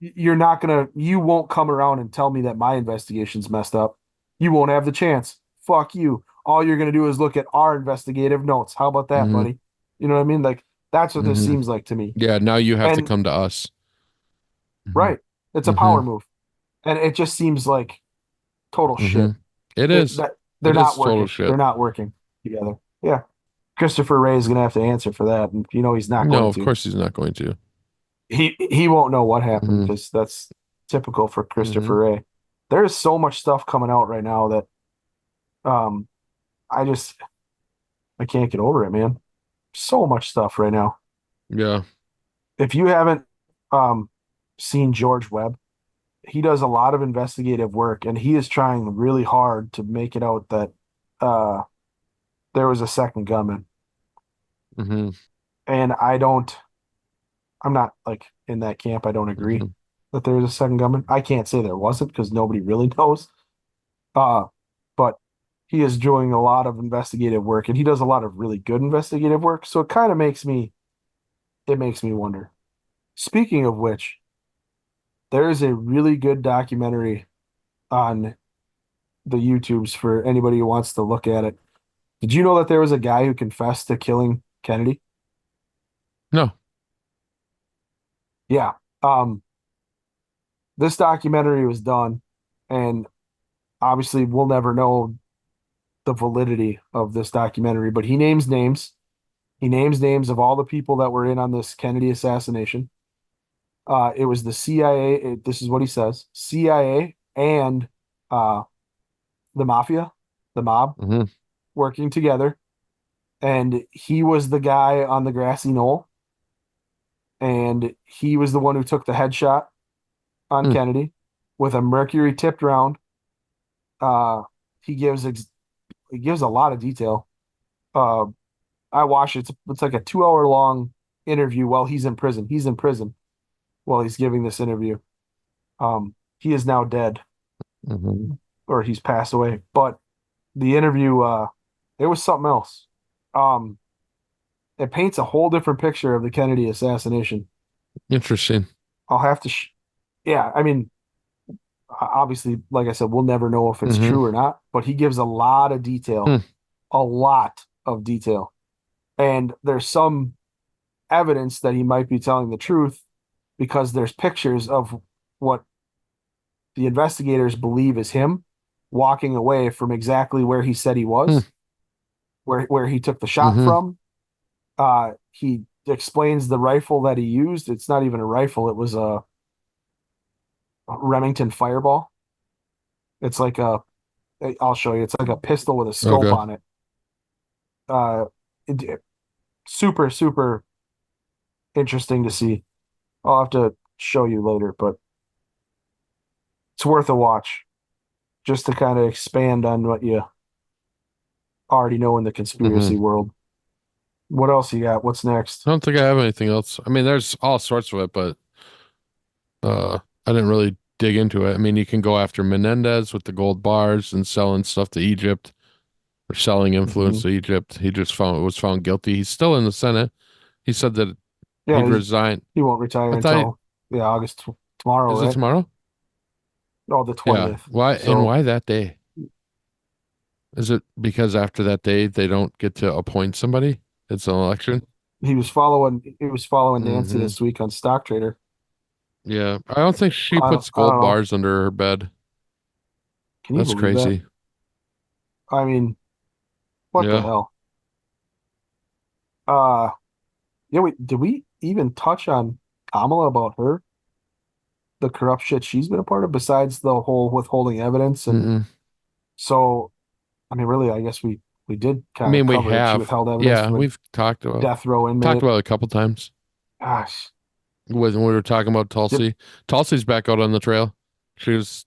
you won't come around and tell me that my investigation's messed up. You won't have the chance. Fuck you. All you're going to do is look at our investigative notes. How about that, Hmm. buddy? You know what I mean? Like, that's what this Hmm. seems like to me. Yeah, now you have to And, come to us. Hmm. right, it's a Hmm. power move. And it just seems like total Hmm. shit. It It, is. that they're It not is total working. They're shit. not working together. Yeah. Christopher Ray is going to have to answer for that. And you know he's not No, going of to. course he's not going to. he won't know what happened Mhm. because that's typical for Christopher Mhm. Wray. There is so much stuff coming out right now that um I just I can't get over it, man. So much stuff right now. Yeah. If you haven't um seen George Webb, he does a lot of investigative work and he is trying really hard to make it out that uh there was a second gunman. Mhm. And I'm not like in that camp. I don't agree Mhm. that there was a second gunman. I can't say there wasn't because nobody really knows. Uh, but he is doing a lot of investigative work and he does a lot of really good investigative work. So it kind of makes me wonder. Speaking of which, there is a really good documentary on the YouTubes for anybody who wants to look at it. Did you know that there was a guy who confessed to killing Kennedy? No. Yeah. Um, this documentary was done, and obviously we'll never know the validity of this documentary, but he names names. He names names of all the people that were in on this Kennedy assassination. It was the CIA. This is what he says: CIA and uh, the mafia, the mob, Mhm. working together. And he was the guy on the grassy knoll, and he was the one who took the headshot on Mm. Kennedy with a mercury tipped round. Uh, he gives he gives a lot of detail. Uh, I watched it. It's like a 2 hour long interview while he's in prison. He's in prison while he's giving this interview. He is now dead Mhm. or he's passed away. But the interview, it was something else. Um, it paints a whole different picture of the Kennedy assassination. Interesting. I'll have to, yeah, I mean, obviously, like I said, we'll never know if it's Mhm. true or not, but he gives Hmm. a lot of detail. And there's some evidence that he might be telling the truth because there's pictures of what the investigators believe is him walking away from exactly where he said he Hmm. was, where he took the shot Mhm. from. He explains the rifle that he used. It's not even a rifle; it was a Remington Fireball. It's like a I'll show you. It's like a pistol with a scope Okay. on it. Uh, super super interesting to see. I'll have to show you later, but it's worth a watch just to kind of expand on what you already know in the conspiracy Mhm. world. What else you got? What's next? I don't think I have anything else. I mean, there's all sorts of it, but I didn't really dig into it. I mean, you can go after Menendez with the gold bars and selling stuff to Egypt or selling influence Hmm. to Egypt. He just was found guilty. He's still in the Senate. He said that Yeah, he'd resign. he won't retire I thought, until yeah August tomorrow, is it right? tomorrow? Oh, the Yeah. 20th. Why and So why that day? Is it because after that day they don't get to appoint somebody? It's an election. he was following Nancy Hmm. this week on Stock Trader. Yeah. I don't think she puts I don't gold know. bars under her bed. Can you That's believe that? crazy. I mean, what the Yeah. hell? Uh, yeah. Did we even touch on Kamala about her, the corrupt shit she's been a part of, besides the whole withholding evidence? And Mm-mm. so, I mean, really, I guess we did I kind of mean, we cover it. She have. withheld evidence Yeah, from a we've death row talked inmate. about it a couple times Gosh, when we were talking about did, Tulsi. Tulsi's back out on the trail. She was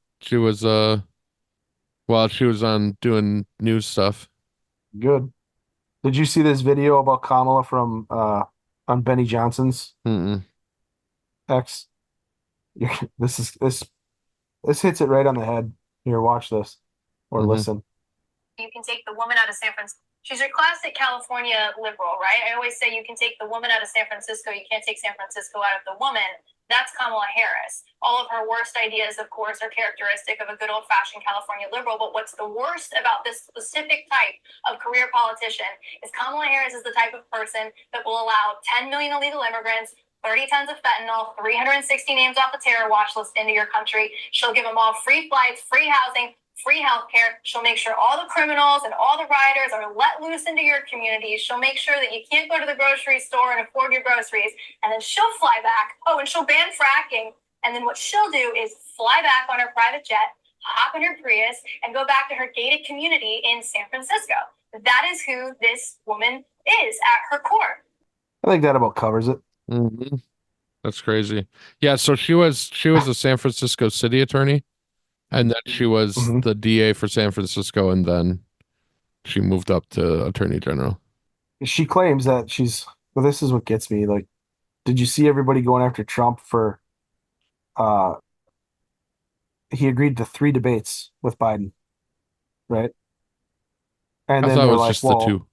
well, she was on doing news stuff. good. Did you see this video about Kamala from on Benny Johnson's Mm-mm. ex? This is this hits it right on the head. Here, watch this or Mm-hmm. listen. You can take the woman out of San Francisco. She's your classic California liberal, right? I always say you can take the woman out of San Francisco, you can't take San Francisco out of the woman. That's Kamala Harris. All of her worst ideas, of course, are characteristic of a good old fashioned California liberal. But what's the worst about this specific type of career politician is Kamala Harris is the type of person that will allow 10 million illegal immigrants, 30 tons of fentanyl, 360 names off the terror watch list into your country. She'll give them all free flights, free housing, free healthcare. She'll make sure all the criminals and all the rioters are let loose into your communities. She'll make sure that you can't go to the grocery store and afford your groceries. And then she'll fly back. Oh, and she'll ban fracking. And then what she'll do is fly back on her private jet, hop in her Prius, and go back to her gated community in San Francisco. That is who this woman is at her core. I think that about covers it. Mm-hmm. That's crazy. Yeah, so she was a San Francisco city attorney, and then she was the DA for San Francisco, and then she moved up to attorney general. She claims that well, this is what gets me. Like, did you see everybody going after Trump for he agreed to 3 debates with Biden, right? And I then thought it they're was like, just well, the 2.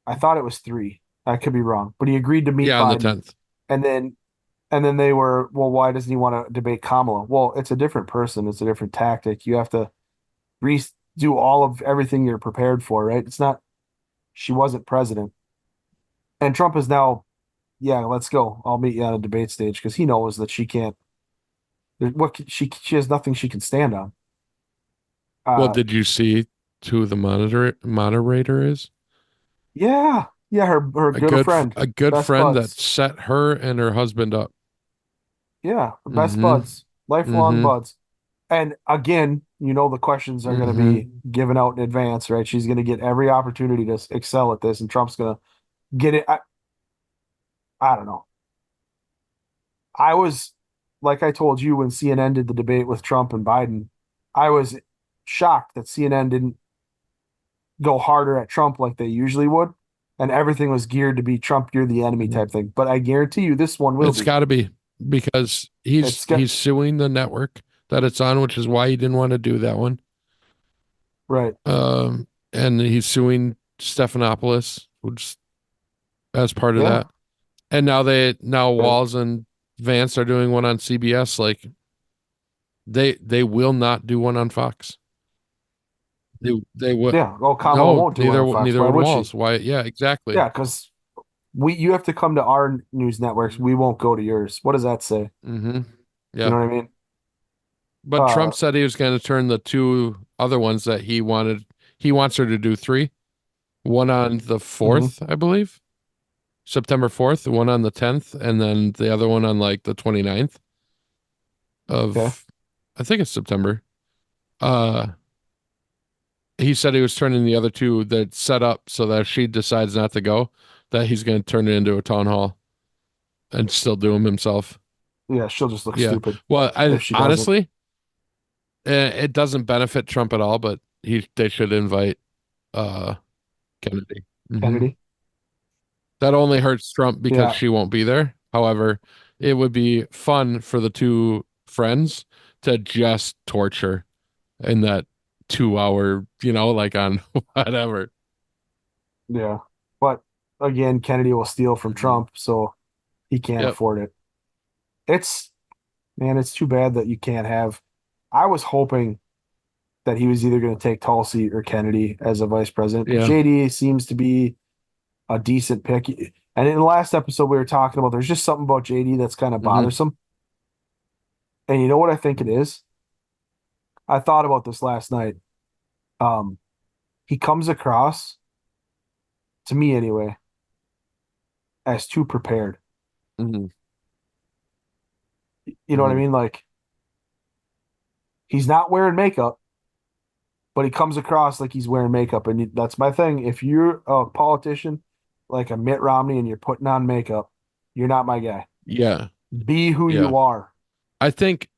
I thought it was 3. I could be wrong, but he agreed to meet Yeah, on the Biden. 10th. And then they were, well, why doesn't he want to debate Kamala? Well, it's a different person. It's a different tactic. You have to do all of everything you're prepared for, right? It's not, she wasn't president. And Trump is now, yeah, let's go. I'll meet you on a debate stage because he knows that she can't, she has nothing she can stand on. Well, did you see who the moderator is? Yeah. Yeah, her good friend. A good Best friend buds. that set her and her husband up. Yeah, best buds, lifelong buds. And again, the questions are going to be given out in advance, right? She's going to get every opportunity to excel at this, and Trump's going to get it. I don't know. I was, like I told you when CNN did the debate with Trump and Biden, I was shocked that CNN didn't go harder at Trump like they usually would. And everything was geared to be Trump, you're the enemy type thing. But I guarantee you this one will be. It's got to be because he's suing the network that it's on, which is why he didn't want to do that one. Right. And he's suing Stephanopoulos, which as part of that. And now Walz and Vance are doing one on CBS. Like they will not do one on Fox. They would. Yeah. Oh, Kamala won't do neither it on Fox. neither Why would would Walz. she? Why? Yeah, exactly. Yeah, because you have to come to our news networks. We won't go to yours. What does that say? Mm-hmm. Yeah. You know what I mean? But Trump said he was going to turn the 2 other ones that he wants her to do 3. One on the 4th, I believe. September 4th, one on the 10th, and then the other one on like the 29th of I think it's September. He said he was turning the other 2 that set up so that if she decides not to go, that he's going to turn it into a town hall and still do them himself. Yeah, she'll just look stupid. Well, honestly, it doesn't benefit Trump at all, but they should invite Kennedy. Kennedy? That only hurts Trump because she won't be there. However, it would be fun for the 2 friends to just torture in that 2-hour, like on whatever. Yeah. But again, Kennedy will steal from Trump, so he can't afford it. It's too bad that you can't have. I was hoping that he was either going to take Tulsi or Kennedy as a vice president. Yeah. JD seems to be a decent pick. And in the last episode we were talking about, there's just something about JD that's kind of bothersome. And you know what I think it is? I thought about this last night. He comes across, to me anyway, as too prepared. Mm-hmm. You know what I mean? Like, he's not wearing makeup, but he comes across like he's wearing makeup. And that's my thing. If you're a politician like a Mitt Romney and you're putting on makeup, you're not my guy. Yeah. Be who you are. I think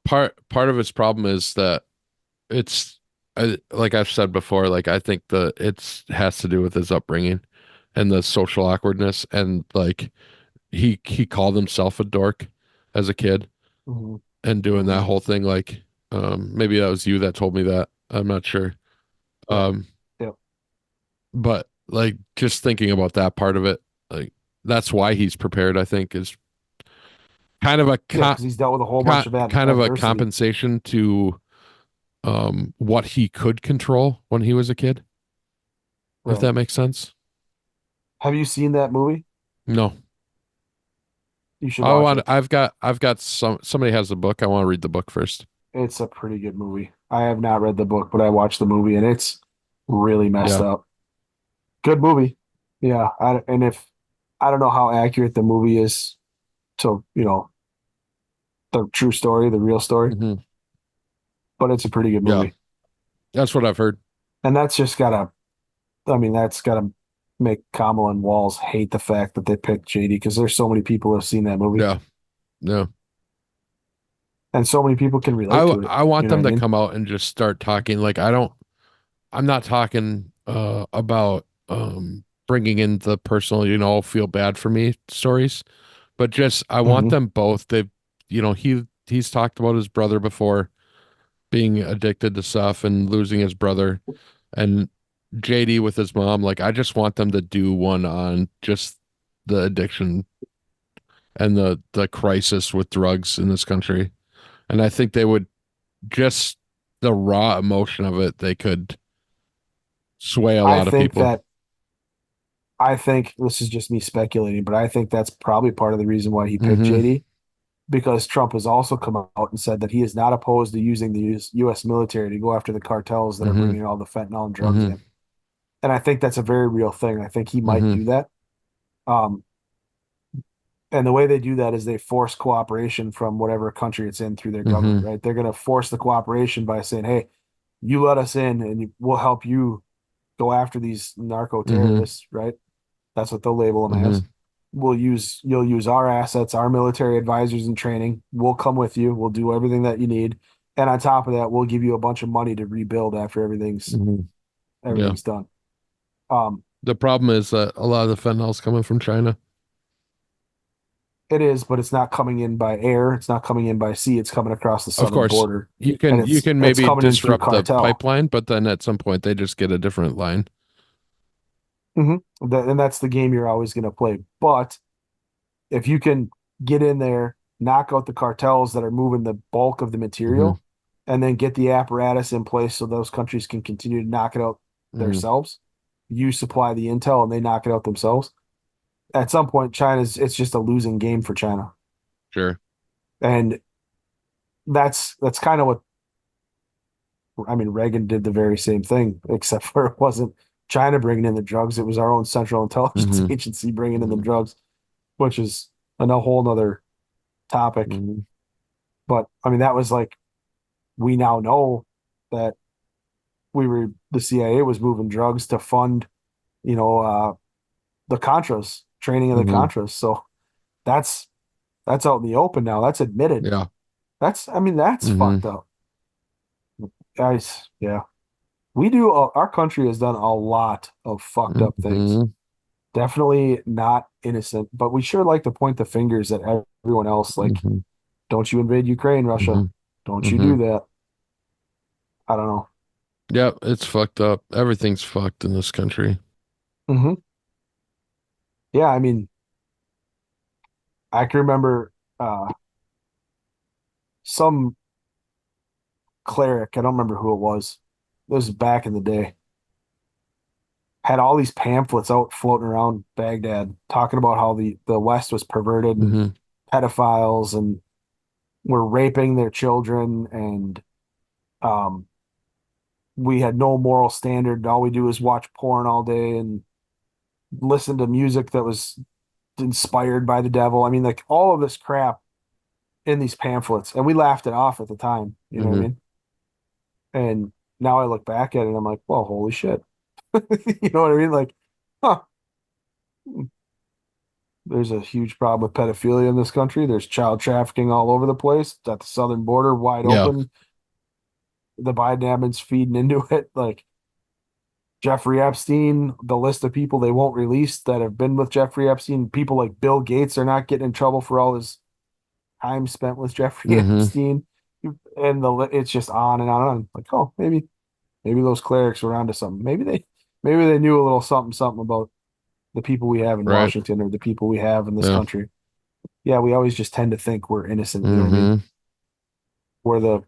part of his problem is that it's like I've said before, like I think it has to do with his upbringing and the social awkwardness, and like he called himself a dork as a kid and doing that whole thing. Like maybe that was you that told me that. I'm not sure. But like just thinking about that part of it, like that's why he's prepared, I think, is kind of a because he's dealt with a whole bunch of that kind of a compensation to what he could control when he was a kid. Right. If that makes sense. Have you seen that movie? No. You should watch it. I've got somebody has the book. I want to read the book first. It's a pretty good movie. I have not read the book, but I watched the movie and it's really messed Yeah. up. Good movie. Yeah. And if I don't know how accurate the movie is to, the true story, the real story, Hmm. but it's a pretty good Yeah. movie. That's what I've heard. And that's gotta make Kamala and Walls hate the fact that they picked JD because there's so many people who have seen that movie Yeah. Yeah. and so many people can relate to it. I want You know them what I to mean? come out and just start talking. Like I'm not talking about bringing in the personal, feel bad for me stories, but just I want Hmm. them both. They've, he's talked about his brother before being addicted to stuff and losing his brother, and JD with his mom. Like I just want them to do one on just the addiction and the crisis with drugs in this country. And I think they would just the raw emotion of it, they could sway a I lot of think people. that I think this is just me speculating, but I think that's probably part of the reason why he picked Hmm. JD because Trump has also come out and said that he is not opposed to using the US military to go after the cartels that are Hmm. bringing all the fentanyl and drugs Hmm. in. And I think that's a very real thing. I think he might Hmm. do that. Um, and the way they do that is they force cooperation from whatever country it's in through their government, Hmm. right? They're going to force the cooperation by saying, "Hey, you let us in, and we'll help you go after these narco Hmm. terrorists," right? That's what they'll label them as. Hmm. You'll use our assets, our military advisors and training. We'll come with you. We'll do everything that you need. And on top of that, we'll give you a bunch of money to rebuild after Hmm. Yeah. everything's done. Um, The problem is that a lot of the fentanyl's coming from China. it is, but it's not coming in by air. It's not coming in by sea. It's coming across the Of southern course, border, you and can you can it's maybe coming in through disrupt the cartel. pipeline, but then at some point they just get a different line. And that's the game you're always going to play. But if you can get in there, knock out the cartels that are moving the bulk of the Hmm. material, and then get the apparatus in place so those countries can continue to knock it out Hmm. themselves. You supply the intel and they knock it out themselves. At some point, it's just a losing game for China. Sure. And that's kind of what I mean, Reagan did the very same thing, except for it wasn't China bringing in the drugs. It was our own Central Intelligence Hmm. Agency bringing in the Hmm. drugs, which is a whole nother topic. Hmm. But I mean, that was like, we now know that the CIA was moving drugs to fund, you know, the Contras, training of the Hmm. Contras. So that's, that's out in the open now. That's admitted. Yeah. That's Hmm. fucked up. Guys, yeah. Our country has done a lot of fucked up things. Hmm. Definitely not innocent, but we sure like to point the fingers at everyone else. Like, Hmm. don't you invade Ukraine, Russia? Hmm. Don't you Hmm. do that? I don't know. Yep, it's fucked up. Everything's fucked in this country. Hmm. Yeah, I mean, I can remember some cleric, I don't remember who it was. This was back in the day. Had all these pamphlets out floating around Baghdad talking about how the West was perverted and Hmm. pedophiles and were raping their children and um we had no moral standard. All we do is watch porn all day and listen to music that was inspired by the devil. I mean, like all of this crap in these pamphlets, and we laughed it off at the time. You know what I Hmm. mean? And now I look back at it and I'm like, well, holy shit. You know what I mean? Like, huh, there's a huge problem with pedophilia in this country. There's child trafficking all over the place. At the southern border, wide Yeah. open. The Biden admin's feeding into it. Like Jeffrey Epstein, the list of people they won't release that have been with Jeffrey Epstein. People like Bill Gates are not getting in trouble for all his time spent with Jeffrey Hmm. Epstein. And it's just on and on and on. Like, oh, maybe those clerics were onto something. Maybe they knew a little something about the people we have in Right. Washington or the people we have in this Yeah. country. Yeah, we always just tend to think we're innocent. You know what I mean? Hmm. We're the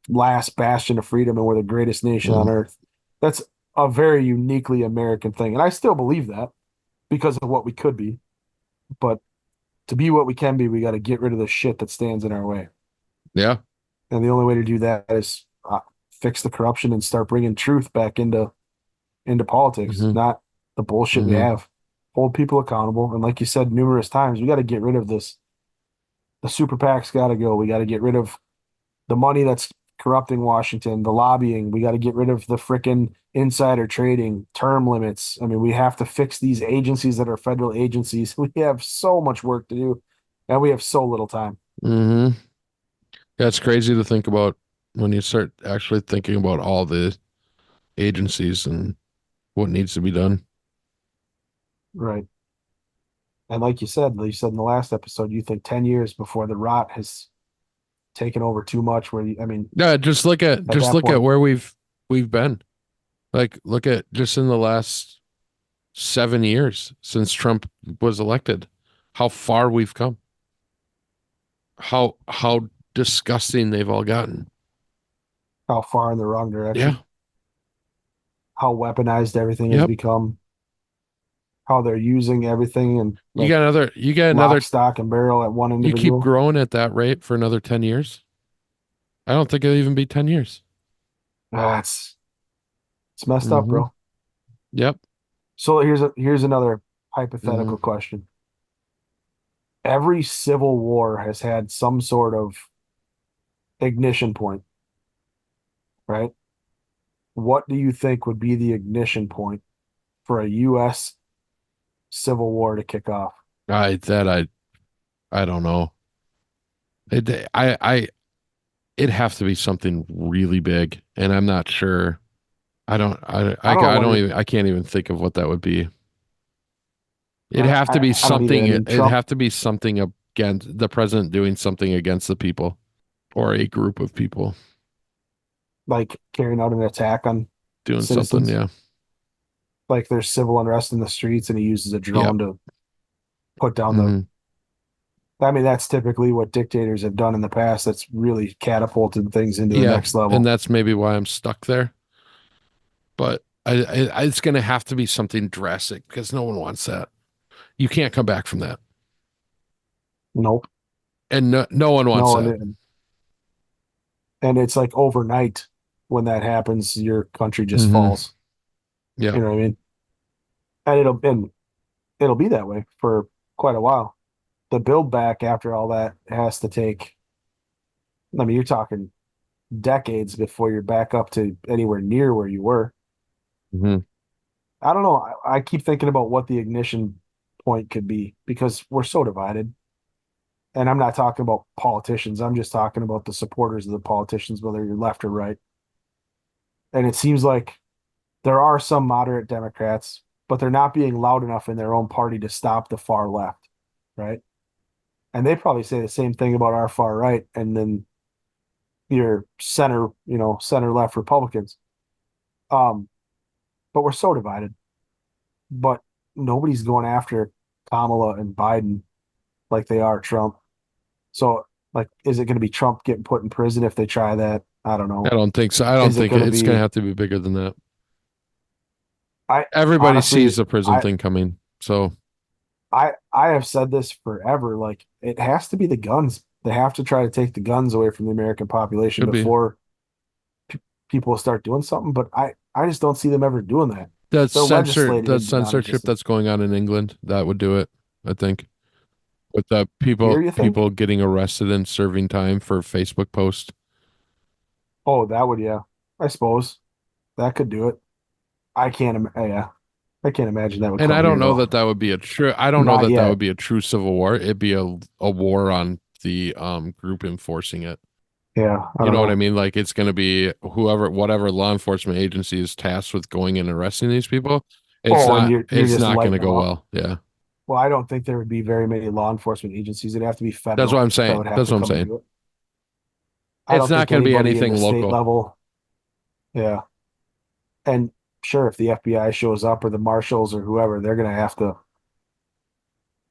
last bastion of freedom and we're the greatest nation on earth. That's a very uniquely American thing. And I still believe that because of what we could be. But to be what we can be, we got to get rid of the shit that stands in our way. Yeah. And the only way to do that is fix the corruption and start bringing truth back into politics, Mhm. not the bullshit we Mhm. have. Hold people accountable. And like you said numerous times, we got to get rid of this. The super PACs got to go. We got to get rid of the money that's corrupting Washington, the lobbying. We got to get rid of the frickin' insider trading, term limits. I mean, we have to fix these agencies that are federal agencies. We have so much work to do, and we have so little time. Mhm. Yeah, it's crazy to think about when you start actually thinking about all the agencies and what needs to be done. Right. And like you said in the last episode, you think 10 years before the rot has taken over too much. I mean, Yeah, just at that look at point, where we've been. Like, look at just in the last 7 years since Trump was elected, how far we've come. How disgusting they've all gotten. how far in the wrong direction, Yeah. how weaponized everything has Yep. become, how they're using everything and like You got lock, another stock, and barrel at one you keep individual. growing at that rate for another 10 years. I don't think it'll even be 10 years. It's messed up, Hmm. bro. Yep. So here's another hypothetical Hmm. question. Every civil war has had some sort of ignition point, right? What do you think would be the ignition point for a U.S. civil war to kick off? I that I don't know. It'd have to be something really big, and I'm not sure. I don't know I what don't it. even I can't even think of what that would be. I don't either. I mean, It'd Trump, have to be something against the president doing something against the people or a group of people like carrying out an attack on doing something. citizens, Yeah. like there's civil unrest in the streets, and he uses a Yep. drone to put down the. Hmm. I mean, that's typically what dictators have done in the past. That's really catapulted things into the Yeah. next And level. that's maybe why I'm stuck there. But it's going to have to be something drastic because no one wants that. You can't come back from that. Nope. And no one wants No, that. and it's like overnight when that happens, your country just Hmm. falls. Yeah. You know what I mean? And it'll be that way for quite a while. The build back after all that has to take. I mean, you're talking decades before you're back up to anywhere near where you were. Hmm. I don't know. I keep thinking about what the ignition point could be because we're so divided. And I'm not talking about politicians. I'm just talking about the supporters of the politicians, whether you're left or right. And it seems like there are some moderate Democrats, but they're not being loud enough in their own party to stop the far left, right? And they probably say the same thing about our far right, and then your center, center left Republicans. Um, but we're so divided. But nobody's going after Kamala and Biden like they are Trump. So, like, is it going to be Trump getting put in prison if they try that? I don't I know. don't think so. I don't Is it think going to it's going to be? have to be bigger than that. I Everybody sees honestly, the prison I thing coming. So I have said this forever. Like, it has to be the guns. They have to try to take the guns away from the American population could be. before people start doing something. But I just don't see them ever doing that. They're legislating The into censorship non-existence. that's going on in England, that would do it, I think. With the Here, you think? people getting arrested and serving time for Facebook posts. Oh, that would, yeah. I suppose that could do it. Yeah. I can't imagine that would And I come don't here know though. that that would be a true I don't know Not that that would yet. be a true civil war. It'd be a war on the group enforcing it. Yeah, I You don't know what I know. mean? Like it's going to be whatever law enforcement agency is tasked with going and arresting these people. Oh, and you're It's just not going lighting to them go up. well. Yeah. Well, I don't think there would be very many law enforcement agencies. It'd have to be That's what federal I'm that saying. would have That's to what I'm come and saying. do it. I It's don't not think going to be anybody in anything the state local. level. Yeah. And sure, if the FBI shows up or the marshals or whoever, they're gonna have to.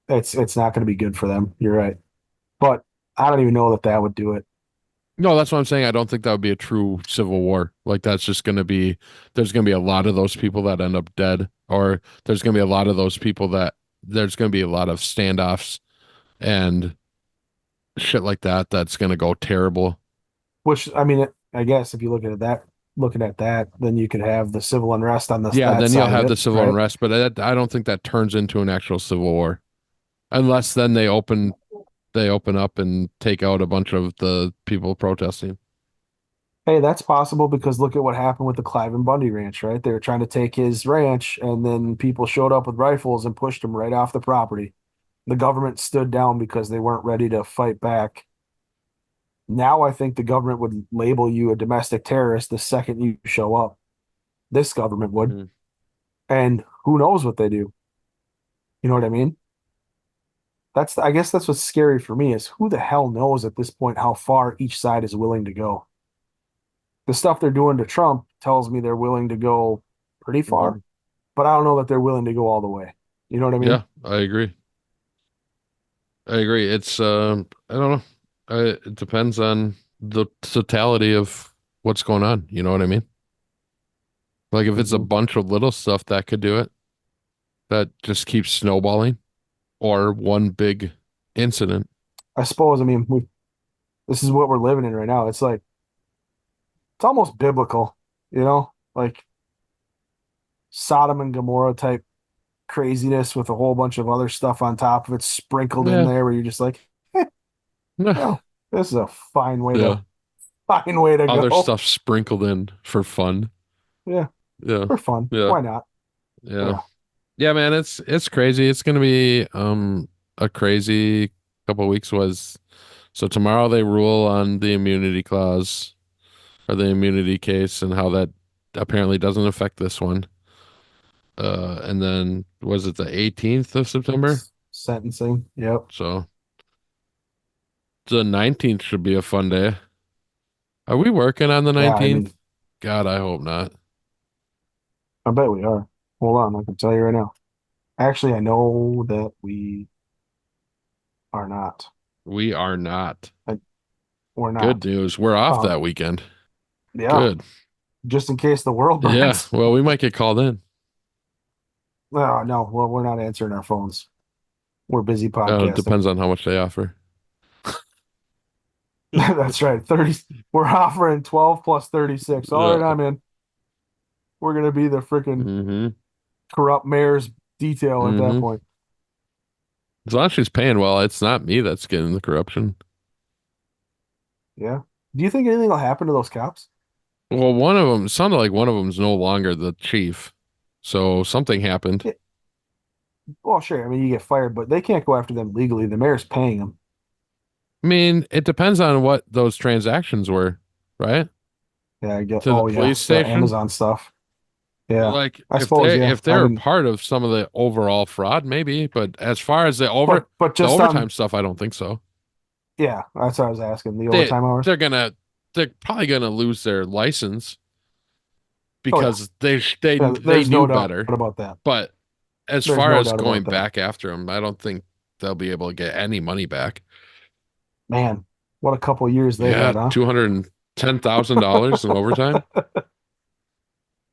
It's not going to be good for them. You're right. But I don't even know that that would do it. No, that's what I'm saying. I don't think that would be a true civil war. Like that's just going to be there's going to be a lot of those people that end up dead, or there's going to be a lot of those people that there's going to be a lot of standoffs and shit like that. That's going to go terrible. Which I mean, I guess if you looking at that, then you could have the civil unrest on Yeah, that then you'll side of have it, the civil right? unrest, but I don't think that turns into an actual civil war unless then they open up and take out a bunch of the people protesting. Hey, that's possible because look at what happened with the Cliven Bundy Ranch, right? They were trying to take his ranch, and then people showed up with rifles and pushed him right off the property. The government stood down because they weren't ready to fight back. Now I think the government would label you a domestic terrorist the second you show up. This government would. Mhm. And who knows what they do? You know what I mean? I guess that's what's scary for me is who the hell knows at this point how far each side is willing to go. The stuff they're doing to Trump tells me they're willing to go pretty far, Mhm. but I don't know that they're willing to go all the way. You know what I mean? Yeah, I agree. I agree. It's I don't know. It depends on the totality of what's going on. You know what I mean? Like if it's a Mhm. bunch of little stuff that could do it, that just keeps snowballing, or one big incident. I suppose, I mean, this is what we're living in right now. It's like, it's almost biblical, you know, like Sodom and Gomorrah type craziness with a whole bunch of other stuff on top of it sprinkled in Yeah. there where you're just like, well, this is a Yeah. fine way to Other go. stuff sprinkled in for fun. Yeah, Yeah. for fun. Yeah. Why not? Yeah. Yeah. Yeah, man, it's crazy. It's gonna be a crazy couple of weeks. Was so tomorrow they rule on the immunity clause or the immunity case and how that apparently doesn't affect this one. And then was it the 18th of September? Sentencing. Yep. So the 19th should be a fun day. Are we working on the Yeah, I 19th? mean, God, I hope not. I bet we are. Hold on, I can tell you right now. Actually, I know that we are not. We are not. I, we're Good not. news. We're off Um, that weekend. yeah, Good. just in case the world Yeah. burns. Well, we might get called in. Oh, no, well, we're not answering our phones. We're busy It podcasting. depends on how much they offer. That's right. 30. We're offering 12 plus 36. All Yeah. right, I'm in. We're gonna be the freaking Mm-hmm. corrupt mayor's detail at that Mm-hmm. point. As long as she's paying well, it's not me that's getting the corruption. Yeah. Do you think anything will happen to those cops? Well, one of them sounded like one of them's no longer the chief. So something happened. Yeah. Well, sure. I mean, you get fired, but they can't go after them legally. The mayor's paying them. I mean, it depends on what those transactions were, right? Yeah, I get. To the Oh, yeah, police the station. Amazon stuff. Yeah, Like I suppose. Yeah, if I they're didn't. part of some of the overall fraud, maybe. But as far as But the just overtime on. stuff, I don't think so. Yeah, that's what I was asking. The They overtime hours. they're gonna they're probably gonna lose their license Oh yeah, because they yeah. they There's no knew doubt better. about that. But as There's far no as doubt about going that. back after them, I don't think they'll be able to get any money back. Man, what a couple years they Yeah, had, huh? $210,000 in overtime.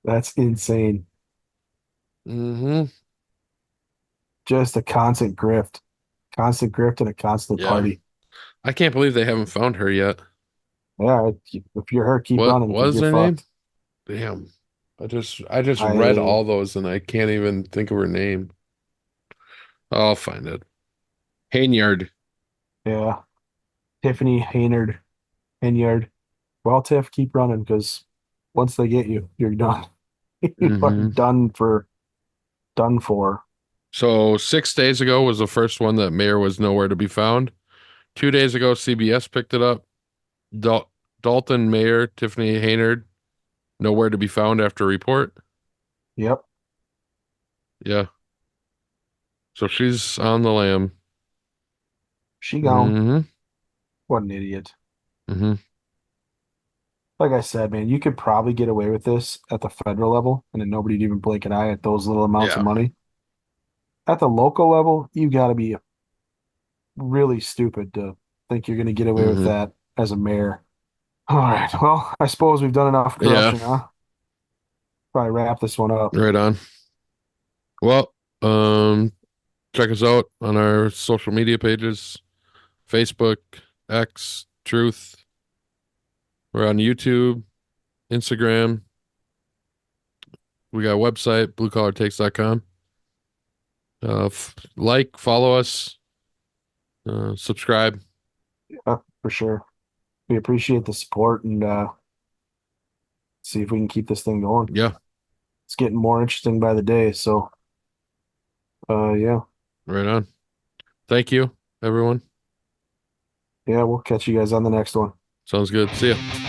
That's insane. Hmm. Just a constant grift, and a constant Yeah, party. I can't believe they haven't found her yet. Yeah, if you're her, keep What running because was you're her name? fucked. Damn, I just read I all those and I can't even think of her name. I'll find it. Hainyard. yeah, Tiffany Henyard. Well, Tiff, keep running because once they get you, you're done. You are Hmm. done for. So 6 days ago was the first one that Mayor was nowhere to be found. 2 days ago, CBS picked it up. Dal Dalton Mayor Tiffany Haynard nowhere to be found after report. Yep, Yeah, so she's on the lam. she gone. Hmm. What an idiot. Hmm. Like I said, man, you could probably get away with this at the federal level, and then nobody'd even blink an eye at those little amounts of Yeah. money. At the local level, you got to be really stupid to think you're going to get away with Hmm. that as a mayor. All right. Well, I suppose we've done enough Yeah. corruption, huh? Probably wrap this one up. Right on. Well, um, check us out on our social media pages: Facebook, X, Truth. We're on YouTube, Instagram. We got a website, bluecollartakes.com. Like, follow us, subscribe. Yeah, for sure. We appreciate the support and see if we can keep this thing going. Yeah, It's getting more interesting by the day. So, yeah, right on. Thank you, everyone. yeah, we'll catch you guys on the next one. Sounds good. See ya.